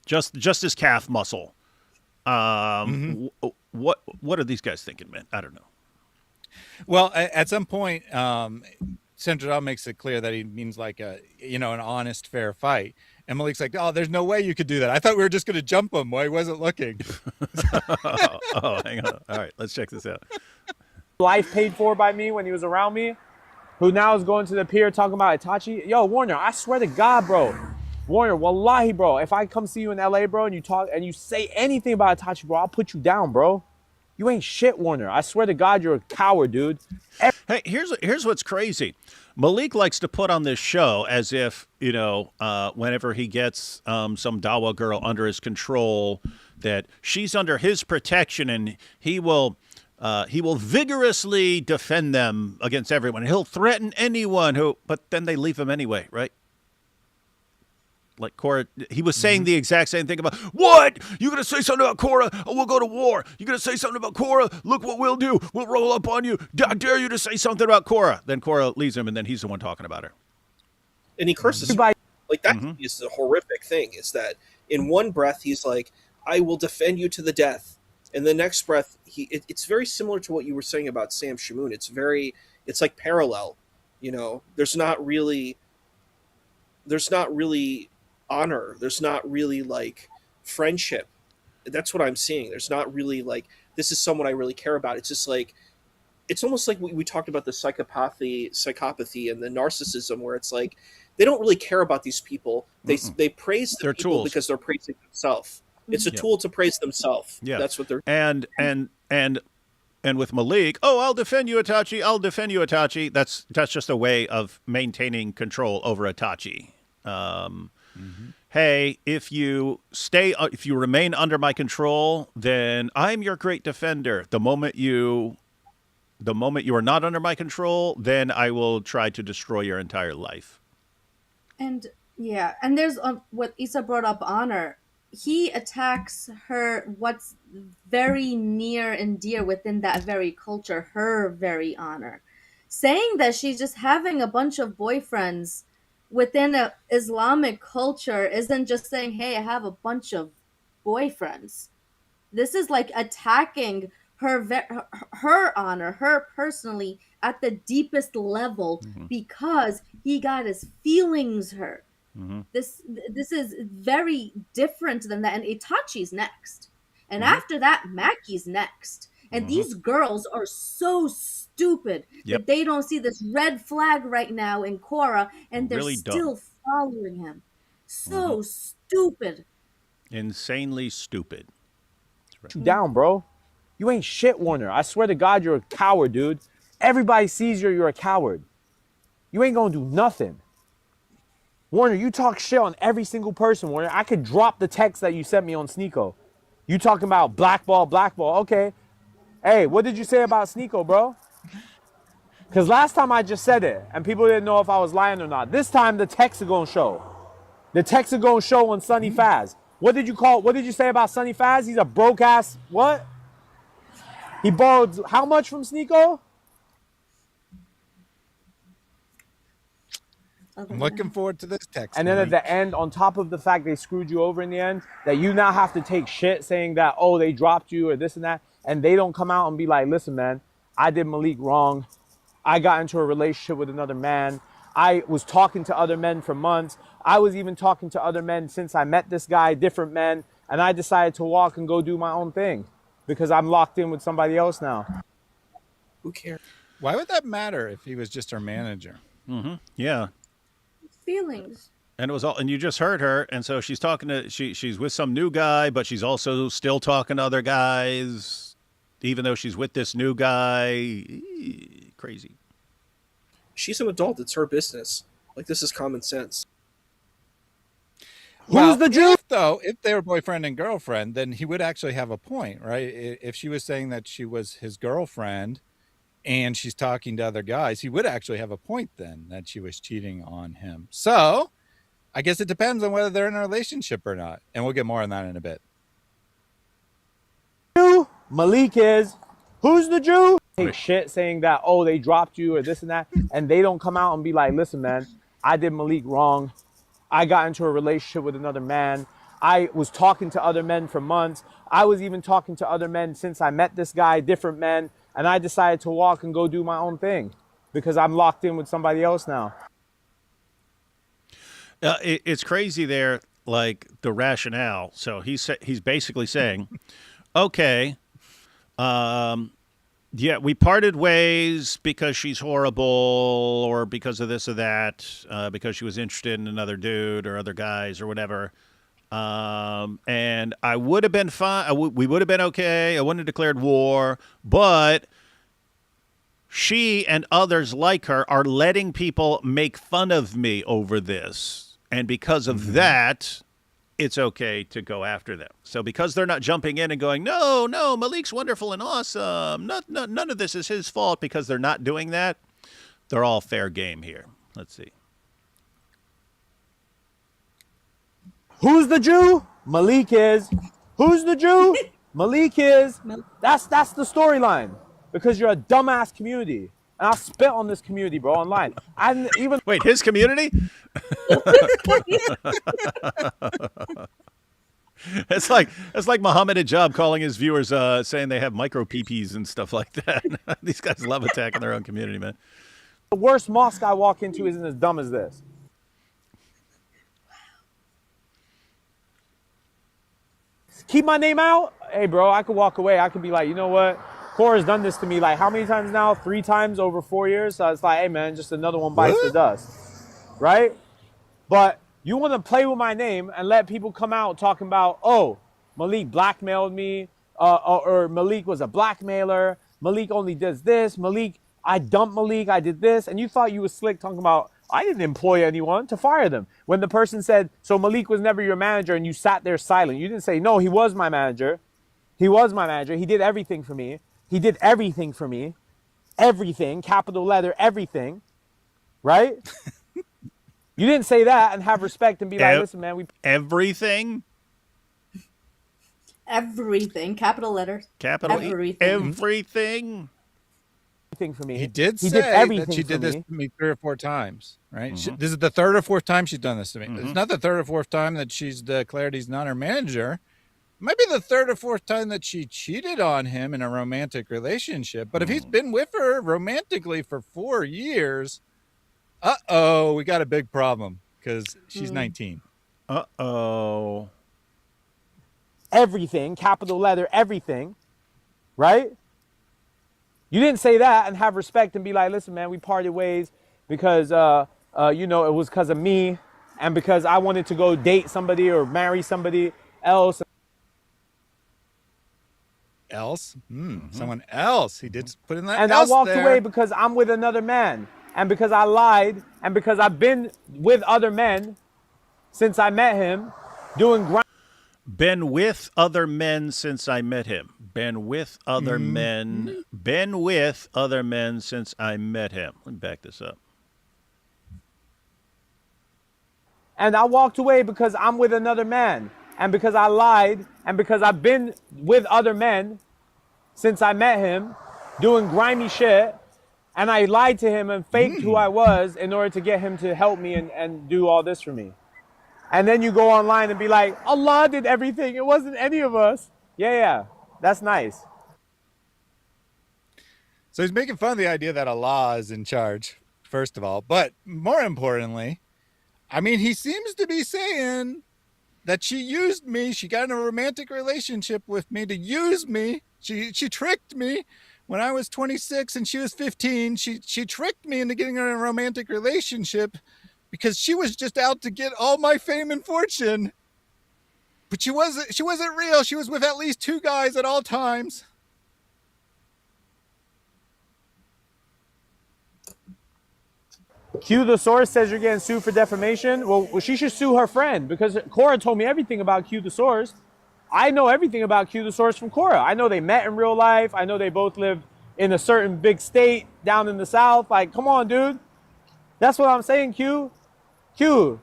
Just his calf muscle. What are these guys thinking, man? I don't know. Well, at some point, Central Dawa makes it clear that he means like an honest, fair fight. And Maleek's like, oh, there's no way you could do that. I thought we were just going to jump him while he wasn't looking. Hang on. All right, let's check this out. Life paid for by me when he was around me, who now is going to the pier talking about Itachi. Yo, Warner, I swear to God, bro. Warner, wallahi, bro. If I come see you in LA, bro, and you talk and you say anything about Itachi, bro, I'll put you down, bro. You ain't shit, Warner. I swear to God, you're a coward, dude. Hey, here's what's crazy. Maleek likes to put on this show as if, whenever he gets some Dawa girl under his control, that she's under his protection and he will vigorously defend them against everyone. He'll threaten anyone but then they leave him anyway, right? Like Korra, he was saying the exact same thing about, what? You going to say something about Korra? Oh, we'll go to war. You going to say something about Korra? Look what we'll do. We'll roll up on you. I dare you to say something about Korra. Then Korra leaves him, and then he's the one talking about her. And he curses her. Like, that is the horrific thing, is that in one breath, he's like, I will defend you to the death. And the next breath, it's very similar to what you were saying about Sam Shamoon. It's like parallel. There's not really honor. There's not really like friendship. That's what I'm seeing. There's not really like, this is someone I really care about. It's just like, it's almost like we talked about the psychopathy and the narcissism, where it's like they don't really care about these people. They praise the people tools because they're praising themselves. It's a tool to praise themselves. Yeah, that's what they're. And with Maleek, I'll defend you, Itachi. I'll defend you, Itachi. That's just a way of maintaining control over Itachi. Hey, if you remain under my control, then I'm your great defender. The moment you are not under my control, then I will try to destroy your entire life. And there's what Issa brought up, honor. He attacks what's very near and dear within that very culture, her very honor, saying that she's just having a bunch of boyfriends within an Islamic culture isn't just saying, hey, I have a bunch of boyfriends. This is like attacking her honor, her personally, at the deepest level, because he got his feelings hurt. This is very different than that. And Itachi's next. And after that, Maki's next. And these girls are so stupid that they don't see this red flag right now in Korra, and they're really still following him. So stupid. Insanely stupid. Right. You down, bro. You ain't shit, Warner. I swear to God, you're a coward, dude. Everybody sees you're a coward. You ain't gonna do nothing. Warner, you talk shit on every single person, Warner. I could drop the text that you sent me on Sneeko. You talking about blackball. Okay. Hey, what did you say about Sneeko, bro? Because last time I just said it, and people didn't know if I was lying or not. This time, the texts are going to show. The texts are going to show on Sonny Faz. What did you say about Sonny Faz? He's a broke-ass, what? He borrowed how much from Sneeko? I'm looking forward to this text. And then at the end, on top of the fact they screwed you over in the end, that you now have to take shit saying that, they dropped you or this and that, and they don't come out and be like, listen, man, I did Maleek wrong. I got into a relationship with another man. I was talking to other men for months. I was even talking to other men since I met this guy, different men, and I decided to walk and go do my own thing because I'm locked in with somebody else now. Who cares? Why would that matter if he was just our manager? Yeah. Feelings. And it was all, and you just heard her, and so she's talking to she's with some new guy, but she's also still talking to other guys, even though she's with this new guy. Crazy. She's an adult. It's her business. Like, this is common sense. Well, the Jew? If they were boyfriend and girlfriend, then he would actually have a point, right? If she was saying that she was his girlfriend and she's talking to other guys, he would actually have a point then that she was cheating on him. So I guess it depends on whether they're in a relationship or not. And we'll get more on that in a bit. Maleek is. Who's the Jew? Hey, shit saying that, oh, they dropped you or this and that. And they don't come out and be like, listen, man, I did Maleek wrong. I got into a relationship with another man. I was talking to other men for months. I was even talking to other men since I met this guy, different men. And I decided to walk and go do my own thing because I'm locked in with somebody else now. It's crazy there, like the rationale. So he's basically saying, okay, yeah, we parted ways because she's horrible or because of this or that, because she was interested in another dude or other guys or whatever. And I would have been fine. We would have been okay. I wouldn't have declared war, but she and others like her are letting people make fun of me over this. And because of that, it's okay to go after them. So because they're not jumping in and going, no, Maleek's wonderful and awesome. None of this is his fault, because they're not doing that. They're all fair game here. Let's see. Who's the Jew? Maleek is. Who's the Jew? Maleek is. That's the storyline. Because you're a dumbass community. And I'll spit on this community, bro, online. Wait, his community? It's like Muhammad Hijab calling his viewers saying they have micro PPs and stuff like that. These guys love attacking their own community, man. The worst mosque I walk into isn't as dumb as this. Keep my name out? Hey, bro, I could walk away. I could be like, you know what? Korra's done this to me like how many times now? 3 times over 4 years. So it's like, hey, man, just another one bites the dust. Right? But you want to play with my name and let people come out talking about, oh, Maleek blackmailed me, or Maleek was a blackmailer. Maleek only does this. Maleek, I dumped Maleek. I did this. And you thought you was slick talking about, I didn't employ anyone to fire them. When the person said, so Maleek was never your manager, and you sat there silent. You didn't say, no, he was my manager. He was my manager. He did everything for me. He did everything for me. Everything, capital letter, everything. Right? You didn't say that and have respect and be like, listen, man, everything? Everything, capital letters. Capital everything. Everything? Everything for me. He did say everything that she did this me. to me 3 or 4 times, right? This is the 3rd or 4th time she's done this to me. It's not the 3rd or 4th time that she's declared he's not her manager. It might be the 3rd or 4th time that she cheated on him in a romantic relationship. But if he's been with her romantically for 4 years, we got a big problem because she's 19. Everything, capital letter, everything. Right? You didn't say that and have respect and be like, listen, man, we parted ways because, you know, it was because of me and because I wanted to go date somebody or marry somebody else. Someone else. He did put in that. And I walked away because I'm with another man, and because I lied, and because I've been with other men since I met him, been with other men since I met him. Been with other men. Been with other men since I met him. Let me back this up. And I walked away because I'm with another man. And because I lied, and because I've been with other men since I met him, doing grimy shit, and I lied to him and faked who I was in order to get him to help me and do all this for me. And then you go online and be like, Allah did everything. It wasn't any of us. Yeah, that's nice. So he's making fun of the idea that Allah is in charge, first of all. But more importantly, I mean, he seems to be saying that she used me. She got in a romantic relationship with me to use me. She tricked me when I was 26 and she was 15. She tricked me into getting in a romantic relationship because she was just out to get all my fame and fortune. But she wasn't real. She was with at least 2 guys at all times. Q the source says you're getting sued for defamation. Well, she should sue her friend because Korra told me everything about Q the source. I know everything about Q the source from Korra. I know they met in real life. I know they both live in a certain big state down in the South. Like, come on, dude. That's what I'm saying, Q. Q,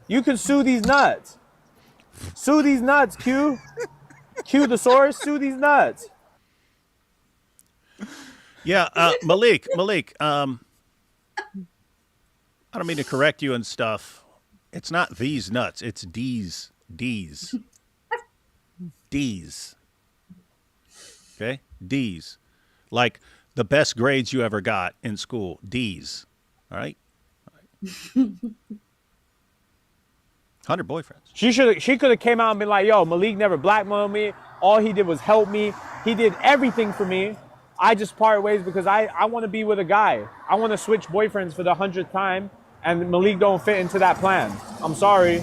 you can sue these nuts. Sue these nuts, Q. Q the source, sue these nuts. Yeah, Maleek, I don't mean to correct you and stuff. It's not these nuts. It's D's. Okay? D's. Like the best grades you ever got in school. D's. All right? 100 boyfriends. She could have came out and been like, yo, Maleek never blackmailed me. All he did was help me. He did everything for me. I just parted ways because I want to be with a guy. I want to switch boyfriends for the 100th time, and Maleek don't fit into that plan. I'm sorry.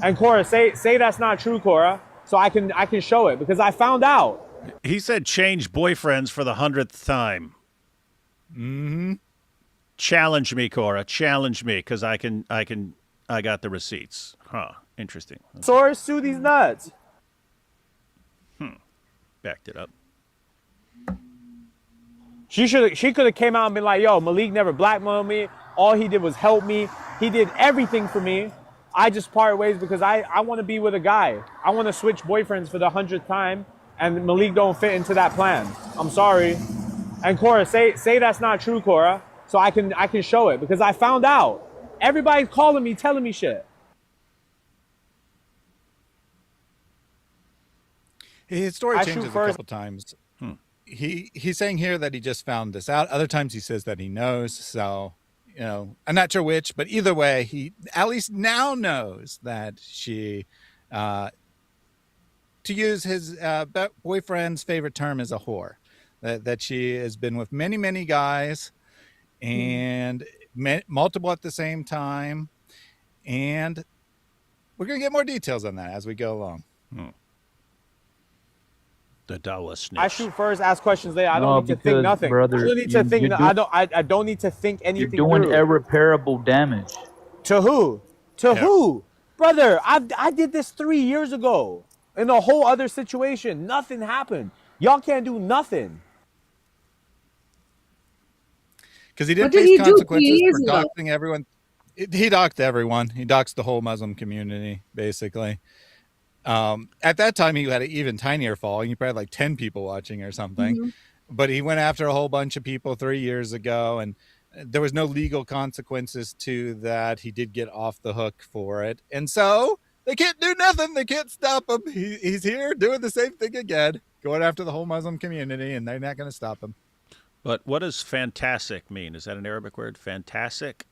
And Korra, say that's not true, Korra, so I can show it because I found out. He said change boyfriends for the 100th time. Mm-hmm. Challenge me, Korra. Challenge me, because I got the receipts. Huh. Interesting. Source, sue these nuts. Backed it up. She could have came out and been like, yo, Maleek never blackmailed me. All he did was help me. He did everything for me. I just parted ways because I want to be with a guy. I want to switch boyfriends for the 100th time, and Maleek don't fit into that plan. I'm sorry. And Korra, say that's not true, Korra, so I can show it because I found out. Everybody's calling me, telling me shit. His story changes a couple times. He's saying here that he just found this out. Other times he says that he knows. So, I'm not sure which, but either way, he at least now knows that she, to use his boyfriend's favorite term, is a whore. That she has been with many, many guys and multiple at the same time. And we're going to get more details on that as we go along. The Dawa snitch. I shoot first, ask questions later. I don't need to think nothing. Brother, I don't need to think. I don't need to think anything. You're doing through. irreparable damage. To who? Who? Brother, I did this 3 years ago in a whole other situation. Nothing happened. Y'all can't do nothing. Because he didn't face consequences for doxing everyone. He doxed everyone. He doxed the whole Muslim community, basically. At that time, he had an even tinier following. He probably had like 10 people watching or something. Mm-hmm. But he went after a whole bunch of people 3 years ago, and there was no legal consequences to that. He did get off the hook for it. And so they can't do nothing. They can't stop him. He's here doing the same thing again, going after the whole Muslim community, and they're not going to stop him. But what does fantastic mean? Is that an Arabic word? Fantastic?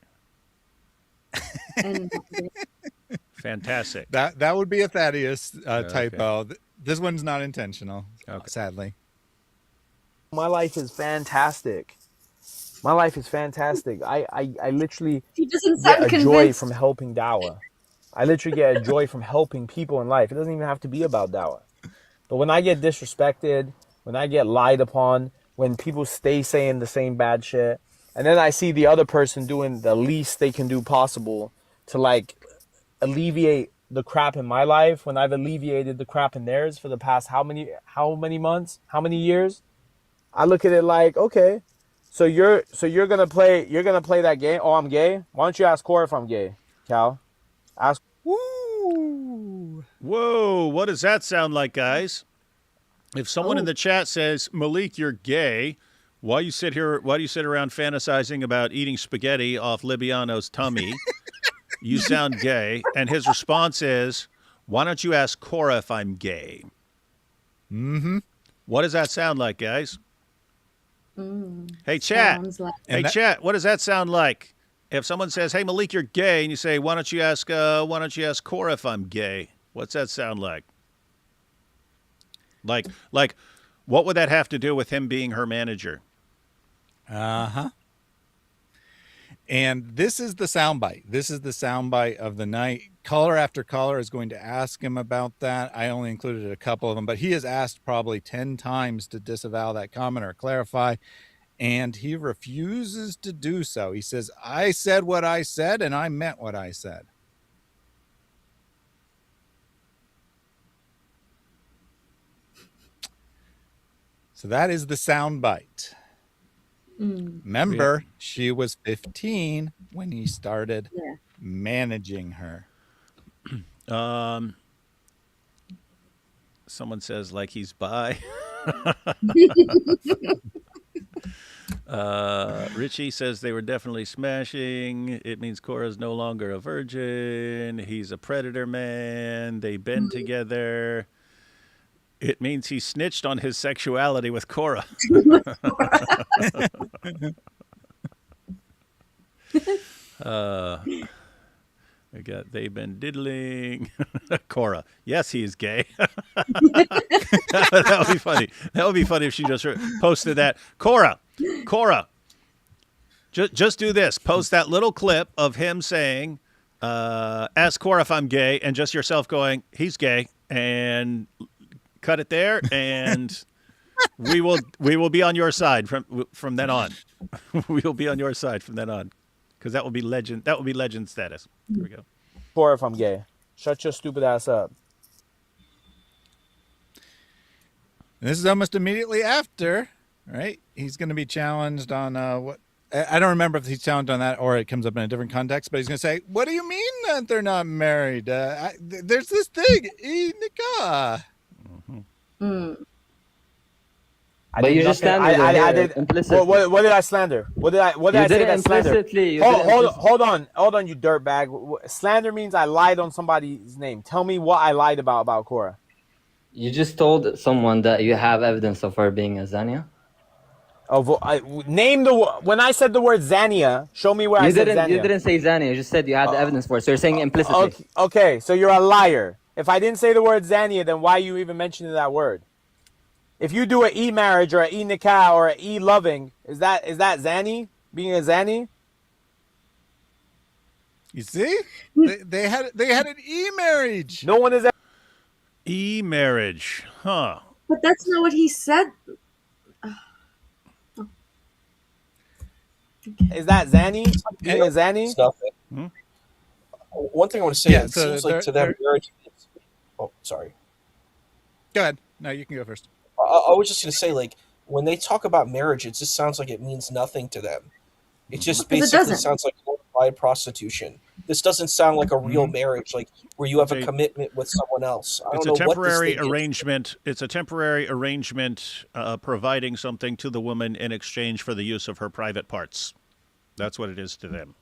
Fantastic. That would be a Thaddeus typo. Okay. This one's not intentional, sadly. My life is fantastic. My life is fantastic. I literally get a joy from helping Dawa. I literally get a joy from helping people in life. It doesn't even have to be about Dawa. But when I get disrespected, when I get lied upon, when people stay saying the same bad shit, and then I see the other person doing the least they can do possible to like alleviate the crap in my life, when I've alleviated the crap in theirs for the past how many months, how many years, I look at it like, okay, so you're gonna play that game. Oh, I'm gay. Why don't you ask Korra if I'm gay, Cal? Ask. Woo! Whoa! What does that sound like, guys? If someone in the chat says, Maleek, you're gay, why you sit around fantasizing about eating spaghetti off Libiano's tummy? You sound gay. And his response is, why don't you ask Korra if I'm gay? Mm-hmm. What does that sound like, guys? Hey, chat. Chat, what does that sound like? If someone says, hey, Maleek, you're gay, and you say, why don't you ask Korra if I'm gay? What's that sound like? Like, what would that have to do with him being her manager? Uh-huh. And this is the soundbite. This is the soundbite of the night. Caller after caller is going to ask him about that. I only included a couple of them, but he has asked probably 10 times to disavow that comment or clarify, and he refuses to do so. He says, I said what I said, and I meant what I said. So that is the soundbite. Remember, she was 15 when he started managing her. Someone says like he's bi. Richie says they were definitely smashing. It means Korra's no longer a virgin. He's a predator man. They've been together. It means he snitched on his sexuality with Korra. I got they've been diddling. Korra. Yes, he is gay. That would be funny. That would be funny if she just posted that. Korra. Just do this. Post that little clip of him saying, ask Korra if I'm gay, and just yourself going, he's gay, and cut it there, and we will be on your side from then on. We will be on your side from then on, because that will be legend. That will be legend status. Here we go. Korra, if I'm gay, shut your stupid ass up. This is almost immediately after, right? He's going to be challenged on what? I don't remember if he's challenged on that or it comes up in a different context, but he's going to say, what do you mean that they're not married? There's this thing, nikah. But you just slandered I did implicitly. What did I slander? What did I say that slander? Hold on, you dirtbag. Slander means I lied on somebody's name. Tell me what I lied about Korra. You just told someone that you have evidence of her being a Zania. When I said the word Zania, show me where I said Zania. You didn't say Zania. You just said you had the evidence for it. So you're saying it implicitly. Okay, so you're a liar. If I didn't say the word Zania, then why are you even mentioning that word? If you do an e-marriage or an e-nikah or an e-loving, is that Zani? Being a Zani? You see? They had an e-marriage. No one is e-marriage. Huh. But that's not what he said. Is that Zani? Being a Zani? One thing I want to say, it seems like to them marriage. Oh, sorry. Go ahead. No, you can go first. I was just going to say, like, when they talk about marriage, it just sounds like it means nothing to them. It just basically sounds like glorified prostitution. This doesn't sound like a real marriage, like where you have a commitment with someone else. It's a temporary arrangement. It's a temporary arrangement providing something to the woman in exchange for the use of her private parts. That's what it is to them.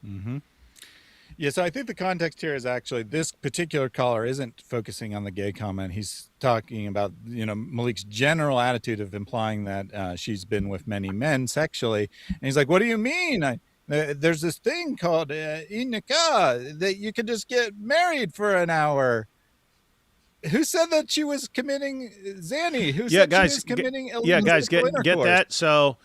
Mm-hmm. Yeah, so I think the context here is actually this particular caller isn't focusing on the gay comment. He's talking about, Maleek's general attitude of implying that she's been with many men sexually. And he's like, what do you mean? There's this thing called nikah that you could just get married for an hour. Who said that she was committing Zanny? Who said she was committing illegal guys, get intercourse? that. So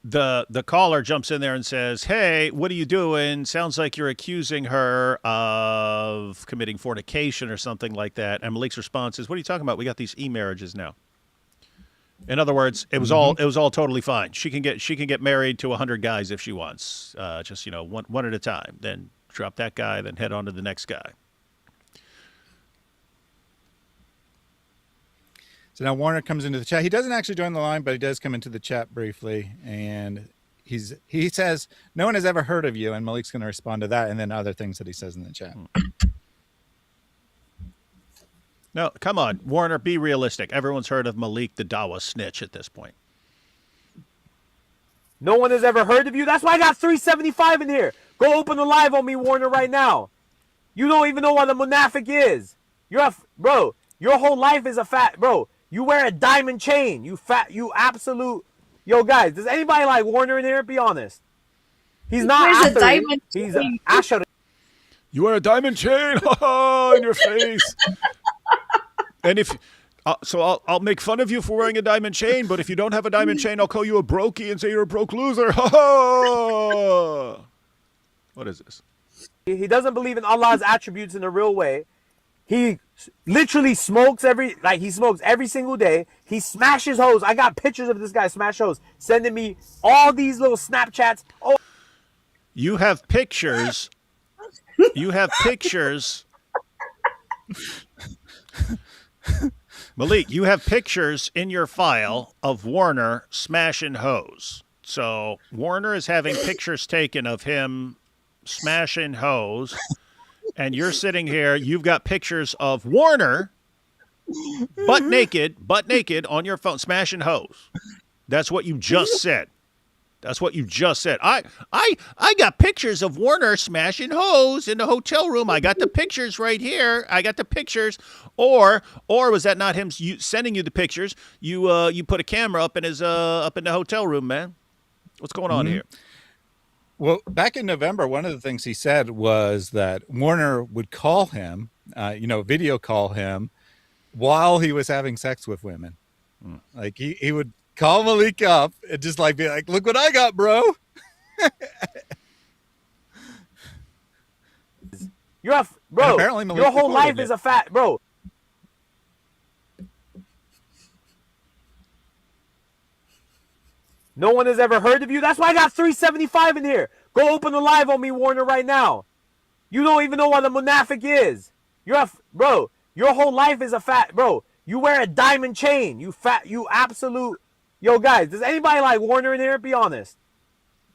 the caller jumps in there and says, hey, what are you doing? Sounds like you're accusing her of committing fornication or something like that. And Maleek's response is, what are you talking about? We got these e-marriages now. In other words, it was all totally fine. She can get married to 100 guys if she wants. Just one at a time. Then drop that guy, then head on to the next guy. So now Warner comes into the chat. He doesn't actually join the line, but he does come into the chat briefly, and he says, "No one has ever heard of you," and Maleek's going to respond to that, and then other things that he says in the chat. No, come on, Warner, be realistic. Everyone's heard of Maleek the Dawa snitch at this point. No one has ever heard of you? That's why I got 375 in here. Go open the live on me, Warner, right now. You don't even know what a munafik is. Bro, your whole life is a fat... Bro, you wear a diamond chain. You absolute... Yo, guys, does anybody like Warner in here? Be honest. He's not after a diamond chain. He's Asher. You wear a diamond chain in your face. And if So I'll make fun of you for wearing a diamond chain, but if you don't have a diamond chain, I'll call you a brokey and say you're a broke loser. What is this? He doesn't believe in Allah's attributes in a real way. He literally smokes every single day. He smashes hoes. I got pictures of this guy smash hoes, sending me all these little Snapchats. Oh, you have pictures. You have pictures. Maleek, you have pictures in your file of Warner smashing hoes. So Warner is having pictures taken of him smashing hoes, and you're sitting here. You've got pictures of Warner butt naked on your phone smashing hoes. That's what you just said. That's what you just said. I got pictures of Warner smashing hoes in the hotel room. I got the pictures right here. I got the pictures. Or was that not him sending you the pictures? You put a camera up in the hotel room, man. What's going on here? Well, back in November, one of the things he said was that Warner would call him, video call him while he was having sex with women. Like he would call Maleek up and just like be like, "Look what I got, bro." Apparently your whole life is a fat, bro. No one has ever heard of you. That's why I got 375 in here. Go open the live on me, Warner, right now. You don't even know what a monafik is. Bro, your whole life is a fat, bro. You wear a diamond chain. You absolute. Yo, guys, does anybody like Warner in here? Be honest.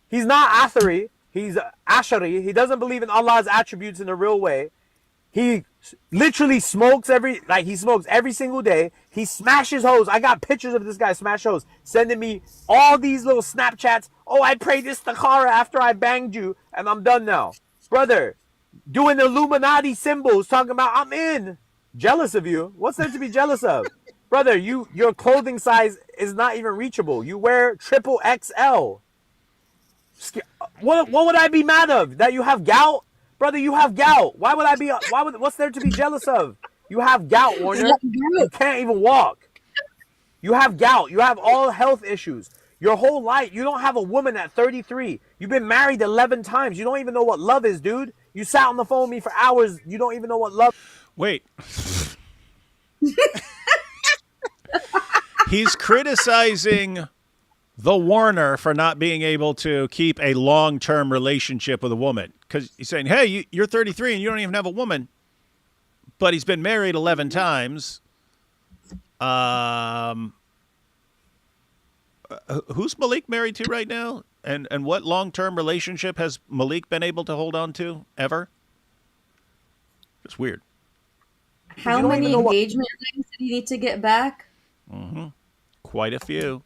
He's not Athari. He's Ashari. He doesn't believe in Allah's attributes in a real way. He literally smokes every single day. He smashes hoes. I got pictures of this guy smash hoes, sending me all these little Snapchats. Oh, I prayed istikhara after I banged you, and I'm done now. Brother, doing Illuminati symbols, talking about I'm in. Jealous of you? What's there to be jealous of? Brother, your clothing size is not even reachable. You wear triple XL. What would I be mad of? That you have gout? Brother, you have gout. What's there to be jealous of? You have gout, Warner. You can't even walk. You have gout. You have all health issues. Your whole life, you don't have a woman at 33. You've been married 11 times. You don't even know what love is, dude. You sat on the phone with me for hours. You don't even know what love. Wait. He's criticizing the Warner for not being able to keep a long-term relationship with a woman. Because he's saying, hey, you're 33 and you don't even have a woman. But he's been married 11 times. Who's Maleek married to right now? And what long-term relationship has Maleek been able to hold on to ever? It's weird. How many engagement rings did he need to get back? Mm-hmm. Quite a few.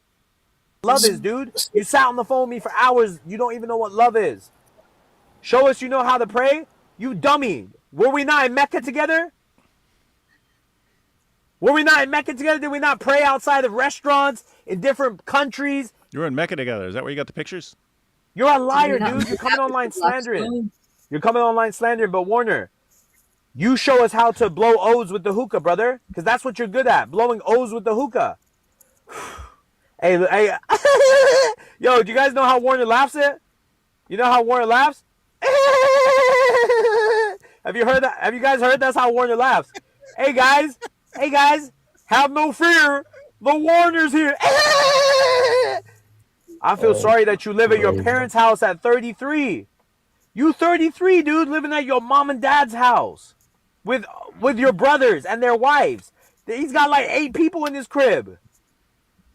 Love is, dude. You sat on the phone with me for hours. You don't even know what love is. Show us you know how to pray. You dummy. Were we not in Mecca together? Were we not in Mecca together? Did we not pray outside of restaurants in different countries? You were in Mecca together. Is that where you got the pictures? You're a liar, dude. You're coming online slandering. But Warner, you show us how to blow O's with the hookah, brother. Because that's what you're good at. Blowing O's with the hookah. Hey, yo, do you guys know how Warner laughs it? You know how Warner laughs? Have you heard that? Have you guys heard that's how Warner laughs? Hey guys, have no fear. The Warner's here. I feel sorry that you live at your parents' house at 33. You 33, dude, living at your mom and dad's house with your brothers and their wives. He's got like 8 people in his crib.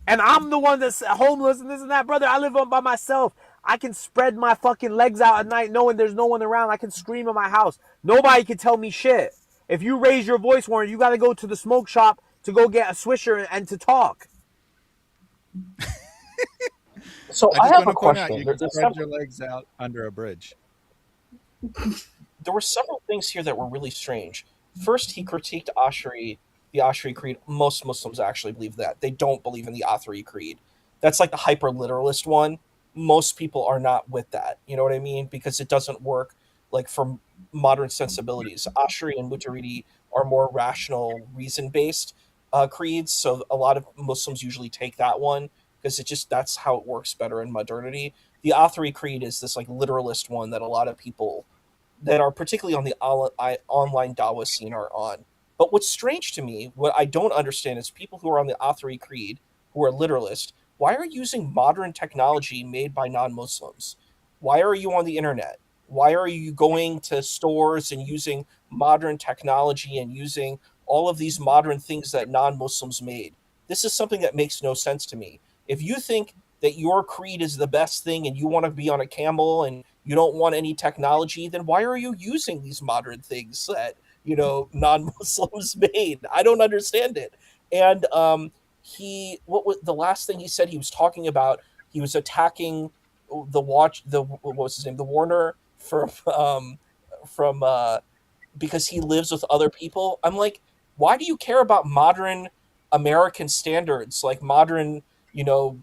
And I'm the one that's homeless and this and that. Brother, I live by myself. I can spread my fucking legs out at night knowing there's no one around. I can scream in my house. Nobody can tell me shit. If you raise your voice, Warren, you got to go to the smoke shop to go get a swisher and to talk. So I have a question. You can spread your legs out under a bridge. There were several things here that were really strange. First, he critiqued Ashari, the Ashari Creed. Most Muslims actually believe that. They don't believe in the Athari Creed. That's like the hyper-literalist one. Most people are not with that. You know what I mean? Because it doesn't work like for modern sensibilities. Ashari and Mutaridi are more rational, reason-based. creeds. So a lot of Muslims usually take that one because that's how it works better in modernity. The Athari Creed is this like literalist one that a lot of people that are particularly on the online Dawa scene are on. But what's strange to me, what I don't understand is people who are on the Athari Creed, who are literalist, why are you using modern technology made by non-Muslims? Why are you on the internet? Why are you going to stores and using modern technology and using all of these modern things that non-Muslims made? This is something that makes no sense to me. If you think that your creed is the best thing and you want to be on a camel and you don't want any technology, then why are you using these modern things that, non-Muslims made? I don't understand it. And what was the last thing he said? He was talking about, he was attacking what was his name? The Warner from because he lives with other people. I'm like, why do you care about modern American standards, like modern, the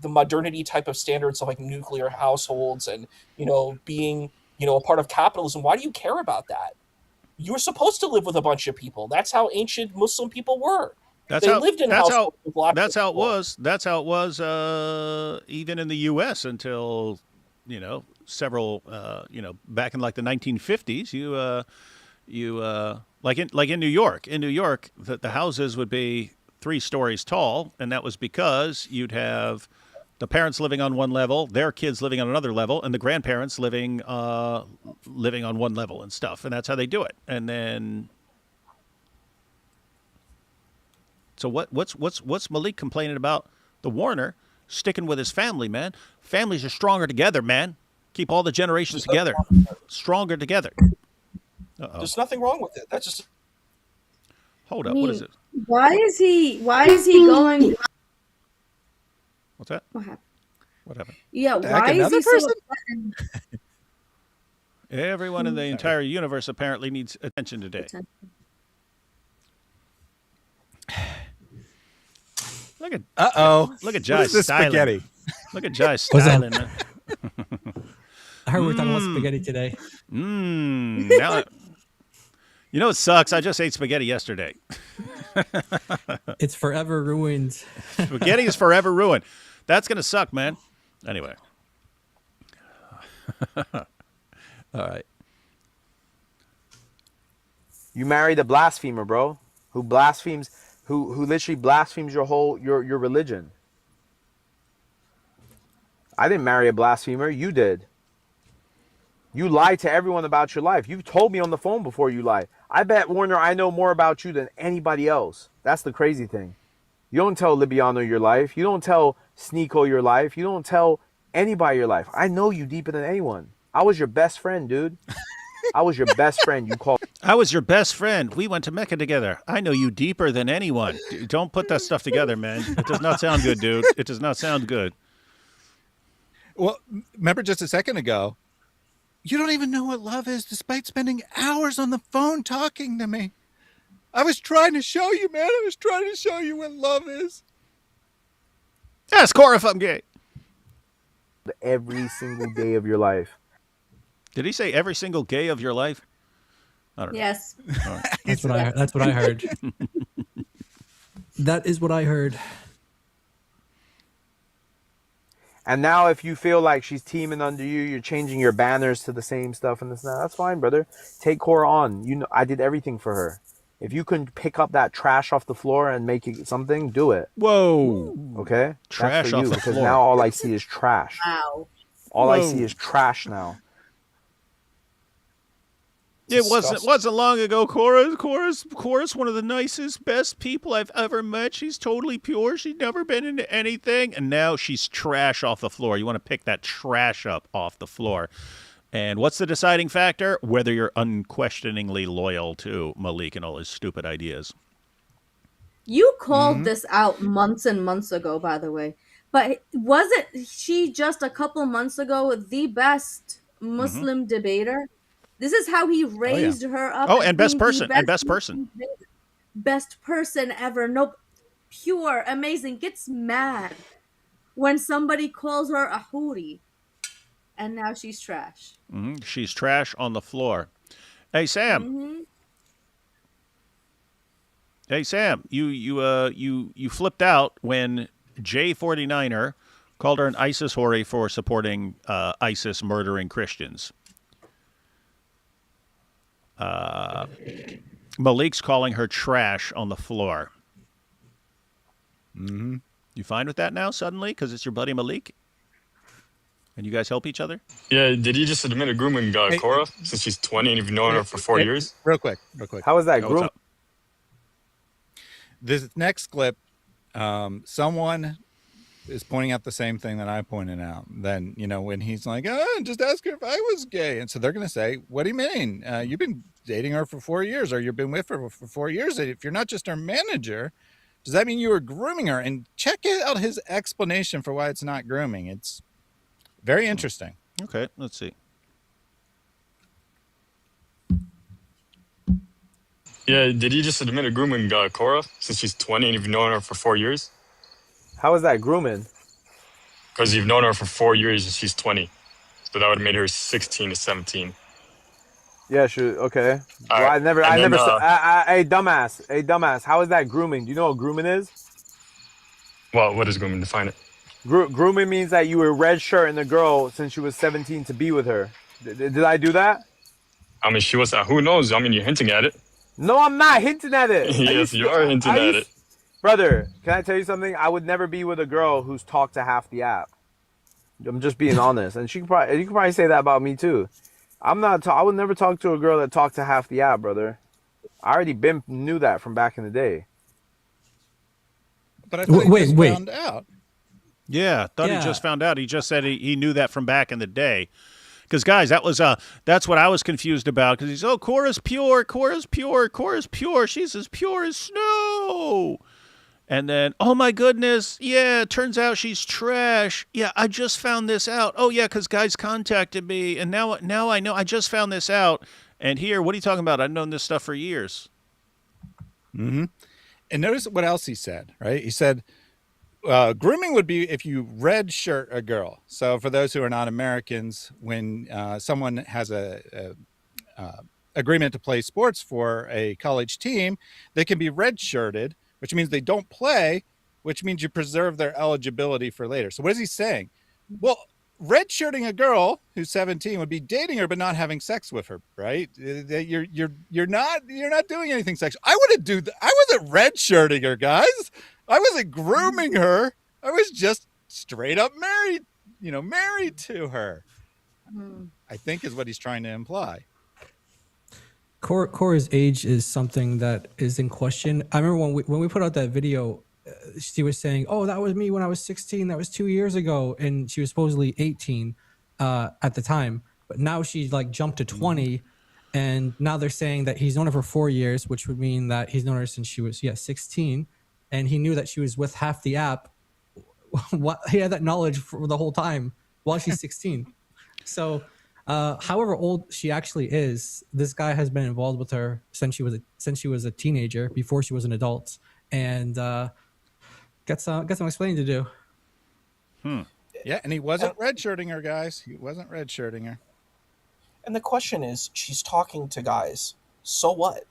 modernity type of standards of like nuclear households and, being, a part of capitalism? Why do you care about that? You were supposed to live with a bunch of people. That's how ancient Muslim people were. Lived in households with lots That's of how it people. was. That's how it was even in the U.S. until, several, back in like the 1950s. Like in New York. In New York, the houses would be 3 stories tall, and that was because you'd have the parents living on one level, their kids living on another level, and the grandparents living on one level and stuff. And that's how they do it. And then, so what's Maleek complaining about? The Warner sticking with his family, man. Families are stronger together, man. Keep all the generations together, stronger together. There's nothing wrong with it. That's just. Hold up. What is it? Why is he going? What's that? What happened? What happened? Yeah, why is he so Everyone in the entire universe apparently needs attention today. Look at Jai styling. Look at Jai styling. I heard we're talking about spaghetti today. Now, it sucks. I just ate spaghetti yesterday. It's forever ruined. Spaghetti is forever ruined. That's going to suck, man. Anyway. All right. You married a blasphemer, bro, who literally blasphemes your religion. I didn't marry a blasphemer. You did. You lied to everyone about your life. You've told me on the phone before you lied. I bet, Warner, I know more about you than anybody else. That's the crazy thing. You don't tell Libiano your life. You don't tell Sneeko your life. You don't tell anybody your life. I know you deeper than anyone. I was your best friend, dude. I was your best friend. You called. I was your best friend. We went to Mecca together. I know you deeper than anyone. Don't put that stuff together, man. It does not sound good, dude. It does not sound good. Well, remember just a second ago, you don't even know what love is despite spending hours on the phone talking to me. I was trying to show you, man. I was trying to show you what love is. Ask Korra if I'm gay. Every single day of your life. Did he say every single day of your life? I don't know. Yes. Right. That's what I heard. That is what I heard. And now if you feel like she's teaming under you, you're changing your banners to the same stuff and this and that, that's fine, brother. Take Korra on. I did everything for her. If you can pick up that trash off the floor and make it something, do it. Whoa. Okay? Trash that's for off you, the because floor. now all I see is trash. Wow. All I see is trash now. It wasn't long ago. Korra's one of the nicest, best people I've ever met. She's totally pure. She's never been into anything. And now she's trash off the floor. You want to pick that trash up off the floor. And what's the deciding factor? Whether you're unquestioningly loyal to Maleek and all his stupid ideas. You called this out months and months ago, by the way. But wasn't she just a couple months ago the best Muslim debater? This is how he raised her up. Oh, and best being person. the And best person. Best person ever. No, pure, amazing. Gets mad when somebody calls her a hootie. And now she's trash. She's trash on the floor. Hey, Sam. Hey Sam, you flipped out when J49er called her an ISIS whore for supporting ISIS murdering Christians. Maleek's calling her trash on the floor. Mm-hmm. You fine with that now suddenly because it's your buddy Maleek? And you guys help each other? Yeah, did you just admit to grooming Korra since she's 20 and you've known her for 4 years? Real quick. How was that grooming? This next clip, someone is pointing out the same thing that I pointed out. Then, when he's like, just ask her if I was gay. And so they're going to say, what do you mean? You've been dating her for 4 years, or you've been with her for 4 years. If you're not just her manager, does that mean you were grooming her? And check out his explanation for why it's not grooming. It's very interesting. Okay, let's see. Yeah, did you just admit to grooming Korra since she's 20 and you've known her for 4 years? How is that grooming? Because you've known her for 4 years and she's 20. So that would have made her 16 to 17. Yeah, sure. Okay. Well, Right. Hey, dumbass. How is that grooming? Do you know what grooming is? Well, what is grooming? Define it. Grooming means that you were red shirting the girl since she was 17 to be with her. Did I do that? I mean, she was. Who knows? I mean, you're hinting at it. No, I'm not hinting at it. Yes, you are hinting at it. Brother, can I tell you something? I would never be with a girl who's talked to half the app. I'm just being honest, and you could probably say that about me too. I would never talk to a girl that talked to half the app, brother. I already knew that from back in the day. But I thought he just found out. Yeah, he just found out. He just said he knew that from back in the day. Because guys, that's what I was confused about. Because he's Korra's pure. She's as pure as snow. And then, oh my goodness, yeah, turns out she's trash. Yeah, I just found this out. Oh yeah, because guys contacted me, and now I know. I just found this out. And here, what are you talking about? I've known this stuff for years. Mm-hmm. And notice what else he said, right? He said, grooming would be if you red shirt a girl. So for those who are not Americans, when someone has a agreement to play sports for a college team, they can be red shirted, which means they don't play, which means you preserve their eligibility for later. So what is he saying? Well, red shirting a girl who's 17 would be dating her but not having sex with her, right? You're not doing anything sexual. I wasn't red shirting her, guys. I wasn't grooming her. I was just straight up married to her. I think is what he's trying to imply. Korra's age is something that is in question. I remember when we put out that video, she was saying, "Oh, that was me when I was 16. That was 2 years ago," and she was supposedly 18 at the time. But now she's like jumped to 20, and now they're saying that he's known her for 4 years, which would mean that he's known her since she was 16, and he knew that she was with half the app. He had that knowledge for the whole time while she's 16. So. However old she actually is, this guy has been involved with her since she was a teenager, before she was an adult, and got some explaining to do. Yeah, and he wasn't redshirting her, guys. He wasn't redshirting her. And the question is, she's talking to guys. So what?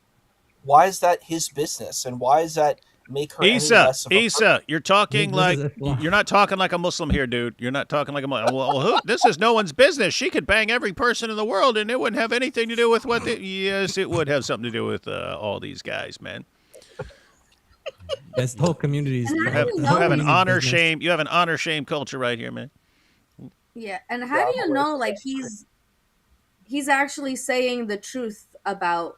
Why is that his business, and why is that make her Issa, you're talking you're not talking like a Muslim here, dude. You're not talking like a Muslim. Well, this is no one's business. She could bang every person in the world, and it wouldn't have anything to do with what. Yes, it would have something to do with all these guys, man. Yes, the whole community is. You have an honor shame. You have an honor shame culture right here, man. Yeah, and how do you know? Like he's actually saying the truth about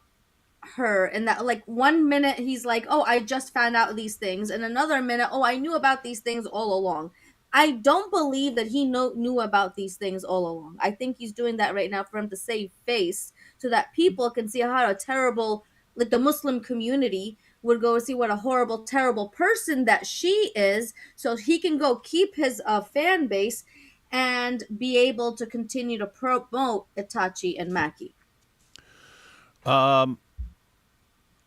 her, and that like 1 minute he's like, oh, I just found out these things, and another minute, oh, I knew about these things all along. I don't believe that he knew about these things all along. I think he's doing that right now for him to save face, so that people can see how a terrible, like the Muslim community would go see what a horrible, terrible person that she is, so he can go keep his fan base and be able to continue to promote Itachi and Maki.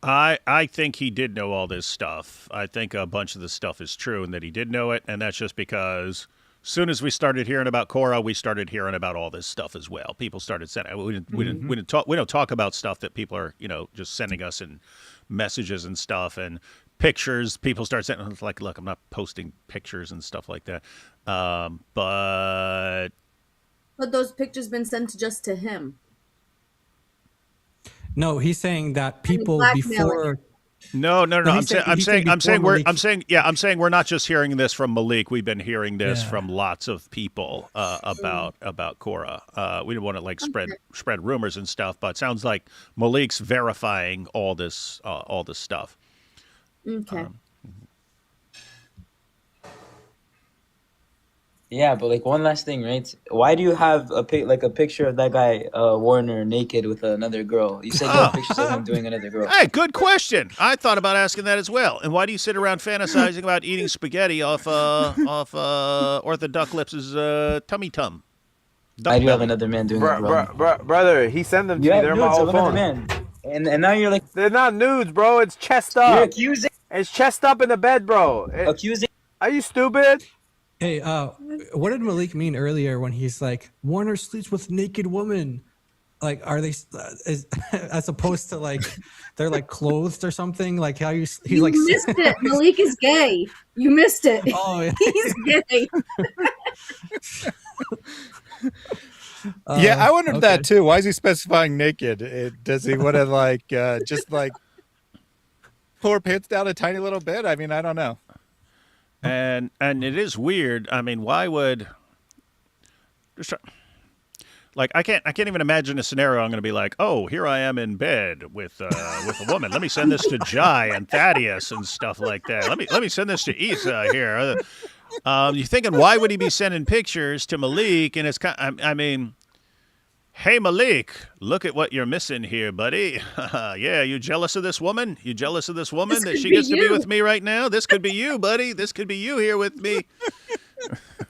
I think he did know all this stuff. I think a bunch of the stuff is true and that he did know it, and that's just because as soon as we started hearing about Korra, we started hearing about all this stuff as well. People started sending. We don't talk about stuff that people are just sending us in messages and stuff and pictures. People start saying, like, look, I'm not posting pictures and stuff like that. But those pictures been sent just to him. No, he's saying that people before. No. I'm saying we're not just hearing this from Maleek. We've been hearing this from lots of people about Korra. We didn't want to like spread rumors and stuff, but it sounds like Maleek's verifying all this stuff. Okay. Yeah, but like one last thing, right? Why do you have a picture of that guy Warner naked with another girl? You said you have pictures of him doing another girl. Hey, good question. I thought about asking that as well. And why do you sit around fantasizing about eating spaghetti off Orthodox Lips' tummy tum? I do have another man doing that, bro. Brother, he sent them to me. They're my old phone. Man. And now you're like, they're not nudes, bro. It's chest up. You're accusing. It's chest up in the bed, bro. Accusing. Are you stupid? Hey, what did Maleek mean earlier when he's like, Warner sleeps with naked women? Like, are they as opposed to like they're like clothed or something? Like how he's like missed it. Maleek is gay. You missed it. Oh, yeah. He's gay. Yeah, I wondered that too. Why is he specifying naked? Does he want to like just like pull her pants down a tiny little bit? I mean, I don't know. And it is weird. I mean, why would like I can't even imagine a scenario I'm going to be like, oh, here I am in bed with a woman. Let me send this to Jai and Thaddeus and stuff like that. Let me send this to Issa here. You're thinking, why would he be sending pictures to Maleek? And it's kind. I mean, hey Maleek, look at what you're missing here, buddy. Yeah, you jealous of this woman? You jealous of this woman that she gets to be with me right now? This could be you, buddy. This could be you here with me.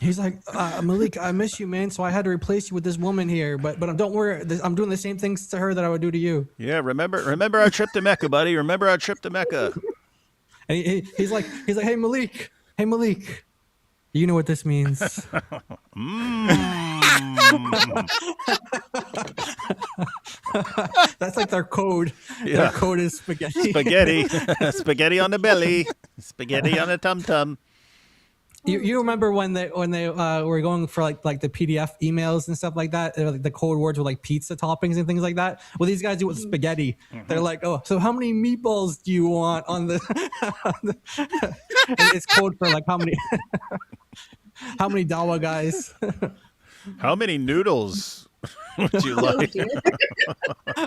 He's like, Maleek, I miss you, man. So I had to replace you with this woman here. But don't worry, I'm doing the same things to her that I would do to you. Yeah, remember our trip to Mecca, buddy. Remember our trip to Mecca. And he's like, hey Maleek, you know what this means. That's like their code. Yeah. Their code is spaghetti. Spaghetti on the belly. Spaghetti on the tum-tum. You remember when they were going for like the PDF emails and stuff like that? Like the code words were like pizza toppings and things like that. Well, these guys do it with spaghetti. Mm-hmm. They're like, oh, so how many meatballs do you want on the? It's code for like how many Dawa guys? How many noodles would you like?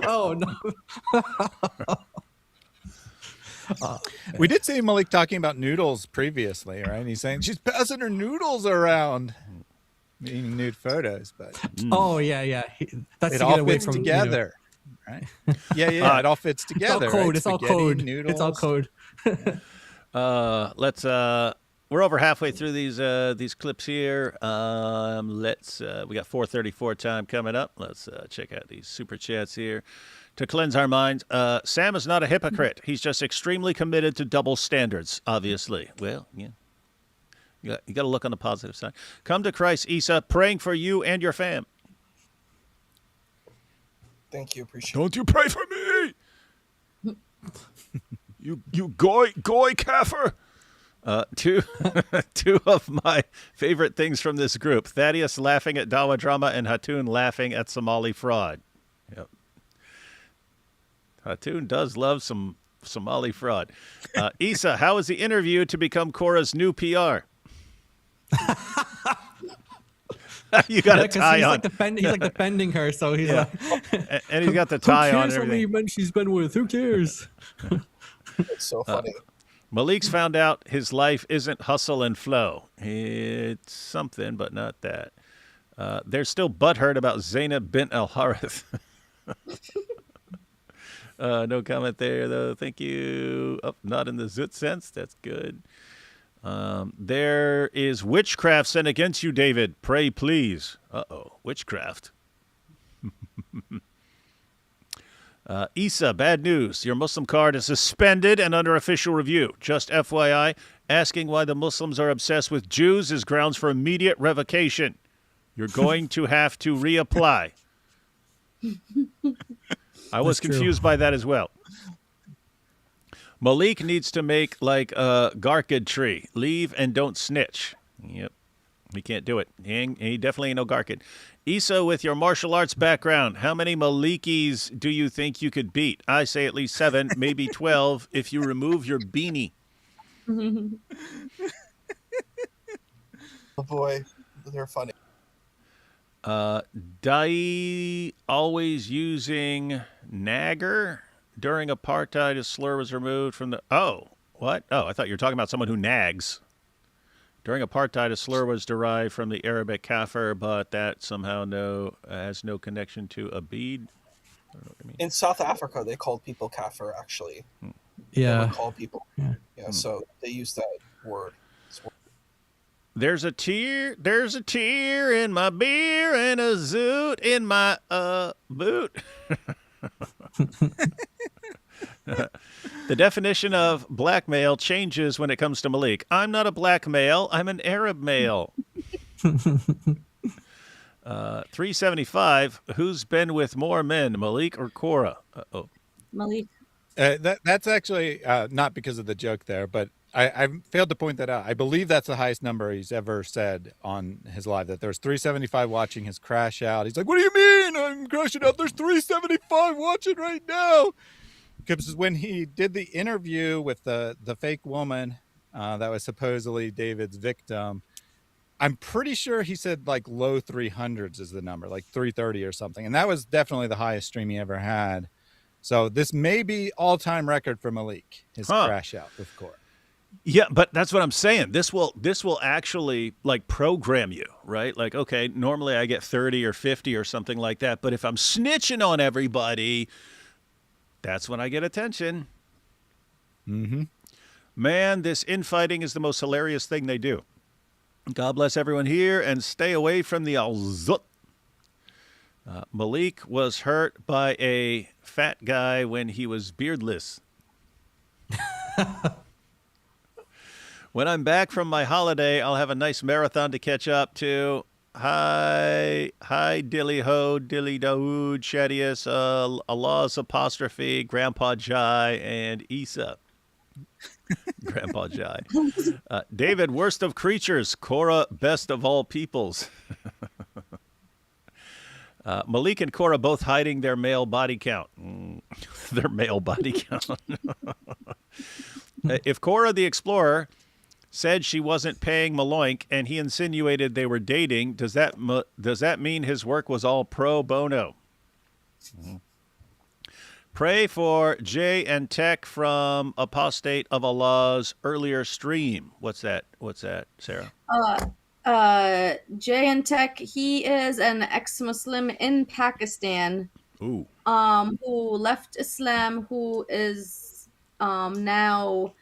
Oh no. We did see Maleek talking about noodles previously, right? And he's saying she's passing her noodles around, meaning nude photos. But oh yeah, that's it all fits together, right? Yeah, it all fits together. It's all code. Right? It's all code. Noodles. It's all code. Let's. We're over halfway through these clips here. We got 4:34 time coming up. Let's check out these super chats here. To cleanse our minds, Sam is not a hypocrite. He's just extremely committed to double standards, obviously. Well, yeah. You got to look on the positive side. Come to Christ, Issa, praying for you and your fam. Thank you. Appreciate it. Don't you pray for me. you goy kafir. Two of my favorite things from this group. Thaddeus laughing at Dawa drama and Hatun laughing at Somali fraud. Yep. Hatun does love some Somali fraud. Issa, how is the interview to become Korra's new PR? You got a tie on. He's like defending her, so he's like, and he's got the tie on. Who cares how many men she's been with? Who cares? It's so funny. Maleek's found out his life isn't hustle and flow. It's something, but not that. They're still butthurt about Zainab bint al-Harith. No comment there, though. Thank you. Oh, not in the Zut sense. That's good. There is witchcraft sent against you, David. Pray, please. Uh-oh. Witchcraft. Issa, bad news. Your Muslim card is suspended and under official review. Just FYI, asking why the Muslims are obsessed with Jews is grounds for immediate revocation. You're going to have to reapply. I was confused by that as well. Maleek needs to make like a Garkid tree. Leave and don't snitch. Yep. He can't do it. He definitely ain't no Garkid. Issa, with your martial arts background, how many Maleekis do you think you could beat? I say at least 7, maybe 12 if you remove your beanie. Oh boy, they're funny. Dai always using nagger during apartheid. A slur was removed from the. Oh, what? Oh, I thought you were talking about someone who nags. During apartheid, a slur was derived from the Arabic kafir, but that somehow has no connection to Abid. I don't know what I mean. In South Africa, they called people kafir, actually. Yeah. They would call people. Yeah, so they use that word. There's a tear in my beer and a zoot in my boot. The definition of black male changes when it comes to Maleek. I'm not a black male. I'm an Arab male. 375. Who's been with more men, Maleek or Korra? Uh-oh. Maleek. That's actually not because of the joke there, but I failed to point that out. I believe that's the highest number he's ever said on his live, that there's 375 watching his crash out. He's like, what do you mean I'm crashing out? There's 375 watching right now. Because when he did the interview with the fake woman that was supposedly David's victim, I'm pretty sure he said like low 300s is the number, like 330 or something. And that was definitely the highest stream he ever had. So this may be all-time record for Maleek, his crash out with Korra. Yeah, but that's what I'm saying. This will actually like program you, right? Like, okay, normally I get 30 or 50 or something like that, but if I'm snitching on everybody, that's when I get attention. Mm-hmm. Man, this infighting is the most hilarious thing they do. God bless everyone here and stay away from the al-zut. Maleek was hurt by a fat guy when he was beardless. When I'm back from my holiday, I'll have a nice marathon to catch up to. Hi, Dilly Ho, Dilly Daoud, Shadius, Allah's apostrophe, Grandpa Jai, and Issa. Grandpa Jai. David, worst of creatures. Korra, best of all peoples. Maleek and Korra both hiding their male body count. Their male body count. If Korra the Explorer said she wasn't paying Maloink and he insinuated they were dating, does that mean his work was all pro bono? Mm-hmm. Pray for Jay and Tech from Apostate of Allah's earlier stream. What's that, Sarah? Jay and Tech, he is an ex-Muslim in Pakistan. Ooh. Who left Islam, who is now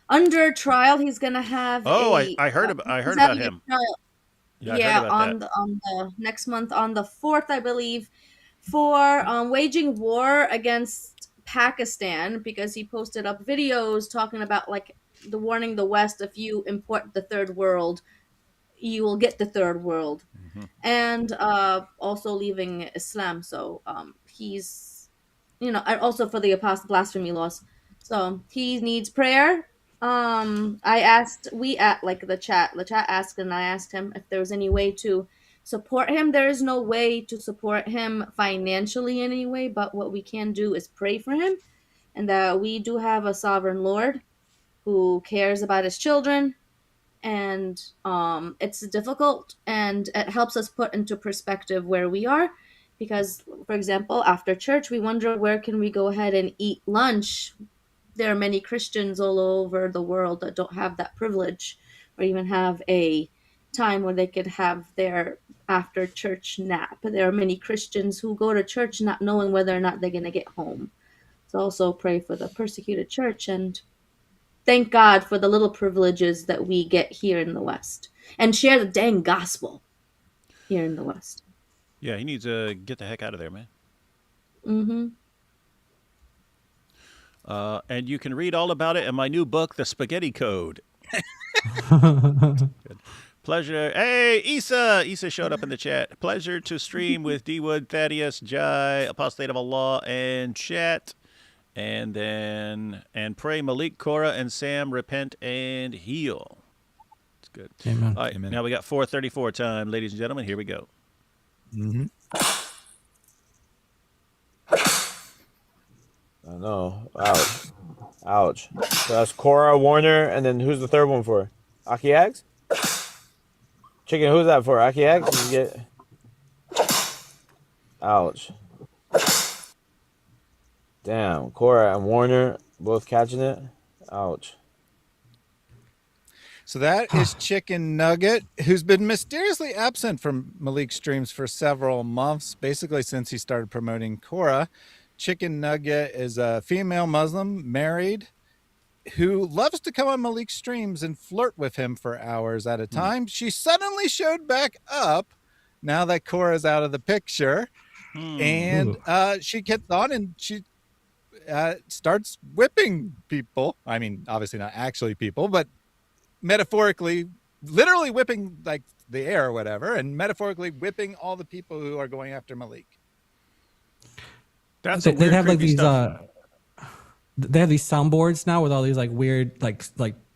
under trial. He's gonna have I heard about him. Yeah, on the next month, on the 4th, I believe, for waging war against Pakistan, because he posted up videos talking about like warning the West, if you import the third world, you will get the third world. Mm-hmm. And also leaving Islam. So he's, also for the blasphemy laws. So he needs prayer. The chat asked, and I asked him if there was any way to support him. There is no way to support him financially in any way, but what we can do is pray for him, and that we do have a sovereign Lord who cares about his children. And it's difficult, and it helps us put into perspective where we are, because, for example, after church, we wonder where can we go ahead and eat lunch. There are many Christians all over the world that don't have that privilege, or even have a time where they could have their after church nap. There are many Christians who go to church not knowing whether or not they're going to get home. So also pray for the persecuted church, and thank God for the little privileges that we get here in the West, and share the dang gospel here in the West. Yeah, he needs to get the heck out of there, man. Mm-hmm. And you can read all about it in my new book, The Spaghetti Code. Good. Pleasure. Hey, Issa. Issa showed up in the chat. Pleasure to stream with D Wood, Thaddeus, Jai, Apostate of Allah, and chat. And pray Maleek, Korra, and Sam repent and heal. It's good. Amen. All right, Amen. now we got 4:34 time, ladies and gentlemen. Here we go. Mm-hmm. I know. Ouch. Ouch. So that's Korra, Warner, and then who's the third one for? Aki Eggs? Chicken, who's that for? Aki Eggs? You get... Ouch. Damn. Korra and Warner both catching it. Ouch. So that is Chicken Nugget, who's been mysteriously absent from Maleek's streams for several months, basically since he started promoting Korra. Chicken Nugget is a female Muslim, married, who loves to come on Maleek's streams and flirt with him for hours at a time. She suddenly showed back up now that Korra's out of the picture. And she gets on and she starts whipping people. I mean, obviously not actually people, but metaphorically, literally whipping like the air or whatever, and metaphorically whipping all the people who are going after Maleek. That's they have like these they have these soundboards now with all these like weird like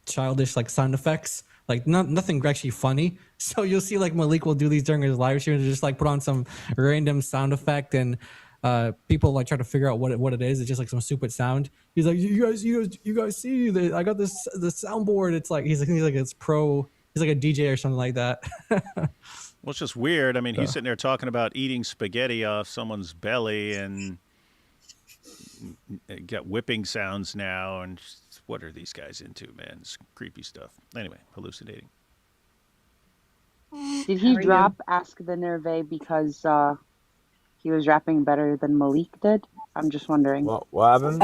childish like sound effects, like nothing actually funny. So you'll see like Maleek will do these during his live stream and just like put on some random sound effect, and people like try to figure out what it is. It's just like some stupid sound. He's like, you guys see that I got the soundboard. It's like he's like it's pro. He's like a DJ or something like that. Well, it's just weird. I mean, he's sitting there talking about eating spaghetti off someone's belly and got whipping sounds now. And what are these guys into, man? It's creepy stuff. Anyway, hallucinating. Did he drop Ask the Nerve because he was rapping better than Maleek did? I'm just wondering. What happened?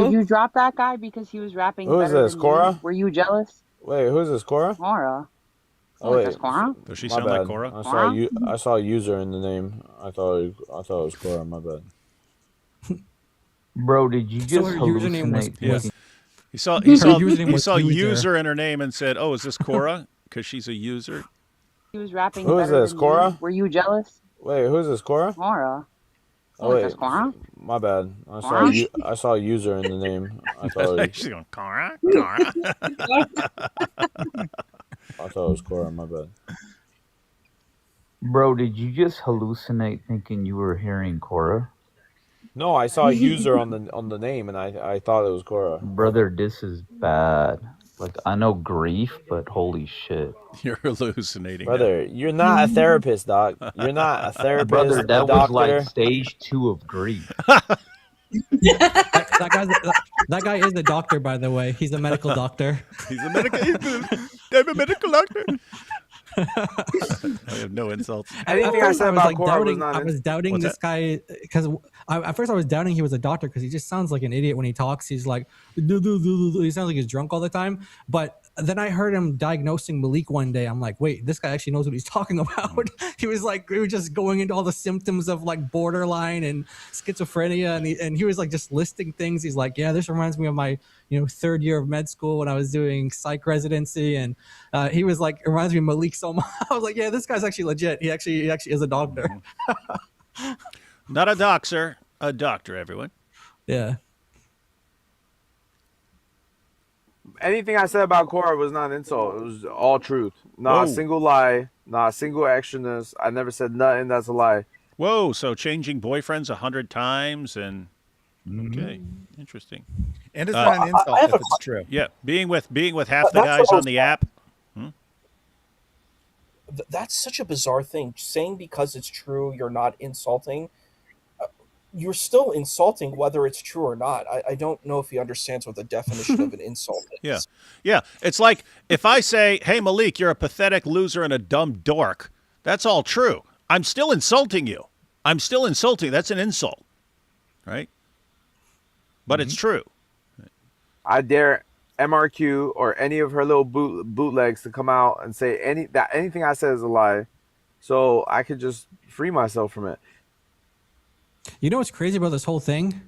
Did you drop that guy because he was rapping Who is better this, than Korra? you? Were you jealous? Wait, who's this, Korra? Korra. Oh, wait. Is this Korra? Does she My sound bad. like Korra? I saw a user in the name. I thought it was Korra. My bad. Bro, did you just her username was- hallucinate? was- He saw Her username was user in her name and said, "Oh, is this Korra?" Because she's a user. He was rapping Who is better this, than Korra? you. Were you jealous? Wait, who's this, Korra? Korra. Oh, wait. Is this Korra? My bad. I saw a user in the name. I thought it She's going, Korra, Korra. was Korra. My bad. Bro, did you just hallucinate thinking you were hearing Korra? No, I saw a user on the name, and I thought it was Korra. Brother, this is bad. Like, I know grief, but holy shit. You're hallucinating. Brother, you're not a therapist, doc. You're not a therapist. Brother, that a was doctor. like stage 2 of grief. that guy is the doctor, by the way. He's a medical doctor. I'm a medical doctor. I have no insults. Anything I said about Korra was not. I was doubting What's this guy because at first I was doubting he was a doctor because he just sounds like an idiot when he talks. He's like, he sounds like he's drunk all the time. But then I heard him diagnosing Maleek one day. I'm like, wait, this guy actually knows what he's talking about. He was just going into all the symptoms of like borderline and schizophrenia, and he was like just listing things. He's like, yeah, this reminds me of my third year of med school when I was doing psych residency, and he was like, it reminds me of Maleek so much. I was like, yeah, this guy's actually legit. He actually is a doctor. Not a doxer, a doctor, everyone. Yeah. Anything I said about Korra was not an insult. It was all truth. Not a single lie. Not a single extraness. I never said nothing that's a lie. Whoa! So changing boyfriends 100 times and okay, interesting. And it's not an insult if it's true. Yeah, being with half the guys on the app. That's such a bizarre thing. Saying because it's true, you're not insulting. You're still insulting whether it's true or not. I don't know if he understands what the definition of an insult is. Yeah. It's like if I say, "Hey, Maleek, you're a pathetic loser and a dumb dork." That's all true. I'm still insulting you. I'm still insulting. That's an insult, right? But it's true. I dare MRQ or any of her little bootlegs to come out and say anything I said is a lie, so I could just free myself from it. You know what's crazy about this whole thing?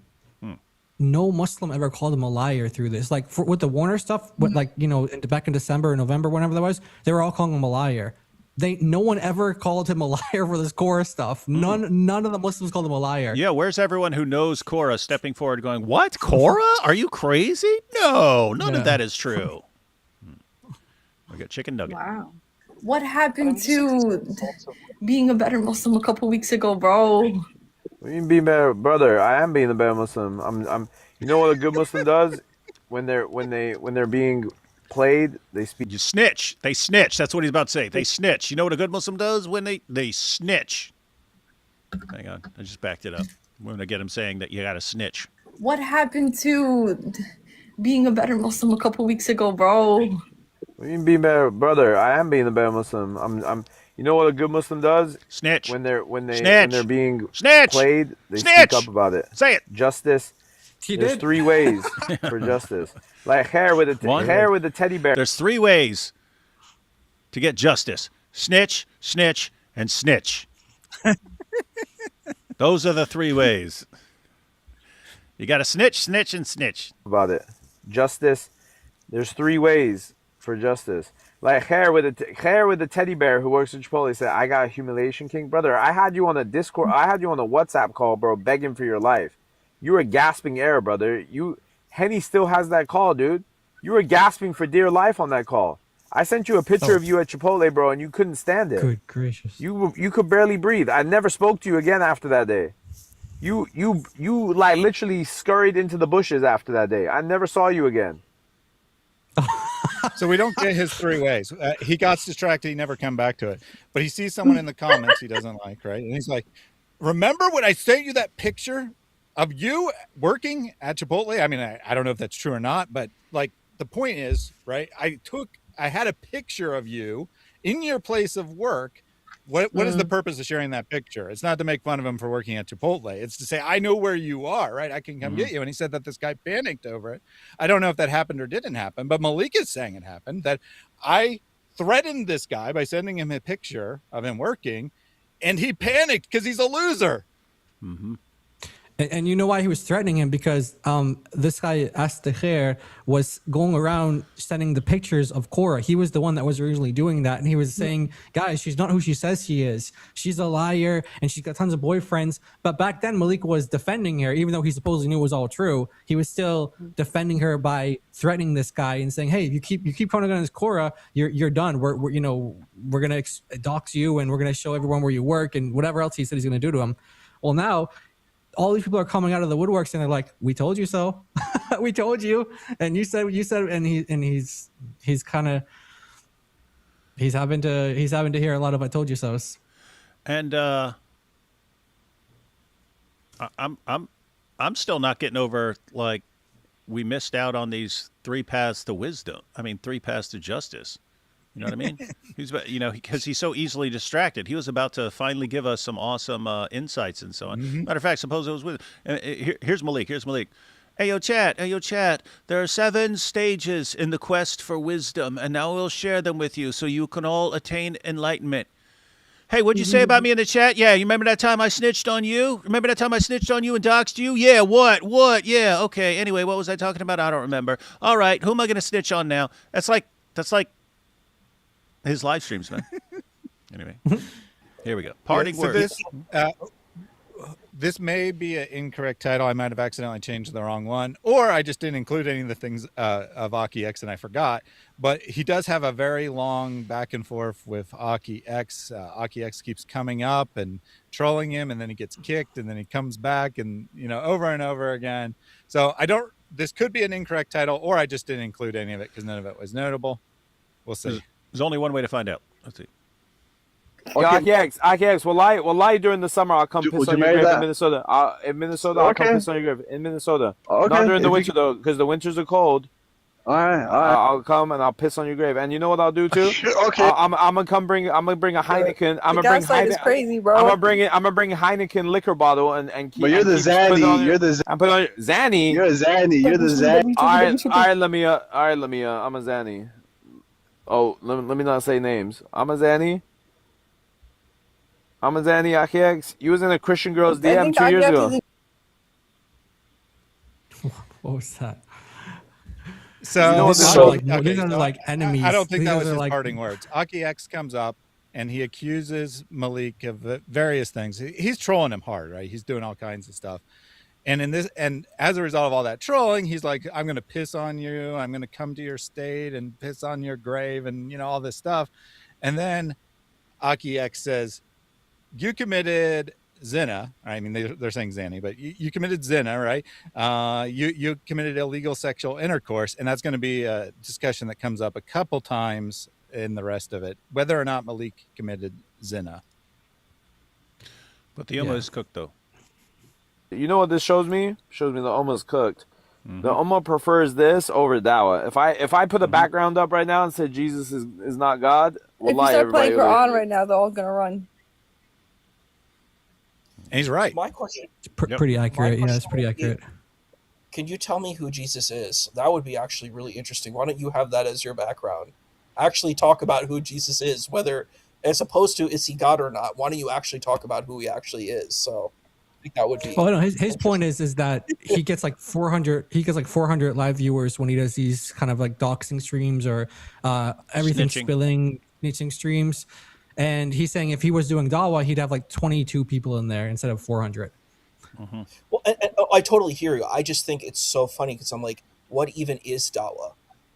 No Muslim ever called him a liar through this. Like with the Warner stuff, back in December or November, whenever that was, they were all calling him a liar. no one ever called him a liar for this Korra stuff. None of the Muslims called him a liar. Yeah, where's everyone who knows Korra stepping forward going, what, Korra? Are you crazy? No, none of that is true. We got chicken nugget. Wow. What happened to being a better Muslim a couple weeks ago, bro? What do you mean being better, brother? I am being a better Muslim. I'm. You know what a good Muslim does when they're being played? They speak. You snitch. They snitch. That's what he's about to say. They snitch. You know what a good Muslim does when they snitch? Hang on, I just backed it up. We're gonna get him saying that you gotta snitch. What happened to being a better Muslim a couple weeks ago, bro? What do you mean being better, brother? I am being a better Muslim. I'm. You know what a good Muslim does? Snitch. When they're Snitch. being Snitch. played, they Snitch. speak up about it. Say it. Justice. He There's did. 3 ways for justice. Like hair with a teddy bear. There's 3 ways to get justice: snitch, snitch, and snitch. Those are the 3 ways. You got to snitch, snitch, and snitch. About it. Justice. There's 3 ways for justice. Like hair with a teddy bear who works at Chipotle said, "I got a humiliation king, brother. I had you on a Discord. I had you on a WhatsApp call, bro, begging for your life. You were gasping air, brother. Henny still has that call, dude. You were gasping for dear life on that call. I sent you a picture of you at Chipotle, bro, and you couldn't stand it. Good gracious. You could barely breathe. I never spoke to you again after that day. You like literally scurried into the bushes after that day. I never saw you again." So we don't get his 3 ways. He got distracted. He never come back to it. But he sees someone in the comments he doesn't like, right? And he's like, remember when I sent you that picture of you working at Chipotle? I mean, I don't know if that's true or not, but like the point is, right? I had a picture of you in your place of work. What is the purpose of sharing that picture? It's not to make fun of him for working at Chipotle. It's to say, I know where you are, right? I can come get you. And he said that this guy panicked over it. I don't know if that happened or didn't happen, but Maleek is saying it happened, that I threatened this guy by sending him a picture of him working, and he panicked because he's a loser. Mm-hmm. And you know why he was threatening him? Because this guy, Astakhir, was going around sending the pictures of Korra. He was the one that was originally doing that. And he was saying, guys, she's not who she says she is. She's a liar and she's got tons of boyfriends. But back then, Maleek was defending her, even though he supposedly knew it was all true. He was still defending her by threatening this guy and saying, hey, you keep coming on this Korra, you're done. We're going to dox you and we're going to show everyone where you work and whatever else he said he's going to do to him. Well, now all these people are coming out of the woodworks and they're like, we told you so. We told you. And you said, and he's having to hear a lot of I told you so's. And I'm still not getting over, like, we missed out on these 3 paths to wisdom. I mean, 3 paths to justice. You know what I mean? Because he's so easily distracted. He was about to finally give us some awesome insights and so on. Mm-hmm. Matter of fact, suppose it was with. Here's Maleek. Hey, yo, chat. There are 7 stages in the quest for wisdom, and now we'll share them with you so you can all attain enlightenment. Hey, what'd you say about me in the chat? Yeah, you remember that time I snitched on you? Remember that time I snitched on you and doxed you? Yeah, what? Yeah, okay. Anyway, what was I talking about? I don't remember. All right, who am I going to snitch on now? That's like his live streams, man. Anyway, here we go. Parting words. This may be an incorrect title. I might have accidentally changed the wrong one, or I just didn't include any of the things of Aki X and I forgot. But he does have a very long back and forth with Aki X. Aki X keeps coming up and trolling him, and then he gets kicked, and then he comes back, and over and over again. So this could be an incorrect title, or I just didn't include any of it because none of it was notable. We'll see. There's only one way to find out. Let's see. Okay. AKX, lie during the summer. I'll come piss on your grave in Minnesota. I'll come piss on your grave in Minnesota. Okay. Not during the winter though, because the winters are cold. All right. I'll come and I'll piss on your grave. And you know what I'll do too? Okay. I'm gonna bring a Heineken. I'm gonna bring Heineken. Is crazy, bro. I'm gonna bring a Heineken liquor bottle and keep. But you're the Zanny. I'm putting on Zanny. You're a Zanny. You're the Zanny. All right. Let me. I'm a Zanny. Oh, let me not say names. I'm a Zanny, AKX. You was in a Christian girl's DM 2 years ago. What was that? So, these are like enemies. I don't think that was his parting words. Aki X comes up and he accuses Maleek of various things. He's trolling him hard, right? He's doing all kinds of stuff. And as a result of all that trolling, he's like, I'm going to piss on you. I'm going to come to your state and piss on your grave and, all this stuff. And then Aki X says, you committed zina. I mean, they're saying Zanny, but you committed zina, right? You committed illegal sexual intercourse. And that's going to be a discussion that comes up a couple times in the rest of it, whether or not Maleek committed zina. But the Ummah is cooked, though. You know what this shows me? Shows me the Ummah's cooked. The Ummah prefers this over Dawah. If I put a background up right now and said Jesus is not God, If you wallahi, start playing everybody Quran right now, they're all gonna run. And he's right. My question. Pretty accurate. Yeah, it's pretty accurate. Can you tell me who Jesus is? That would be actually really interesting. Why don't you have that as your background? Actually talk about who Jesus is, whether as opposed to is he God or not. Why don't you actually talk about who he actually is? So I think that would be. Oh no, his point is that he gets like 400. He gets like 400 live viewers when he does these kind of like doxing streams or everything snitching streams. And he's saying if he was doing Dawah, he'd have like 22 people in there instead of 400. Well, and I totally hear you. I just think it's so funny because I'm like, what even is Dawah?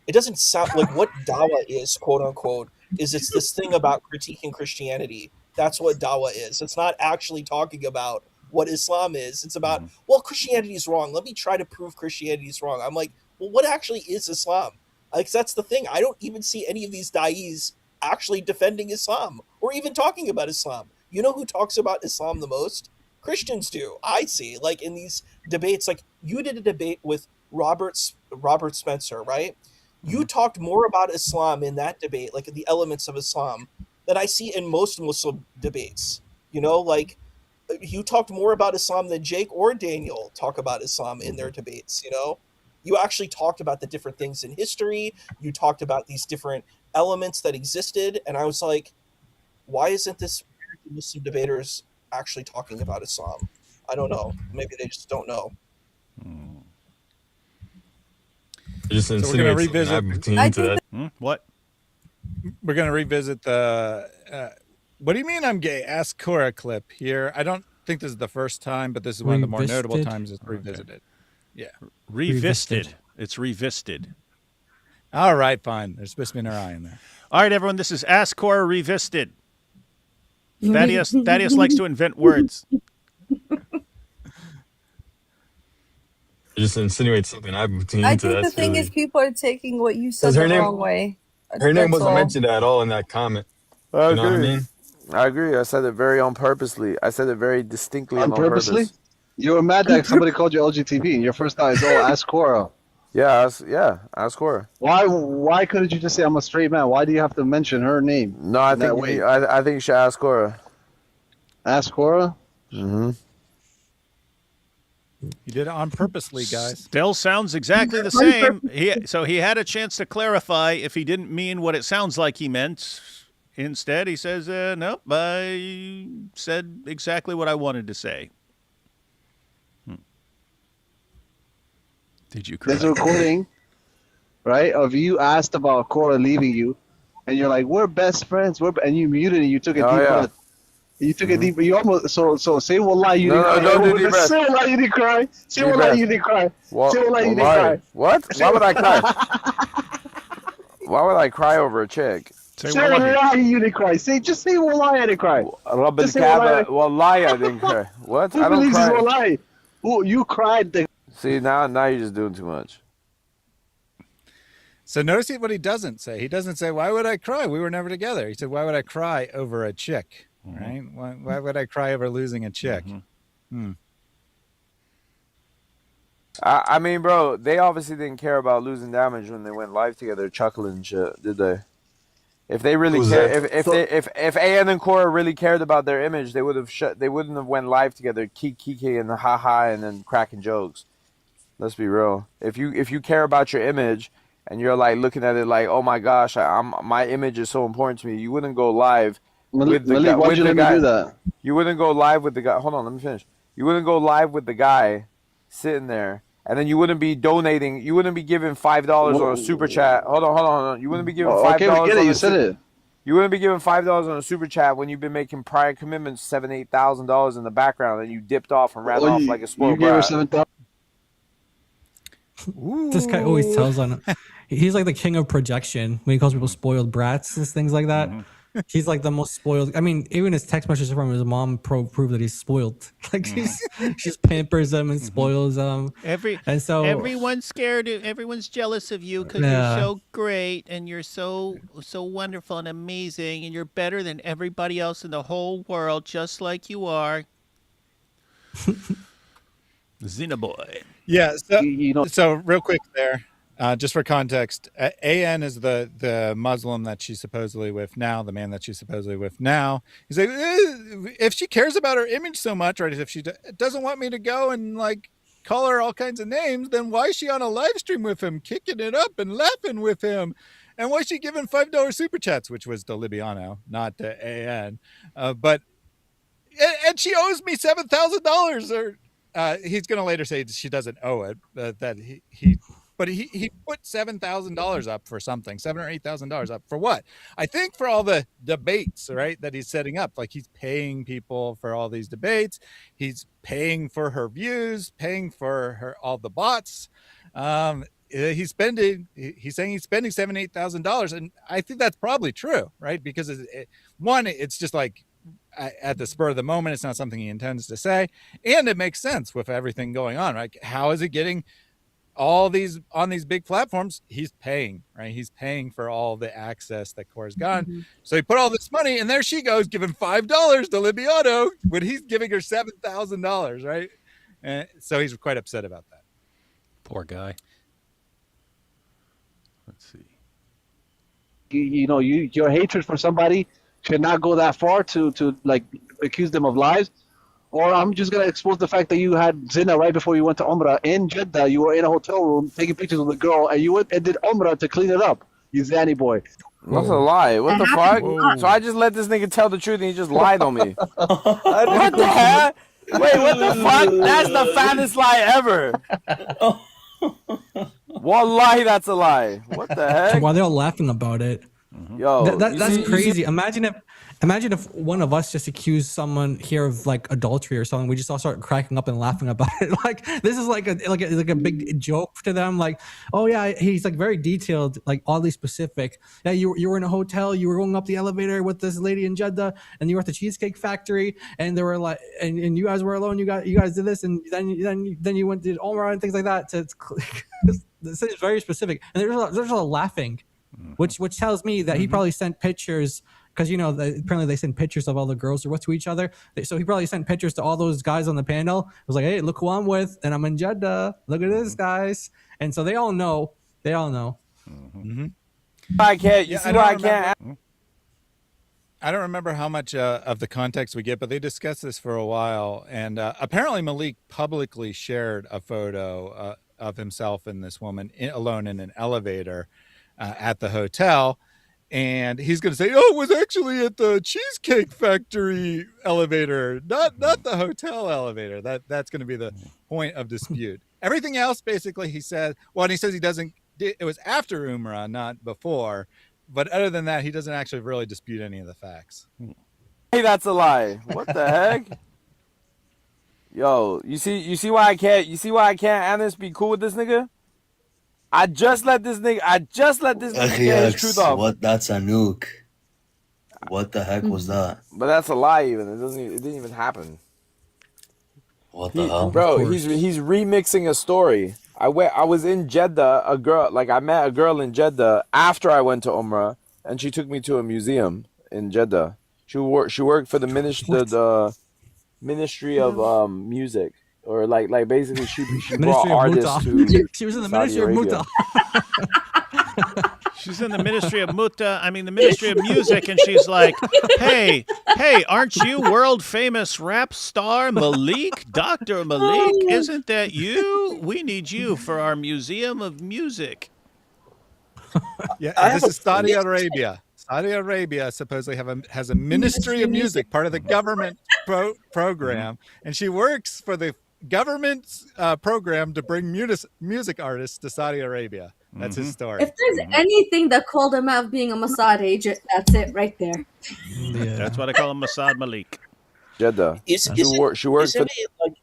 It doesn't sound like what Dawah is, quote unquote, is it's this thing about critiquing Christianity. That's what Dawah is. It's not actually talking about what Islam is. It's about, well, Christianity is wrong. Let me try to prove Christianity is wrong. I'm like, well, what actually is Islam? Like, that's the thing. I don't even see any of these da'is actually defending Islam or even talking about Islam. You know who talks about Islam the most? Christians do. I see. Like in these debates, like you did a debate with Robert Spencer, right? You talked more about Islam in that debate, like the elements of Islam, than I see in most Muslim debates. You know, like you talked more about Islam than Jake or Daniel talk about Islam in their debates. You know, you actually talked about the different things in history. You talked about these different elements that existed, and I was like, why isn't this Muslim debaters actually talking about Islam? I don't know. Maybe they just don't know. Just so we're going to revisit. What? We're going to revisit the. What do you mean I'm gay? Ask Korra clip here. I don't think this is the first time, but this is one of the more notable times it's revisited. Yeah. Revisted. It's revisted. All right, fine. There's supposed to be an eye in there. All right, everyone. This is Ask Korra Revisted. Thaddeus likes to invent words. Just insinuate something. I'm between I think the thing is people are taking what you said the wrong way. Her name That's wasn't all. mentioned at all in that comment. I You know what I agree. mean? I agree. I said it very on purposely. I said it very distinctly On on purposely? purpose. You were mad that somebody called you LGTB, and your first thought is, "Oh, ask Korra." Ask Korra. Why couldn't you just say I'm a straight man? Why do you have to mention her name? No, I think you should ask Korra. Ask Korra. Mm-hmm. You did it on purposely, guys. Still sounds exactly the same. He had a chance to clarify if he didn't mean what it sounds like he meant. Instead, he says, nope, I said exactly what I wanted to say. Did you correct? There's a recording, right, of you asked about Korra leaving you, and you're like, "We're best friends." And you muted and you took a deep breath. You took a deep. You almost so say wallah you didn't cry. don't do deep breath. Say wallah you didn't cry. Say wallah you didn't cry. Say wallah you didn't cry. What? Why would I cry? Why would I cry over a chick? Say wallah you didn't cry. Just say wallah I didn't cry. Rabb Just say al-Kaaba, wallahi I didn't cry. What? Who I don't believes cry. it's wallah? Who you cried? See now you're just doing too much. So notice what he doesn't say. He doesn't say, "Why would I cry? We were never together." He said, "Why would I cry over a chick?" Right? Why would I cry over losing a chick? I mean, bro, they obviously didn't care about losing damage when they went live together, chuckling and shit, did they? If they really cared, if AN and Korra really cared about their image, they would have They wouldn't have went live together, kiki and haha, and then cracking jokes. Let's be real. If you care about your image and you're like looking at it like, oh my gosh, my image is so important to me, you wouldn't go live with the guy. Why'd you let me do that? You wouldn't go live with the guy. Hold on, let me finish. You wouldn't go live with the guy sitting there, and then you wouldn't be donating. You wouldn't be giving $5 or a super chat. Hold on. You wouldn't be giving $5. Okay, we get it. You said it. You wouldn't be giving $5 on a super chat when you've been making prior commitments $7,000-$8,000 in the background, and you dipped off and ran off like a spoiled You gave her brat. $7,000. This guy always tells on. He's like the king of projection when he calls people spoiled brats and things like that. He's like the most spoiled. I mean, even his text messages from his mom prove that he's spoiled. Like she just pampers him and spoils him. And so everyone's scared. Everyone's jealous of you because Yeah. you're so great and you're so wonderful and amazing and you're better than everybody else in the whole world, just like you are. Xenoboy. Yeah. So, so real quick there, just for context, AN is the Muslim that she's supposedly with now, the man that she's supposedly with now. He's like, if she cares about her image so much, right? If she doesn't want me to go and like call her all kinds of names, then why is she on a live stream with him, kicking it up and laughing with him? And why is she giving $5 super chats, which was to Libiano, not to AN? But she owes me $7,000 or. He's going to later say she doesn't owe it, that he put $7,000 up for something, $7,000 or $8,000 up for what? I think for all the debates, right, that he's setting up. Like he's paying people for all these debates. He's paying for her views, paying for all the bots. He's saying he's spending $7,000, $8,000, and I think that's probably true, right? Because it's just like. At the spur of the moment, it's not something he intends to say, and it makes sense with everything going on, right? How is it getting all these on these big platforms? He's paying, right? He's paying for all the access that Korra's gotten. So he put all this money, and there she goes giving $5 to Libiano when he's giving her $7,000, right? And so he's quite upset about that. Poor guy. Let's see. Your hatred for somebody should not go that far to like accuse them of lies. Or I'm just gonna expose the fact that you had zina right before you went to Umrah in Jeddah. You were in a hotel room taking pictures with a girl, and you went and did Umrah to clean it up. You zanny boy. That's a lie. What the fuck? So I just let this nigga tell the truth, and he just lied on me. What the heck? Wait, what the fuck? That's the fattest lie ever. Wallahi, that's a lie. What the heck? Why they're all laughing about it? Yo, that's crazy. Imagine if one of us just accused someone here of like adultery or something. We just all start cracking up and laughing about it. Like this is like a big joke to them. Like, oh yeah, he's like very detailed, like oddly specific. Yeah, you were in a hotel. You were going up the elevator with this lady in Jeddah, and you were at the Cheesecake Factory, and there were like, and you guys were alone. You guys did this, and then you went to Omar and things like that. This is very specific, and there's a lot of laughing. Which tells me that he probably sent pictures because apparently they send pictures of all the girls they're with to each other. So he probably sent pictures to all those guys on the panel. It was like, hey, look who I'm with, and I'm in Jeddah. Look at this, guys. And so they all know. They all know. I can't. You see why I can't. I don't remember how much of the context we get, but they discussed this for a while, and apparently Maleek publicly shared a photo of himself and this woman alone in an elevator. At the hotel, and he's going to say, "Oh, it was actually at the Cheesecake Factory elevator, not the hotel elevator." That's going to be the point of dispute. Everything else, basically, he said. Well, and he says he doesn't. It was after Umrah, not before. But other than that, he doesn't actually really dispute any of the facts. Hey, that's a lie. What the heck? Yo, you see why I can't? You see why I can't? Anis, be cool with this nigga. I just let this nigga get his truth off. What? That's a nuke. What the heck was that? But that's a lie. Even it didn't even happen. What the hell, bro? He's remixing a story. I was in Jeddah. I met a girl in Jeddah after I went to Umrah, and she took me to a museum in Jeddah. She worked for the Ministry of Music. Or like basically she brought artists to she was in the Saudi Ministry Arabia. of Muta. She's in the Ministry of the Ministry of Music, and she's like, hey, aren't you world famous rap star Maleek? Dr. Maleek, isn't that you? We need you for our Museum of Music. Yeah, this is Saudi Arabia. Saudi Arabia supposedly has a Ministry of Music, part of the government program, and she works for the government's program to bring music artists to Saudi Arabia. That's his story. If there's anything that called him out of being a Mossad agent, that's it right there. Yeah. That's what I call him, Mossad Maleek. Jeddah. Isn't it like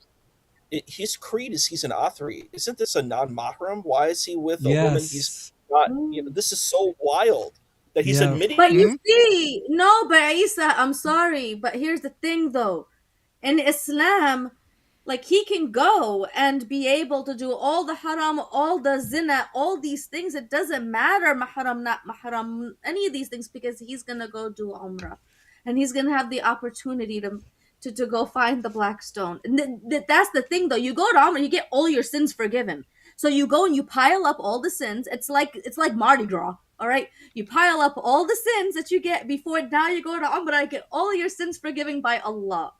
his creed is he's an Athari? Isn't this a non-mahram? Why is he with a woman he's not? You know, this is so wild that he's admitting. But you see, no, but Isa, I'm sorry, but here's the thing though. In Islam, like he can go and be able to do all the haram, all the zina, all these things. It doesn't matter mahram, not mahram, any of these things, because he's gonna go do umrah, and he's gonna have the opportunity to go find the black stone. And that's the thing though. You go to umrah, you get all your sins forgiven. So you go and you pile up all the sins. It's like Mardi Gras. All right, you pile up all the sins that you get before now you go to umrah, get all your sins forgiven by Allah.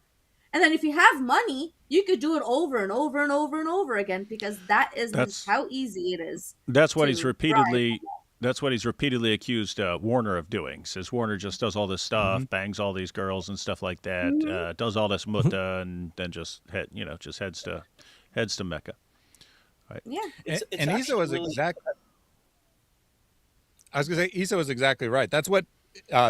And then if you have money, you could do it over and over and over and over again, because that's how easy it is. That's what he's repeatedly. That's what he's repeatedly accused Warner of doing. Says Warner just does all this stuff, bangs all these girls and stuff like that, does all this mutta, and then just heads to Mecca. Right. Yeah, and Isa was exactly. I was going to say Isa was exactly right. That's what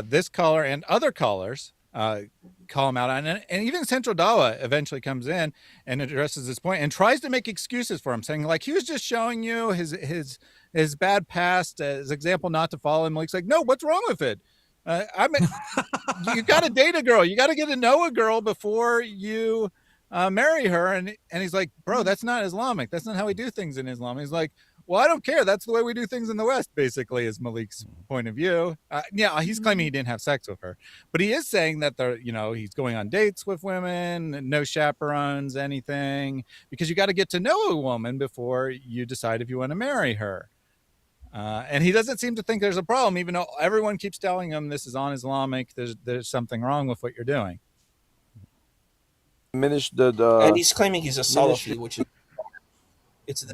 this caller and other callers call him out on, and even Central Dawa eventually comes in and addresses this point and tries to make excuses for him, saying like he was just showing you his bad past as example not to follow him. Maleek's like, no, what's wrong with it? I mean, you got to date a girl, you got to get to know a girl before you marry her, and he's like, bro, that's not Islamic. That's not how we do things in Islam. He's like, well, I don't care. That's the way we do things in the West, basically, is Maleek's point of view. Yeah, he's claiming he didn't have sex with her, but he is saying that he's going on dates with women, no chaperones, anything, because you got to get to know a woman before you decide if you want to marry her. And he doesn't seem to think there's a problem, even though everyone keeps telling him this is un-Islamic. There's something wrong with what you're doing. And he's claiming he's a Salafi, which is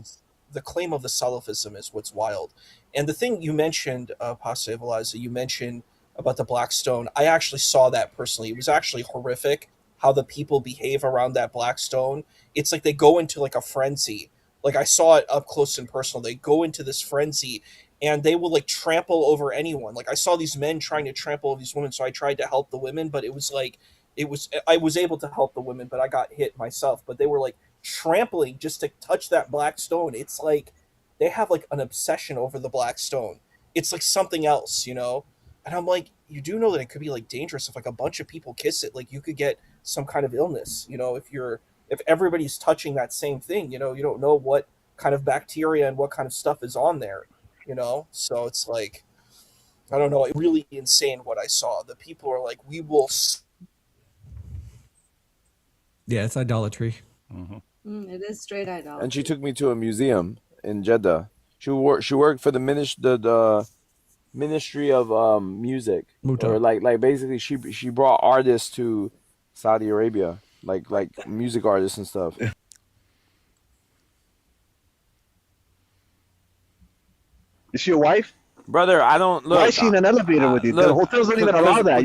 the claim of the Salafism is what's wild. And the thing you mentioned, Pastor Eveliza, you mentioned about the Black Stone. I actually saw that personally. It was actually horrific how the people behave around that Black Stone. It's like they go into like a frenzy. Like I saw it up close and personal. They go into this frenzy and they will like trample over anyone. Like I saw these men trying to trample over these women, so I tried to help the women, but I was able to help the women, but I got hit myself. But they were like trampling just to touch that Black Stone. It's like they have like an obsession over the Black Stone. It's like something else, And I'm like, you do know that it could be like dangerous if like a bunch of people kiss it. Like you could get some kind of illness, if everybody's touching that same thing, you don't know what kind of bacteria and what kind of stuff is on there, So it's like, I don't know, really insane what I saw. The people are like, we will. Yeah, it's idolatry. It is straight idolatry. And she took me to a museum in Jeddah. She worked for the Ministry of Music, or like basically she brought artists to Saudi Arabia, like music artists and stuff. Is she your wife? Brother, I don't look. Why is she in an elevator with you? The hotels don't even allow that.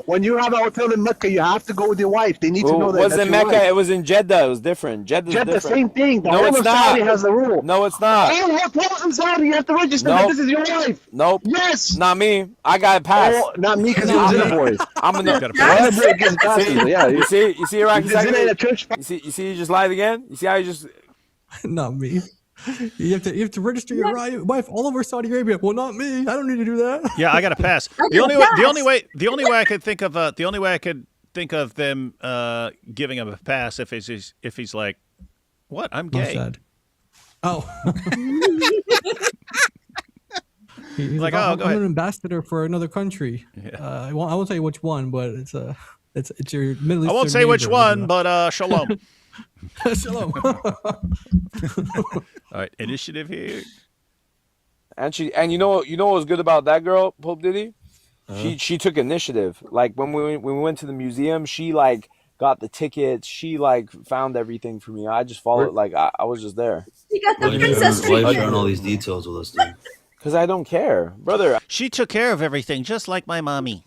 When you have a hotel in Mecca, you have to go with your wife. They need to know that. It wasn't Mecca. Wife. It was in Jeddah. It was different. Jeddah, different. Same thing. No, it's not. Saudi has the rule. No, it's not. All hotels in Saudi, you have to register that this is your wife. Nope. Yes. Not me. I got a pass. Oh, not me, because you're Zina boys. I'm a Yeah. You see, Iraq. You see, you just lied again. You see how you just. Not me. You have to register your wife all over Saudi Arabia. Well, not me. I don't need to do that. Yeah, I got to pass. The only way I could think of them giving him a pass if he's like, what? I'm gay. Sad. Oh. He's like, I'm go ahead. an ambassador for another country. Yeah. I won't tell you which one, but it's your Middle Eastern. I won't say which one, but shalom. Shalom. All right, initiative here. And you know what was good about that girl, Pope Diddy? She took initiative. Like when we went to the museum, she like got the tickets. She like found everything for me. I just followed. Like I was just there. She got the princess Why sharing all these details with us, dude? Because I don't care, brother. She took care of everything, just like my mommy.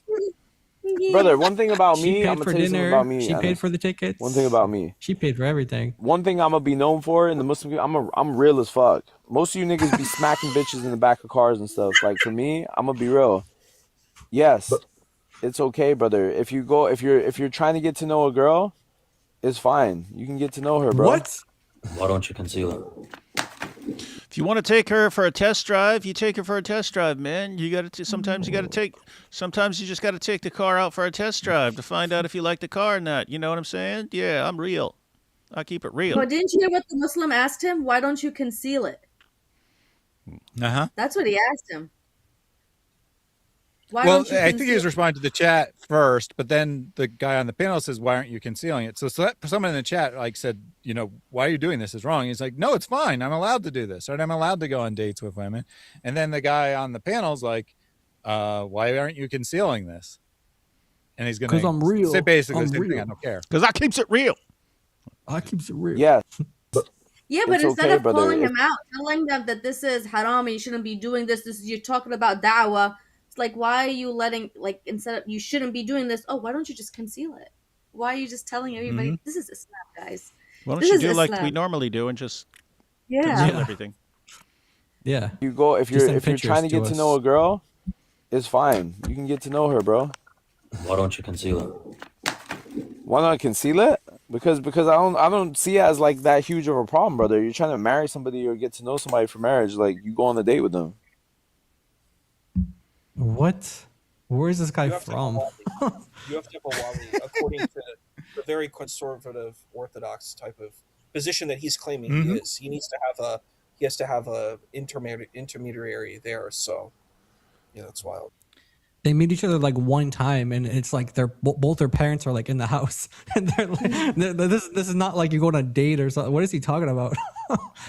Brother, one thing about She me, paid I'm gonna for tell you something dinner. about me. She paid for the tickets. One thing about me. She paid for everything. One thing I'm gonna be known for in the Muslim community, I'm real as fuck. Most of you niggas be smacking bitches in the back of cars and stuff. Like for me, I'm gonna be real. Yes, it's okay, brother. If you're trying to get to know a girl, it's fine. You can get to know her, bro. What? Why don't you conceal it? If you want to take her for a test drive, you take her for a test drive, man. You got to. Sometimes you just got to take the car out for a test drive to find out if you like the car or not. You know what I'm saying? Yeah, I'm real. I keep it real. But didn't you hear what the Muslim asked him? Why don't you conceal it? That's what he asked him. Why Well, don't you I think he was conceal it? responding to the chat first, but then the guy on the panel says, "Why aren't you concealing it?" So someone in the chat like said, "You know, why are you doing this? Is wrong." He's like, "No, it's fine. I'm allowed to do this, right? I'm allowed to go on dates with women." And then the guy on the panel's like, "Why aren't you concealing this?" And he's going to 'Cause I'm real. say basically I'm the same thing. real. I don't care. Because I keeps it real. I keeps it real. Yeah. Yeah, but It's instead okay, of brother. calling him out, telling them that this is haram and you shouldn't be doing this, you're talking about da'wah. It's like, why are you letting, like, instead of you shouldn't be doing this, why don't you just conceal it? Why are you just telling everybody this is Islam, guys? Why don't This you is do like Islam. we normally do and just Yeah. conceal everything? Yeah. You go if Just you're send if you're pictures trying to get to to us. know a girl, it's fine. You can get to know her, bro. Why don't you conceal it? Why not conceal it? Because I don't see it as like that huge of a problem, brother. You're trying to marry somebody or get to know somebody for marriage, like you go on a date with them. What? Where is this guy You have to have from? a wali. You have to have a wali, according to the very conservative Orthodox type of position that he's claiming he is. He has to have a intermediary there. So, yeah, that's wild. They meet each other like one time, and it's like both their parents are like in the house, and they're like, this is not like you go on a date or something. What is he talking about?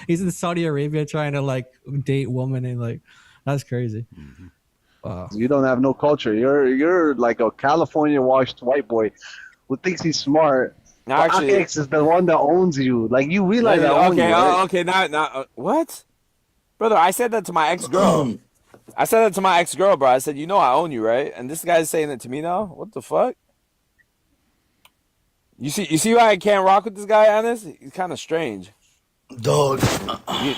He's in Saudi Arabia trying to like date women, and like that's crazy. Wow. You don't have no culture. You're like a California washed white boy who thinks he's smart. No, But actually- Akex is the one that owns you. Like you realize I own you, right? Okay, now, what, brother? I said that to my ex-girl. I said that to my ex-girl, bro. I said, you know, I own you, right? And this guy's saying it to me now. What the fuck? You see why I can't rock with this guy, Anis? He's kind of strange. Dog.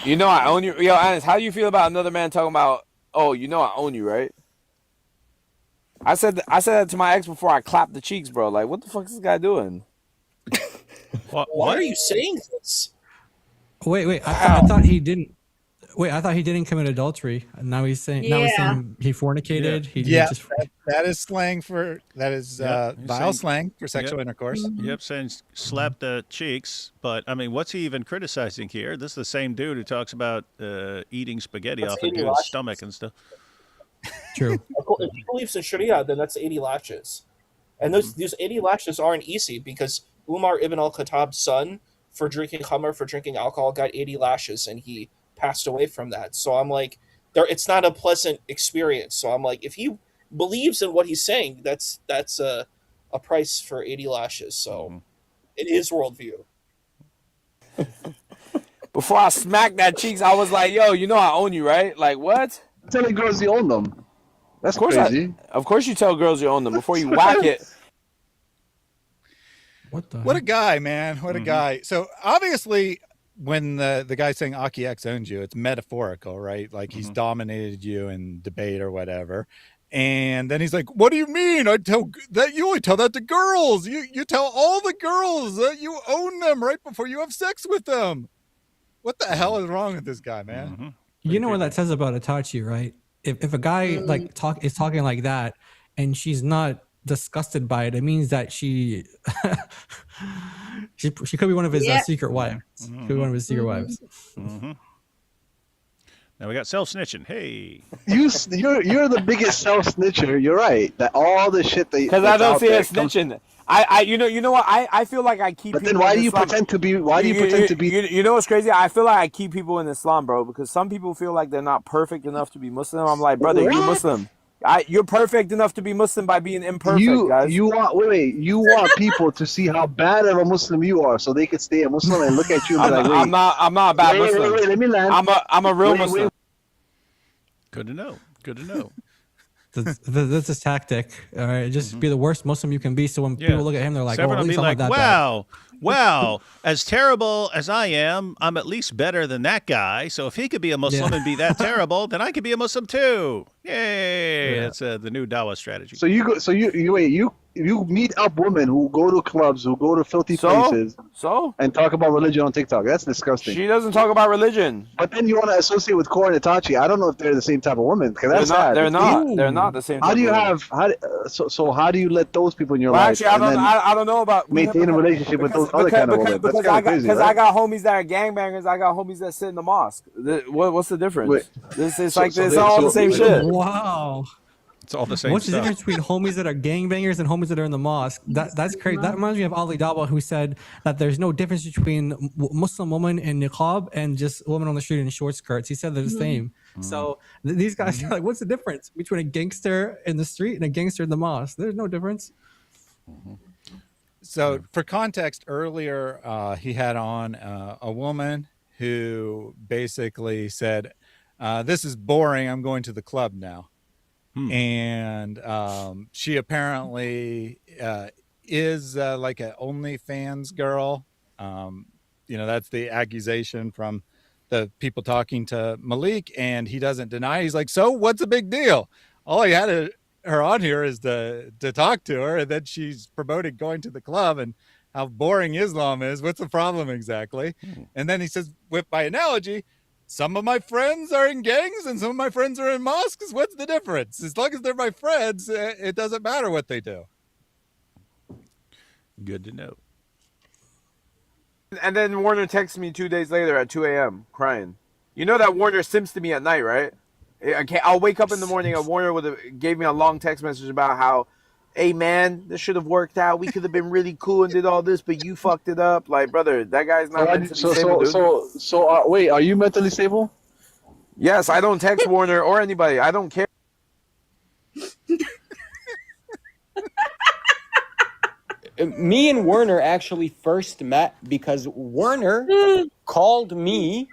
You know I own you. Yo, Anis, how do you feel about another man talking about, oh, you know I own you, right? I said that to my ex before I clapped the cheeks, bro. Like, what the fuck is this guy doing? Why are you saying this? Wait. I thought he didn't. Wait, I thought he didn't commit adultery. And now he's saying he fornicated. He just that is slang for vile slang for sexual intercourse. Yep, saying slap the cheeks. But I mean, what's he even criticizing here? This is the same dude who talks about eating spaghetti That's off a 80 dude's lashes. stomach and stuff. True. If he believes in Sharia, then that's 80 lashes. And those 80 lashes aren't easy because Umar ibn al-Khattab's son, for drinking khamr, for drinking alcohol, got 80 lashes and he passed away from that. So I'm like, it's not a pleasant experience. So I'm like, if he believes in what he's saying, that's a price for 80 lashes. So in his worldview. Before I smacked that cheeks, I was like, yo, you know I own you, right? Like, what? Telling girls you own them. That's Of course crazy. Of course you tell girls you own them before you whack it. What a guy, man. What a guy. So obviously when the guy's saying Aki X owns you, it's metaphorical, right? Like he's dominated you in debate or whatever. And then he's like, what do you mean? I tell that you only tell that to girls. You tell all the girls that you own them right before you have sex with them. What the hell is wrong with this guy, man? You know what that says about Itachi, right? If a guy like is talking like that and she's not disgusted by it, it means that she could be one of his secret wives. Could be one of his secret wives. Now we got self-snitching. Hey. You're the biggest self-snitcher. You're right. That all the shit that Because I don't see it snitching. You know what? I feel like I keep. But then people why in do you Islam. pretend to be? Why do you pretend to be? You know what's crazy? I feel like I keep people in Islam, bro, because some people feel like they're not perfect enough to be Muslim. I'm like, brother, you're Muslim. You're perfect enough to be Muslim by being imperfect, guys. You want people to see how bad of a Muslim you are, so they could stay a Muslim and look at you and be like, wait, I'm not a bad Muslim. Wait, let me land. I'm a real Muslim. Good to know. Good to know. That's his tactic. All right, just be the worst Muslim you can be. So when people look at him, they're like, So everyone "Oh, at will least be I'm like, not that wow, well, as terrible as I am, I'm at least better than that guy. So if he could be a Muslim and be that terrible, then I could be a Muslim too. Yay! Yeah. That's the new Dawa strategy. So you meet up women who go to clubs, who go to filthy places, and talk about religion on TikTok. That's disgusting. She doesn't talk about religion. But then you want to associate with Korra and Itachi. I don't know if they're the same type of women. Because that's sad. They're not. They're not the same. How do you type of women. so how do you let those people in your Well, life? actually, I don't know about maintain a relationship with those other kind of women. That's kind of crazy, right? I got homies that are gangbangers. I got homies that sit in the mosque. What's the difference? Wait. It's all the same shit. Wow. It's all the same What's the stuff. difference between homies that are gangbangers and homies that are in the mosque? That's crazy. That reminds me of Ali Dawah, who said that there's no difference between Muslim woman in niqab and just women on the street in short skirts. He said they're the same. So these guys are like, what's the difference between a gangster in the street and a gangster in the mosque? There's no difference. So for context, earlier he had on a woman who basically said, this is boring. I'm going to the club now. And she apparently is like an OnlyFans girl. That's the accusation from the people talking to Maleek, and he doesn't deny. He's like, so what's the big deal? All I had her on here is to talk to her, and then she's promoting going to the club and how boring Islam is. What's the problem exactly? And then he says, by analogy, some of my friends are in gangs and some of my friends are in mosques. What's the difference? As long as they're my friends, it doesn't matter what they do. Good to know. And then Warner texts me 2 days later at 2 a.m. crying. You know that Warner simps to me at night, right? I'll wake up in the morning and Warner gave me a long text message about how, hey man, this should have worked out. We could have been really cool and did all this, but you fucked it up. Like, brother, that guy's not mentally stable, dude. Wait, are you mentally stable? Yes, I don't text Warner or anybody. I don't care. Me and Werner actually first met because Werner called me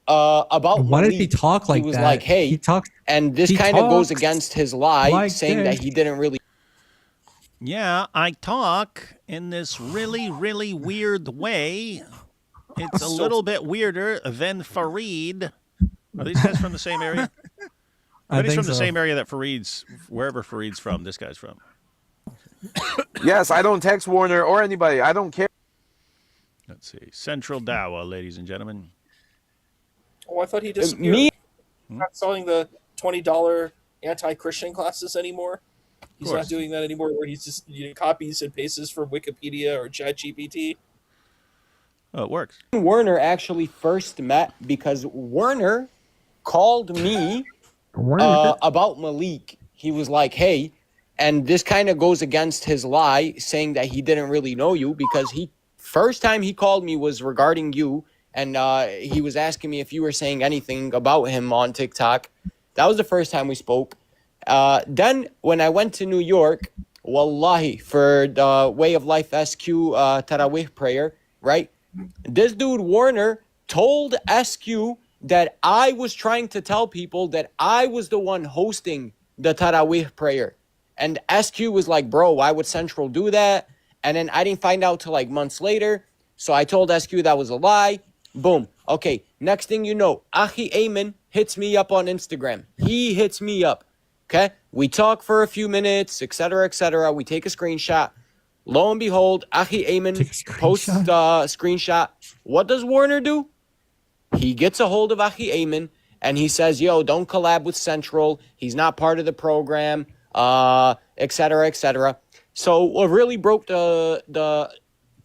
about Why Maleek. did he talk like He was that? like, hey, He talks, and this he kind of goes talks against his lie, like saying this. that he didn't really. Yeah, I talk in this really, really weird way. It's a little bit weirder than Fareed. Are these guys from the same area? I He's think from the so. same area that wherever Fareed's from, this guy's from. Yes, I don't text Warner or anybody. I don't care. Let's see. Central Dawa, ladies and gentlemen. Oh, I thought he disappeared. Me- Not selling the $20 anti-Christian classes anymore. He's not doing that anymore, where he's just copies and pastes from Wikipedia or ChatGPT. Oh, it works. Werner actually first met because Werner called me about Maleek. He was like, hey, and this kind of goes against his lie, saying that he didn't really know you, because first time he called me was regarding you, and he was asking me if you were saying anything about him on TikTok. That was the first time we spoke. Then when I went to New York, wallahi, for the Way of Life SQ Tarawih prayer, right? This dude Warner told SQ that I was trying to tell people that I was the one hosting the Tarawih prayer. And SQ was like, bro, why would Central do that? And then I didn't find out till like months later. So I told SQ that was a lie. Boom. Okay, next thing you know, Ahi Ayman hits me up on Instagram. He hits me up. Okay, we talk for a few minutes, etc., etc. We take a screenshot. Lo and behold, Ahi Ayman posts a screenshot. What does Warner do? He gets a hold of Ahi Ayman and he says, yo, don't collab with Central. He's not part of the program, etc., etc. So what really broke the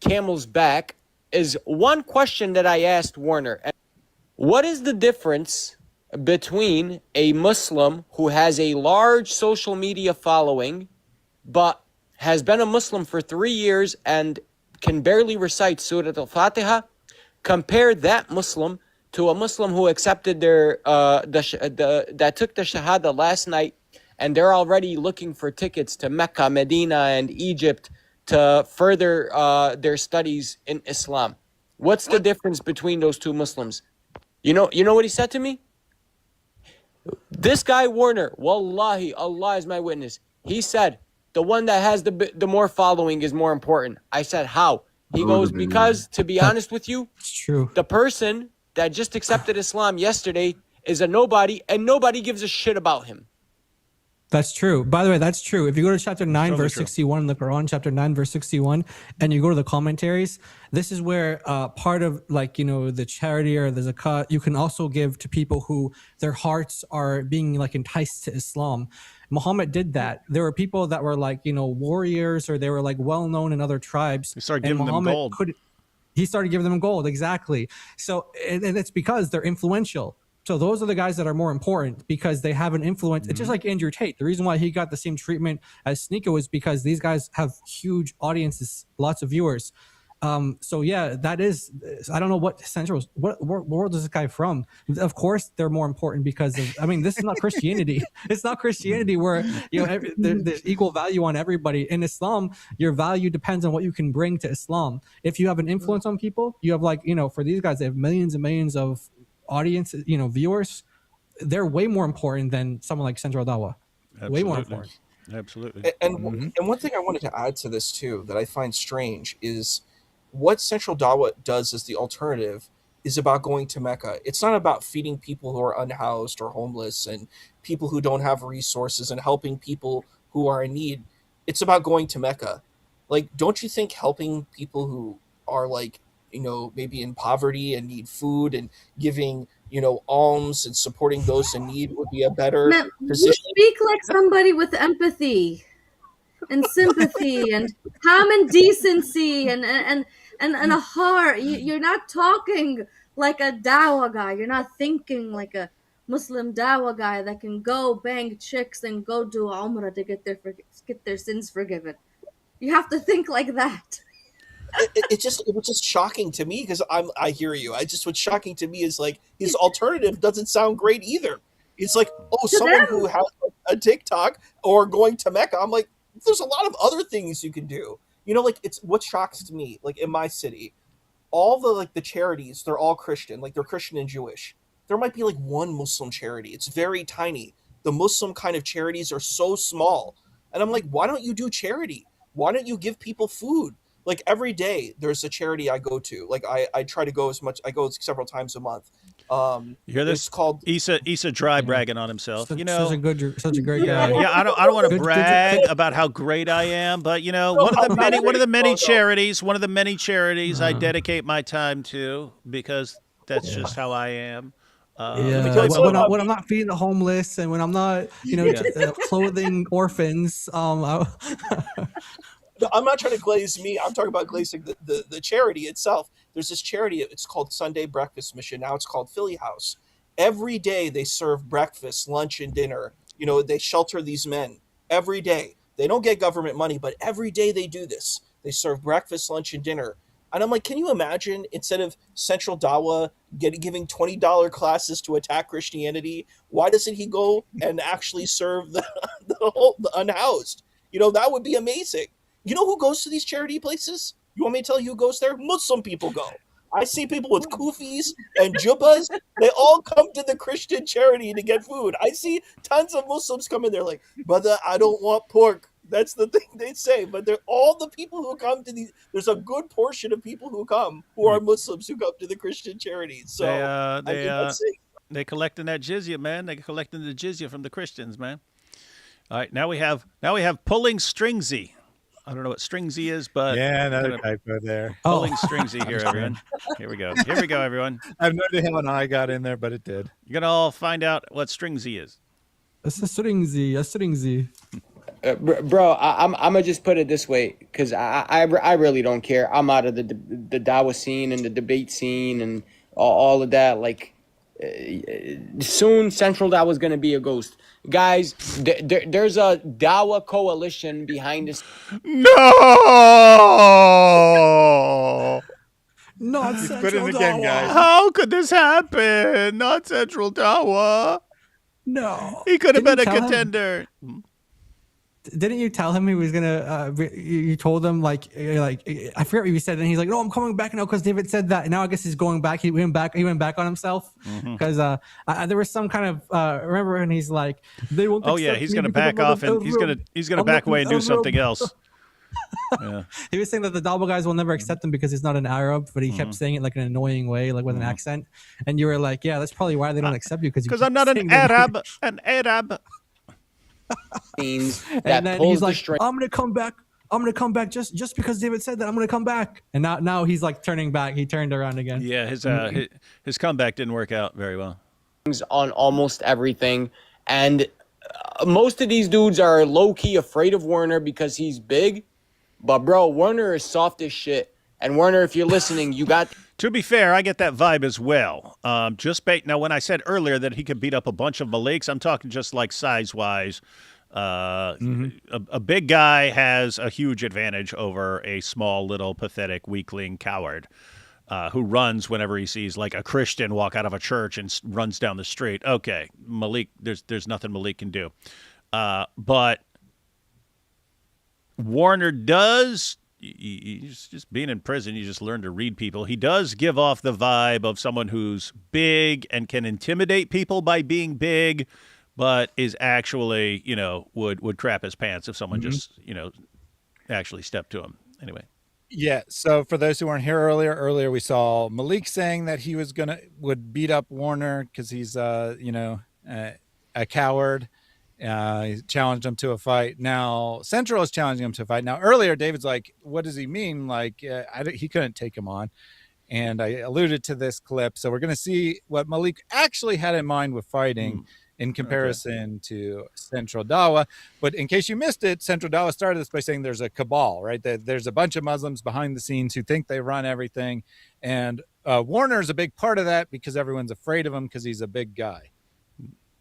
camel's back is one question that I asked Warner. What is the difference between a Muslim who has a large social media following but has been a Muslim for 3 years and can barely recite Surah Al-Fatiha? Compare that Muslim to a Muslim who accepted that took the Shahada last night, and they're already looking for tickets to Mecca, Medina, and Egypt to further their studies in Islam. What's the difference between those two Muslims? You know what he said to me? This guy Warner, wallahi, Allah is my witness. He said the one that has the more following is more important. I said, how? He goes, because to be honest with you, it's true. The person that just accepted Islam yesterday is a nobody, and nobody gives a shit about him. That's true. By the way, that's true. If you go to chapter 9, totally verse true. 61 in the Quran, chapter 9, verse 61, and you go to the commentaries, this is where part of the charity or the zakat, you can also give to people who their hearts are being enticed to Islam. Muhammad did that. There were people that were warriors, or they were well-known in other tribes. He started giving them gold. He started giving them gold, exactly. So, and it's because they're influential. So those are the guys that are more important because they have an influence. It's just like Andrew Tate. The reason why he got the same treatment as Sneeko was because these guys have huge audiences, lots of viewers. So yeah, that is, I don't know what world is this guy from? Of course they're more important because this is not Christianity. It's not Christianity where, there's equal value on everybody. In Islam, your value depends on what you can bring to Islam. If you have an influence on people, you have for these guys, they have millions and millions of audience, viewers. They're way more important than someone like Central Dawa. Way more important. Absolutely. And one thing I wanted to add to this too that I find strange is what Central Dawa does as the alternative is about going to Mecca. It's not about feeding people who are unhoused or homeless and people who don't have resources and helping people who are in need. It's about going to Mecca. Don't you think helping people who are maybe in poverty and need food and giving, alms and supporting those in need would be a better position? You speak like somebody with empathy and sympathy and common decency and a heart. You're not talking like a Dawa guy. You're not thinking like a Muslim Dawa guy that can go bang chicks and go do Umrah to get their sins forgiven. You have to think like that. It was just shocking to me because I hear you. What's shocking to me is his alternative doesn't sound great either. It's someone who has a TikTok or going to Mecca. I'm like, there's a lot of other things you can do. It's what shocks to me. In my city, all the charities, they're all Christian. They're Christian and Jewish. There might be one Muslim charity. It's very tiny. The Muslim kind of charities are so small. And I'm like, why don't you do charity? Why don't you give people food? Every day there's a charity I go to. I try to go I go several times a month. You hear this? It's called Issa dry bragging on himself. Such a great guy. Yeah, I don't want to brag about how great I am, but one of the many charities I dedicate my time to because that's just how I am. When I'm not feeding the homeless and when I'm not, clothing orphans, I'm not trying to glaze me. I'm talking about glazing the charity itself. There's this charity. It's called Sunday Breakfast Mission. Now it's called Philly House. Every day they serve breakfast, lunch, and dinner. They shelter these men every day. They don't get government money, but every day they do this. They serve breakfast, lunch, and dinner. And I'm like, can you imagine instead of Central Dawa giving $20 classes to attack Christianity, why doesn't he go and actually serve the unhoused? That would be amazing. You know who goes to these charity places? You want me to tell you who goes there? Muslim people go. I see people with kufis and jubbas. They all come to the Christian charity to get food. I see tons of Muslims come in there like, brother, I don't want pork. That's the thing they say. But they're all the people who come to these. There's a good portion of people who come who are Muslims who come to the Christian charities. So they collecting that jizya, man. They collecting the jizya from the Christians, man. All right, now we have pulling stringsy. I don't know what stringsy is, but another typo there. Pulling stringsy here, everyone. Here we go, everyone. I have no idea how an I got in there, but it did. You're gonna all find out what stringsy is. It's a stringsy. Bro, I'm gonna just put it this way because I really don't care. I'm out of the Dawa scene and the debate scene and all of that. Soon Central Dawa is gonna be a ghost. Guys, there's a Dawa coalition behind this. No! Not Central Dawa. Again, guys. How could this happen? Not Central Dawa. No. He could have been a contender. Didn't you tell him he was gonna? You told him I forget what you said, and he's like, "No, I'm coming back now because David said that." And now I guess he's going back. He went back on himself because there was some kind of remember when he's like, "They won't." Oh yeah, he's gonna back off and he's gonna back away and do something else. Yeah. He was saying that the Dabo guys will never accept him because he's not an Arab, but he kept saying it like an annoying way, like with an accent. And you were like, yeah, that's probably why they don't accept you because I'm not an Arab. An Arab. And then he's like, I'm gonna come back. I'm gonna come back just because David said that I'm gonna come back. And now he's like turning back. He turned around again. Yeah, his comeback didn't work out very well. On almost everything, and most of these dudes are low-key afraid of Werner because he's big, but bro, Werner is soft as shit. And Werner, if you're listening, you got... To be fair, I get that vibe as well. Now, when I said earlier that he could beat up a bunch of Maleeks, I'm talking just like size-wise. A big guy has a huge advantage over a small, little, pathetic, weakling coward who runs whenever he sees like a Christian walk out of a church and runs down the street. Okay, Maleek, there's nothing Maleek can do. But Warner does, just being in prison, you just learn to read people. He does give off the vibe of someone who's big and can intimidate people by being big, but is actually, would crap his pants if someone just, actually stepped to him. Anyway. Yeah. So for those who weren't here earlier we saw Maleek saying that he would beat up Warner because he's, a coward. He challenged him to a fight. Now Central is challenging him to a fight. Now earlier, David's like, what does he mean? Like, he couldn't take him on. And I alluded to this clip. So we're going to see what Maleek actually had in mind with fighting in comparison to Central Dawa. But in case you missed it, Central Dawa started this by saying there's a cabal, right? There's a bunch of Muslims behind the scenes who think they run everything. And Warner's a big part of that because everyone's afraid of him because he's a big guy.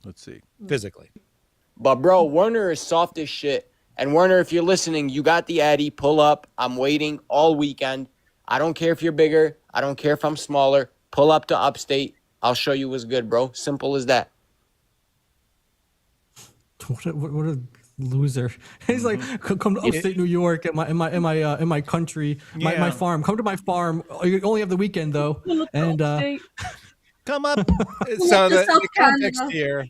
Let's see. Physically. But bro, Werner is soft as shit. And Werner, if you're listening, you got the Addy. Pull up. I'm waiting all weekend. I don't care if you're bigger. I don't care if I'm smaller. Pull up to Upstate. I'll show you what's good, bro. Simple as that. What a loser! He's like, come to upstate New York in my country, my farm. Come to my farm. You only have the weekend though, and come up. So the context here.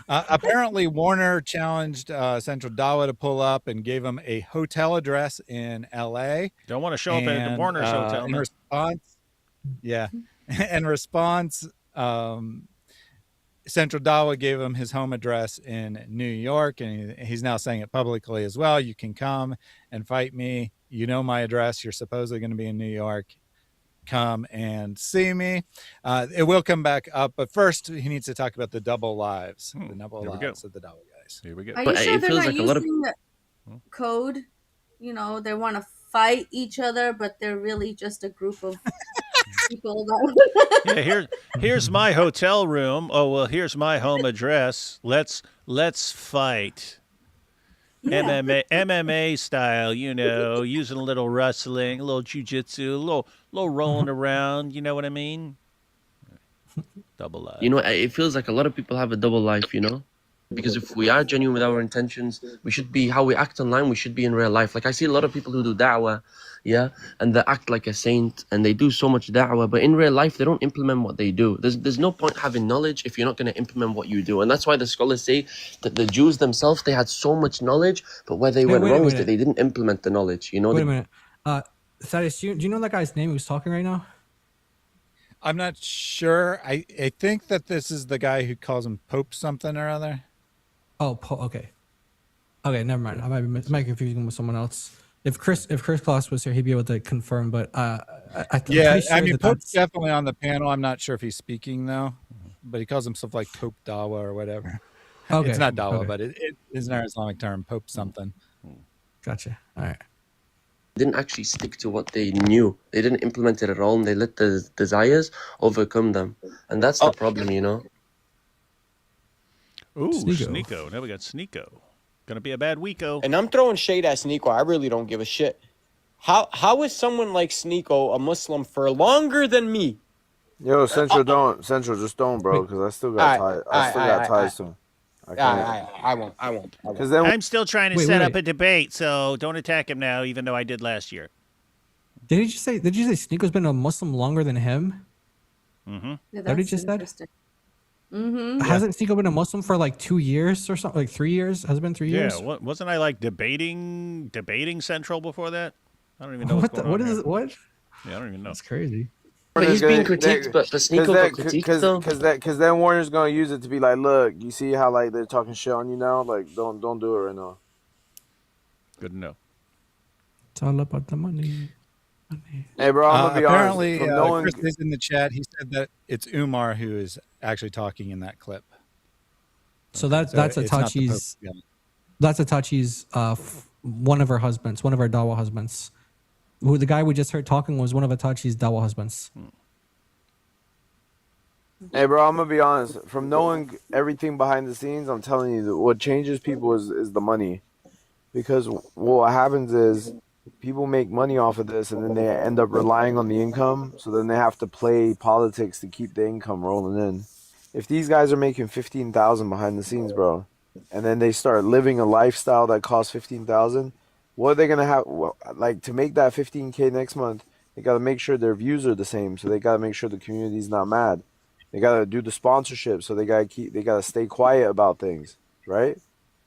Apparently, Warner challenged Central Dawa to pull up and gave him a hotel address in L.A. Don't want to show up at Warner's hotel. In response, in response, Central Dawa gave him his home address in New York, and he's now saying it publicly as well. You can come and fight me. You know my address. You're supposedly going to be in New York. Come and see me. It will come back up, but first he needs to talk about the double lives. The double lives of the Dawa guys. Here we go. Are you sure they're not using code? They want to fight each other, but they're really just a group of people. Yeah, here's my hotel room. Oh well, here's my home address. Let's fight. Yeah. MMA style, using a little wrestling, a little jujitsu, a little rolling around. You know what I mean? Double life. It feels like a lot of people have a double life. Because if we are genuine with our intentions, we should be how we act online. We should be in real life. Like I see a lot of people who do da'wah, and they act like a saint and they do so much da'wah, but in real life they don't implement what they do. There's no point having knowledge if you're not going to implement what you do, and that's why the scholars say that the Jews themselves, they had so much knowledge, but where they went wrong is that they didn't implement the knowledge. Wait a minute, Thaddeus, do you know that guy's name who's talking right now? I'm not sure. I think that this is the guy who calls him Pope something or other. Oh, okay. Okay, never mind. I might be confusing him with someone else. If Chris Kloss was here, he'd be able to confirm. But Pope's definitely on the panel. I'm not sure if he's speaking though, but he calls himself like Pope Dawa or whatever. Okay. It's not Dawa, but it is an Islamic term, Pope something. Gotcha. All right. Didn't actually stick to what they knew. They didn't implement it at all, and they let the desires overcome them, and that's the problem, Ooh, Sneeko. Now we got Sneeko. Gonna be a bad weeko. And I'm throwing shade at Sneeko. I really don't give a shit. How is someone like Sneeko a Muslim for longer than me? Yo, Central just don't, bro, because I still got ties. I still got ties to him. I won't. I'm still trying to set up a debate, so don't attack him now, even though I did last year. Did you say Sneeko's been a Muslim longer than him? Mm-hmm. Yeah, what did you just said? Mm-hmm. Hasn't Seiko been a Muslim for like 2 years or something? Like 3 years? Has it been 3 years? Yeah, wasn't I like debating Central before that? I don't even know what's going on. What is what? Yeah, I don't even know. That's crazy. But he's being critiqued, but Sneeko got critiqued though. Because then Warner's gonna use it to be like, look, you see how like they're talking shit on you now? Like, don't do it right now. Good to know. It's all about the money. Hey, bro, I'm gonna be apparently, honest. Chris is in the chat. He said that it's Umar who is actually talking in that clip. So that's Itachi's. That's Itachi's. One of her husbands, one of her Dawa husbands. Who the guy we just heard talking was one of Itachi's Dawa husbands. Hey, bro, I'm gonna be honest. From knowing everything behind the scenes, I'm telling you that what changes people is the money, because what happens is people make money off of this, and then they end up relying on the income. So then they have to play politics to keep the income rolling in. If these guys are making 15,000 behind the scenes, bro, and then they start living a lifestyle that costs 15,000, what are they gonna have? Like, to make that 15K next month, they gotta make sure their views are the same. So they gotta make sure the community's not mad. They gotta do the sponsorship. So they gotta stay quiet about things, right?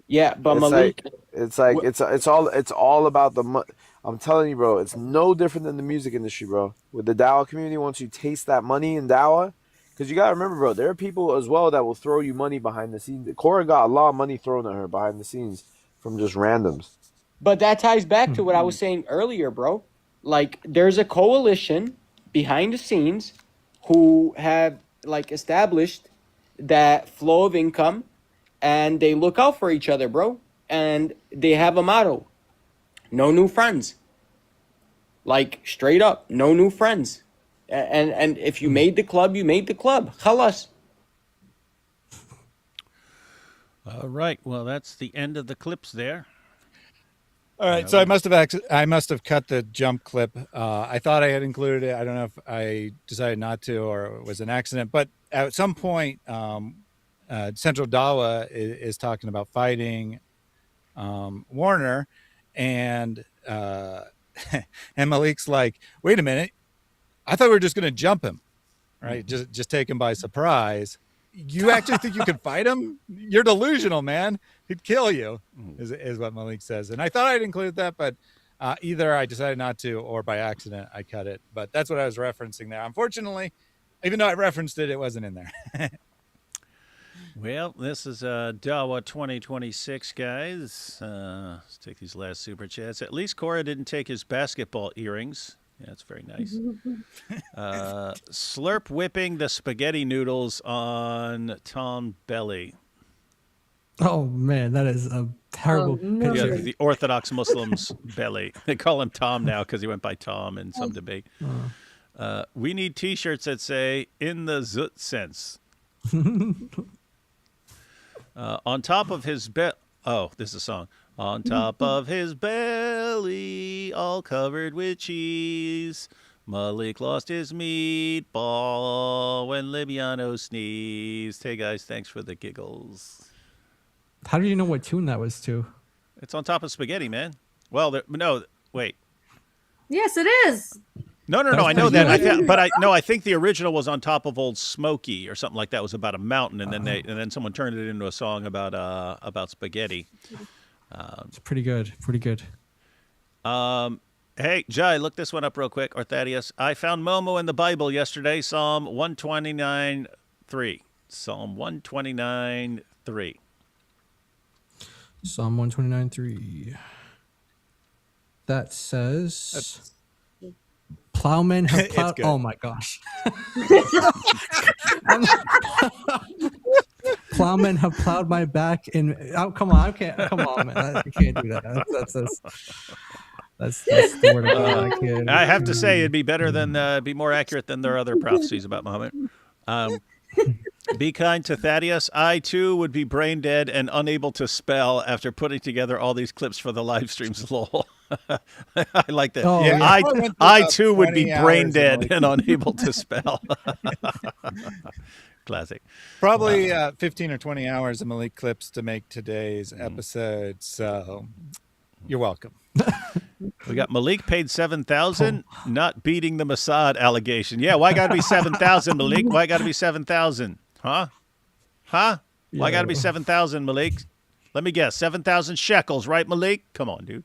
Yeah, but Maleek, it's all about the money. I'm telling you, bro, it's no different than the music industry, bro. With the Dawa community, once you taste that money in Dawa, because you gotta remember, bro, there are people as well that will throw you money behind the scenes. Korra got a lot of money thrown at her behind the scenes from just randoms. but that ties back to what I was saying earlier, bro. Like, there's a coalition behind the scenes who have like established that flow of income, and they look out for each other, bro. And they have a motto: no new friends. Like, straight up, no new friends. And if you made the club, you made the club. Khalas. All right. Well, that's the end of the clips there. All right, so I must have cut the jump clip. I thought I had included it. I don't know if I decided not to or it was an accident. But at some point, Central Dawa is talking about fighting Warner, and Maleek's like, "Wait a minute, I thought we were just going to jump him, right? Just take him by surprise. You actually think you could fight him? You're delusional, man. He'd kill you," is what Maleek says. And I thought I'd include that, but either I decided not to or by accident I cut it. But that's what I was referencing there. Unfortunately, even though I referenced it, it wasn't in there. Well, this is Dawa 2026, guys. Let's take these last super chats. At least Korra didn't take his basketball earrings. Yeah, that's very nice. Slurp whipping the spaghetti noodles on Tom belly. Oh man, that is a terrible picture. Yeah, the Orthodox Muslim's belly. They call him Tom now because he went by Tom in some debate. We need T-shirts that say "in the zut sense." On top of his this is a song. On top of his belly, all covered with cheese, Maleek lost his meatball when Libiano sneezed. Hey guys, thanks for the giggles. How do you know what tune that was to? It's on top of spaghetti, man. Well, no, wait. Yes, it is. No, I know that. I think the original was on top of Old Smoky or something like that. It was about a mountain, and then someone turned it into a song about spaghetti. It's pretty good. Pretty good. Hey, Jai, look this one up real quick. Or Thaddeus. I found Momo in the Bible yesterday, Psalm 129:3. Psalm 129:3. Psalm 129:3. That says, plowmen have plowed. Oh my gosh. Plowmen have plowed my back in. Oh, come on. Come on, man. I can't do that. That's the word of God. I have to say, it'd be better than, be more accurate than their other prophecies about Muhammad. Be kind to Thaddeus. I, too, would be brain dead and unable to spell after putting together all these clips for the live streams. Lol. I like that. Oh, yeah, yeah. I too would be brain dead and unable to spell. Classic. Probably 15 or 20 hours of Maleek clips to make today's episode. So you're welcome. We got Maleek paid $7,000, not beating the Mossad allegation. Yeah, why got to be $7,000, Maleek? Why got to be $7,000? Huh? Huh? Well, I got to be Yo. 7,000, Maleek. Let me guess, 7,000 shekels, right, Maleek? Come on, dude.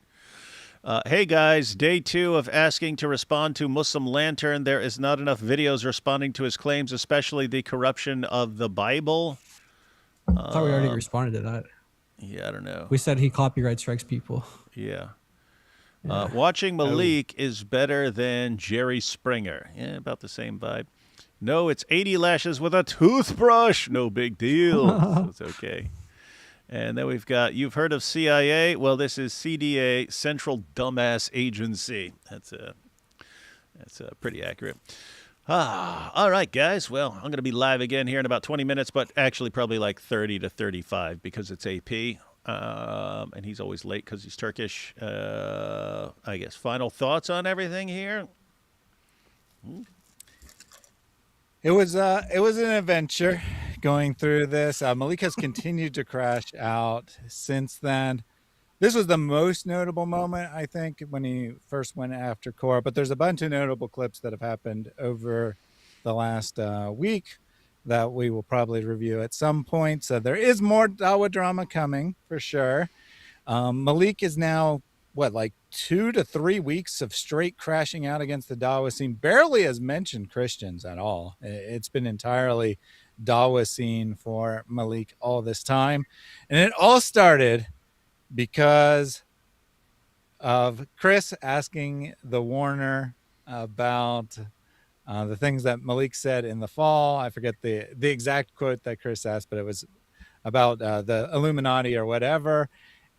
Hey, guys, day 2 of asking to respond to Muslim Lantern. There is not enough videos responding to his claims, especially the corruption of the Bible. I thought we already responded to that. Yeah, I don't know. We said he copyright strikes people. Yeah. Watching Maleek is better than Jerry Springer. Yeah, about the same vibe. No, it's 80 lashes with a toothbrush. No big deal. So it's okay. And then we've got, you've heard of CIA? Well, this is CDA, Central Dumbass Agency. That's pretty accurate. All right, guys. Well, I'm going to be live again here in about 20 minutes, but actually probably like 30 to 35 because it's AP. And he's always late because he's Turkish. I guess final thoughts on everything here? It was an adventure going through this. Maleek has continued to crash out since then. This was the most notable moment, I think, when he first went after Korra. But there's a bunch of notable clips that have happened over the last week that we will probably review at some point. So there is more Dawa drama coming for sure. Maleek is now, like 2 to 3 weeks of straight crashing out against the Dawa scene. Barely has mentioned Christians at all. It's been entirely Dawa scene for Maleek all this time. And it all started because of Chris asking the Warner about the things that Maleek said in the fall. I forget the exact quote that Chris asked, but it was about the Illuminati or whatever.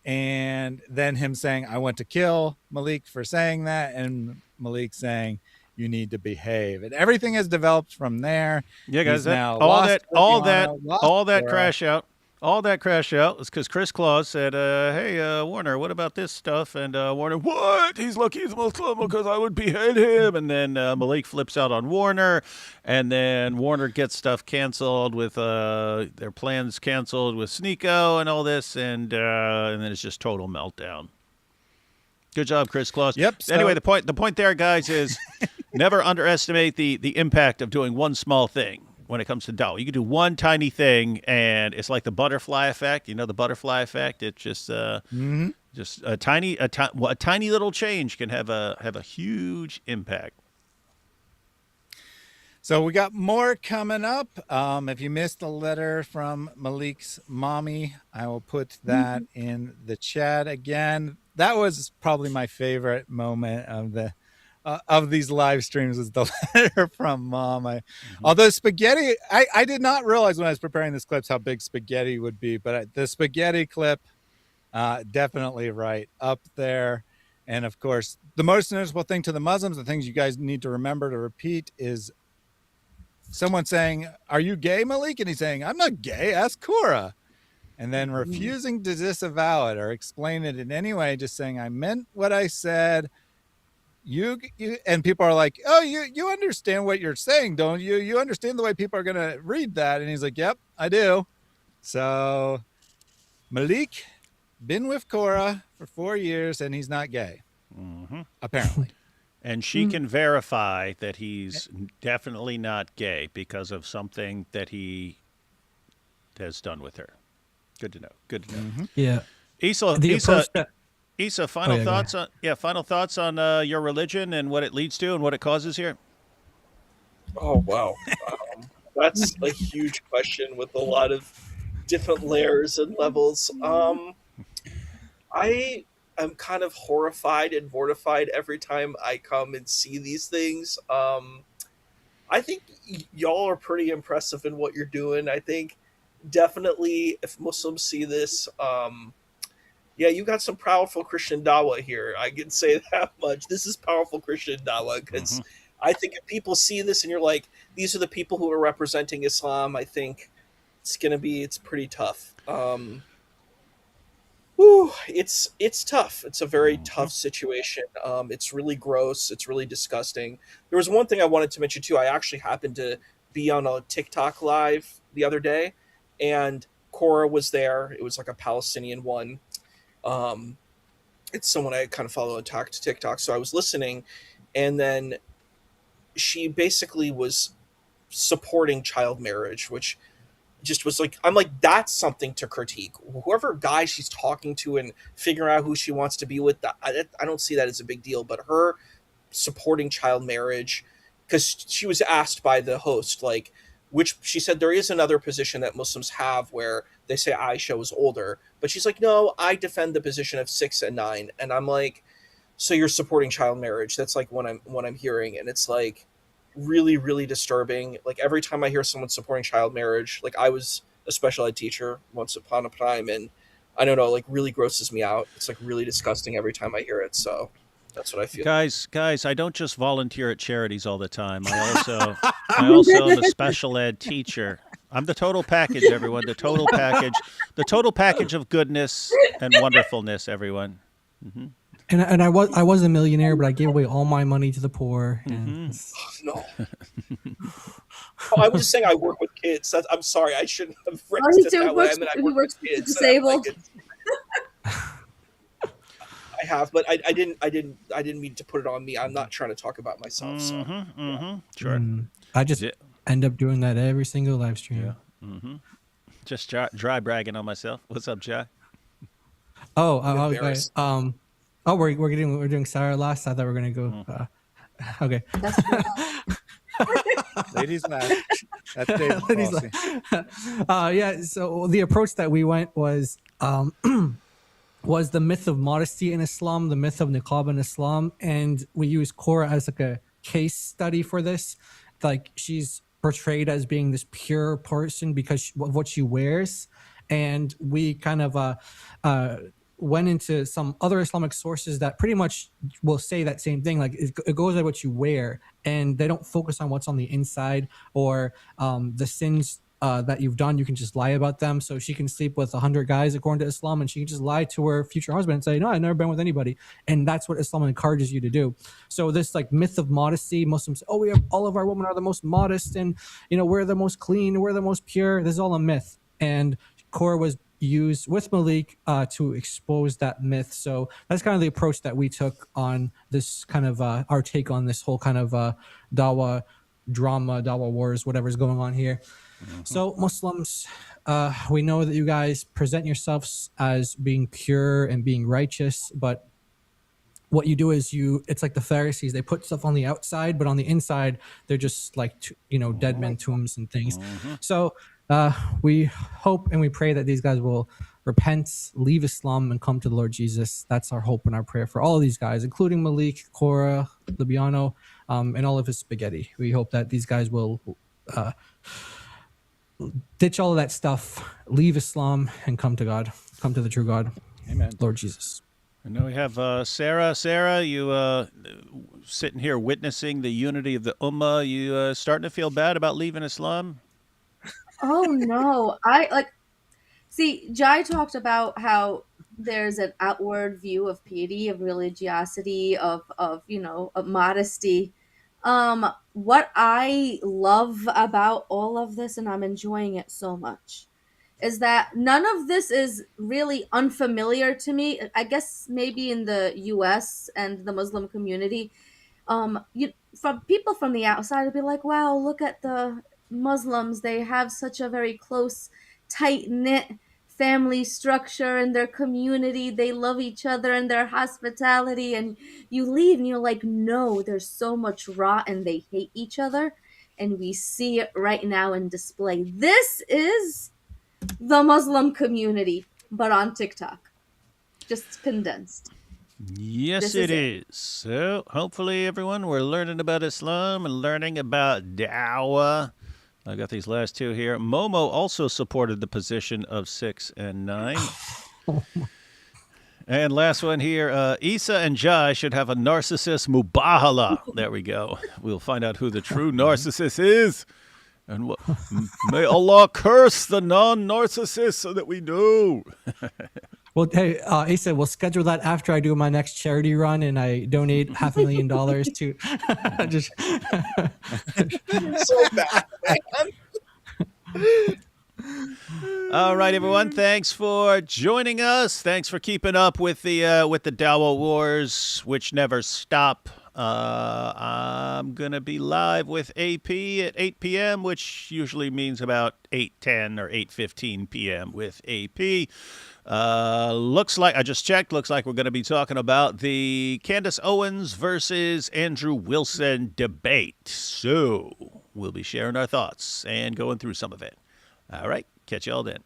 And then him saying, I want to kill Maleek for saying that. And Maleek saying, you need to behave. And everything has developed from there. Yeah, guys, He's now all lost that Korra. crash out. All that crash out was because Chris Claus said, hey, Warner, what about this stuff? And Warner, what? He's lucky he's Muslim because I would behead him. And then Maleek flips out on Warner. And then Warner gets stuff canceled with their plans canceled with Sneeko and all this. And then it's just total meltdown. Good job, Chris Claus. Yep. Anyway, the point there, guys, is never underestimate the impact of doing one small thing. When it comes to Dawa, you can do one tiny thing, and it's like the butterfly effect. You know the butterfly effect. It's just just a tiny little change can have a huge impact. So we got more coming up. If you missed the letter from Maleek's mommy, I will put that in the chat again. That was probably my favorite moment of these live streams, is the letter from mom. Although spaghetti, I did not realize when I was preparing this clips how big spaghetti would be, but the spaghetti clip, definitely right up there. And of course, the most noticeable thing to the Muslims, the things you guys need to remember to repeat, is someone saying, are you gay, Maleek? And he's saying, I'm not gay, ask Korra. And then refusing to disavow it or explain it in any way, just saying, I meant what I said. You and people are like, oh, you understand what you're saying, don't you? You understand the way people are going to read that. And he's like, yep, I do. So Maleek been with Korra for 4 years and he's not gay, apparently. And she can verify that he's definitely not gay because of something that he has done with her. Good to know. Good to know. Yeah. Issa, final thoughts on your religion and what it leads to and what it causes here? Oh, wow. That's a huge question with a lot of different layers and levels. I am kind of horrified and mortified every time I come and see these things. I think y'all are pretty impressive in what you're doing. I think definitely if Muslims see this, yeah, you got some powerful Christian Dawa here. I can say that much. This is powerful Christian Dawa because I think if people see this and you're like, these are the people who are representing Islam, I think it's pretty tough. It's tough. It's a very tough situation. It's really gross. It's really disgusting. There was one thing I wanted to mention too. I actually happened to be on a TikTok live the other day, and Korra was there. It was like a Palestinian one. It's someone I kind of follow on TikTok, so I was listening, and then she basically was supporting child marriage, which just was like, I'm like, that's something to critique. Whoever guy she's talking to and figuring out who she wants to be with, I don't see that as a big deal. But her supporting child marriage, because she was asked by the host, like, which she said there is another position that Muslims have where they say Aisha was older, but she's like, no, I defend the position of 6 and 9. And I'm like, so you're supporting child marriage? That's like what I'm hearing, and it's like really, really disturbing. Like every time I hear someone supporting child marriage, like I was a special ed teacher once upon a time, and I don't know, like really grosses me out. It's like really disgusting every time I hear it. So that's what I feel. Guys, I don't just volunteer at charities all the time. I also am a special ed teacher. I'm the total package, everyone. The total package of goodness and wonderfulness, everyone. Mm-hmm. And I was a millionaire, but I gave away all my money to the poor. And No. I was just saying I work with kids. I'm sorry, I shouldn't have phrased it that way. I mean, I work with kids. Disabled. I have, but I didn't mean to put it on me. I'm not trying to talk about myself. So. Sure. I just end up doing that every single live stream. Yeah. Mm-hmm. Just dry bragging on myself. What's up, Jai? Okay. We're doing Sarah last. I thought we were gonna go. Okay. Ladies last. That's David Ladies policy. Yeah. So the approach that we went was the myth of modesty in Islam, the myth of niqab in Islam, and we used Korra as like a case study for this. Like she's portrayed as being this pure person because of what she wears, and we kind of went into some other Islamic sources that pretty much will say that same thing. Like it goes by what you wear, and they don't focus on what's on the inside or the sins that you've done. You can just lie about them. So she can sleep with 100 guys according to Islam, and she can just lie to her future husband and say, no, I've never been with anybody. And that's what Islam encourages you to do. So this like myth of modesty, Muslims say, oh, we have all of our women are the most modest, and we're the most clean, we're the most pure. This is all a myth. And Korra was used with Maleek to expose that myth. So that's kind of the approach that we took on this kind of our take on this whole kind of dawah drama, dawah wars, whatever's going on here. Mm-hmm. So Muslims, we know that you guys present yourselves as being pure and being righteous, but what you do is it's like the Pharisees. They put stuff on the outside, but on the inside, they're just like, dead men tombs and things. Mm-hmm. So we hope and we pray that these guys will repent, leave Islam, and come to the Lord Jesus. That's our hope and our prayer for all of these guys, including Maleek, Korra, Libiano, and all of his spaghetti. We hope that these guys will ditch all of that stuff, leave Islam, and come to God, come to the true God. Amen. Lord Jesus. And now we have Sarah. Sarah, you sitting here witnessing the unity of the Ummah. You starting to feel bad about leaving Islam? Oh no, see, Jai talked about how there's an outward view of piety, of religiosity, of modesty. What I love about all of this, and I'm enjoying it so much, is that none of this is really unfamiliar to me. I guess maybe in the US and the Muslim community, from people from the outside would be like, wow, look at the Muslims. They have such a very close, tight-knit family structure in their community. They love each other and their hospitality. And you leave and you're like, no, there's so much rot and they hate each other. And we see it right now in display. This is the Muslim community, but on TikTok. Just condensed. Yes, it is. So hopefully, everyone, we're learning about Islam and learning about dawah. I got these last two here. Momo also supported the position of 6 and 9. And last one here, Issa and Jai should have a narcissist mubahala. There we go. We'll find out who the true narcissist is. And may Allah curse the non-narcissist so that we know. Well, hey, Asa, we'll schedule that after I do my next charity run and I donate $500,000 to just so bad, man. All right, everyone. Thanks for joining us. Thanks for keeping up with the Dawah Wars, which never stop. I'm going to be live with AP at 8 p.m., which usually means about 8:10 or 8:15 p.m. with AP. Looks like, I just checked, looks like we're going to be talking about the Candace Owens versus Andrew Wilson debate. So we'll be sharing our thoughts and going through some of it. All right, catch y'all then.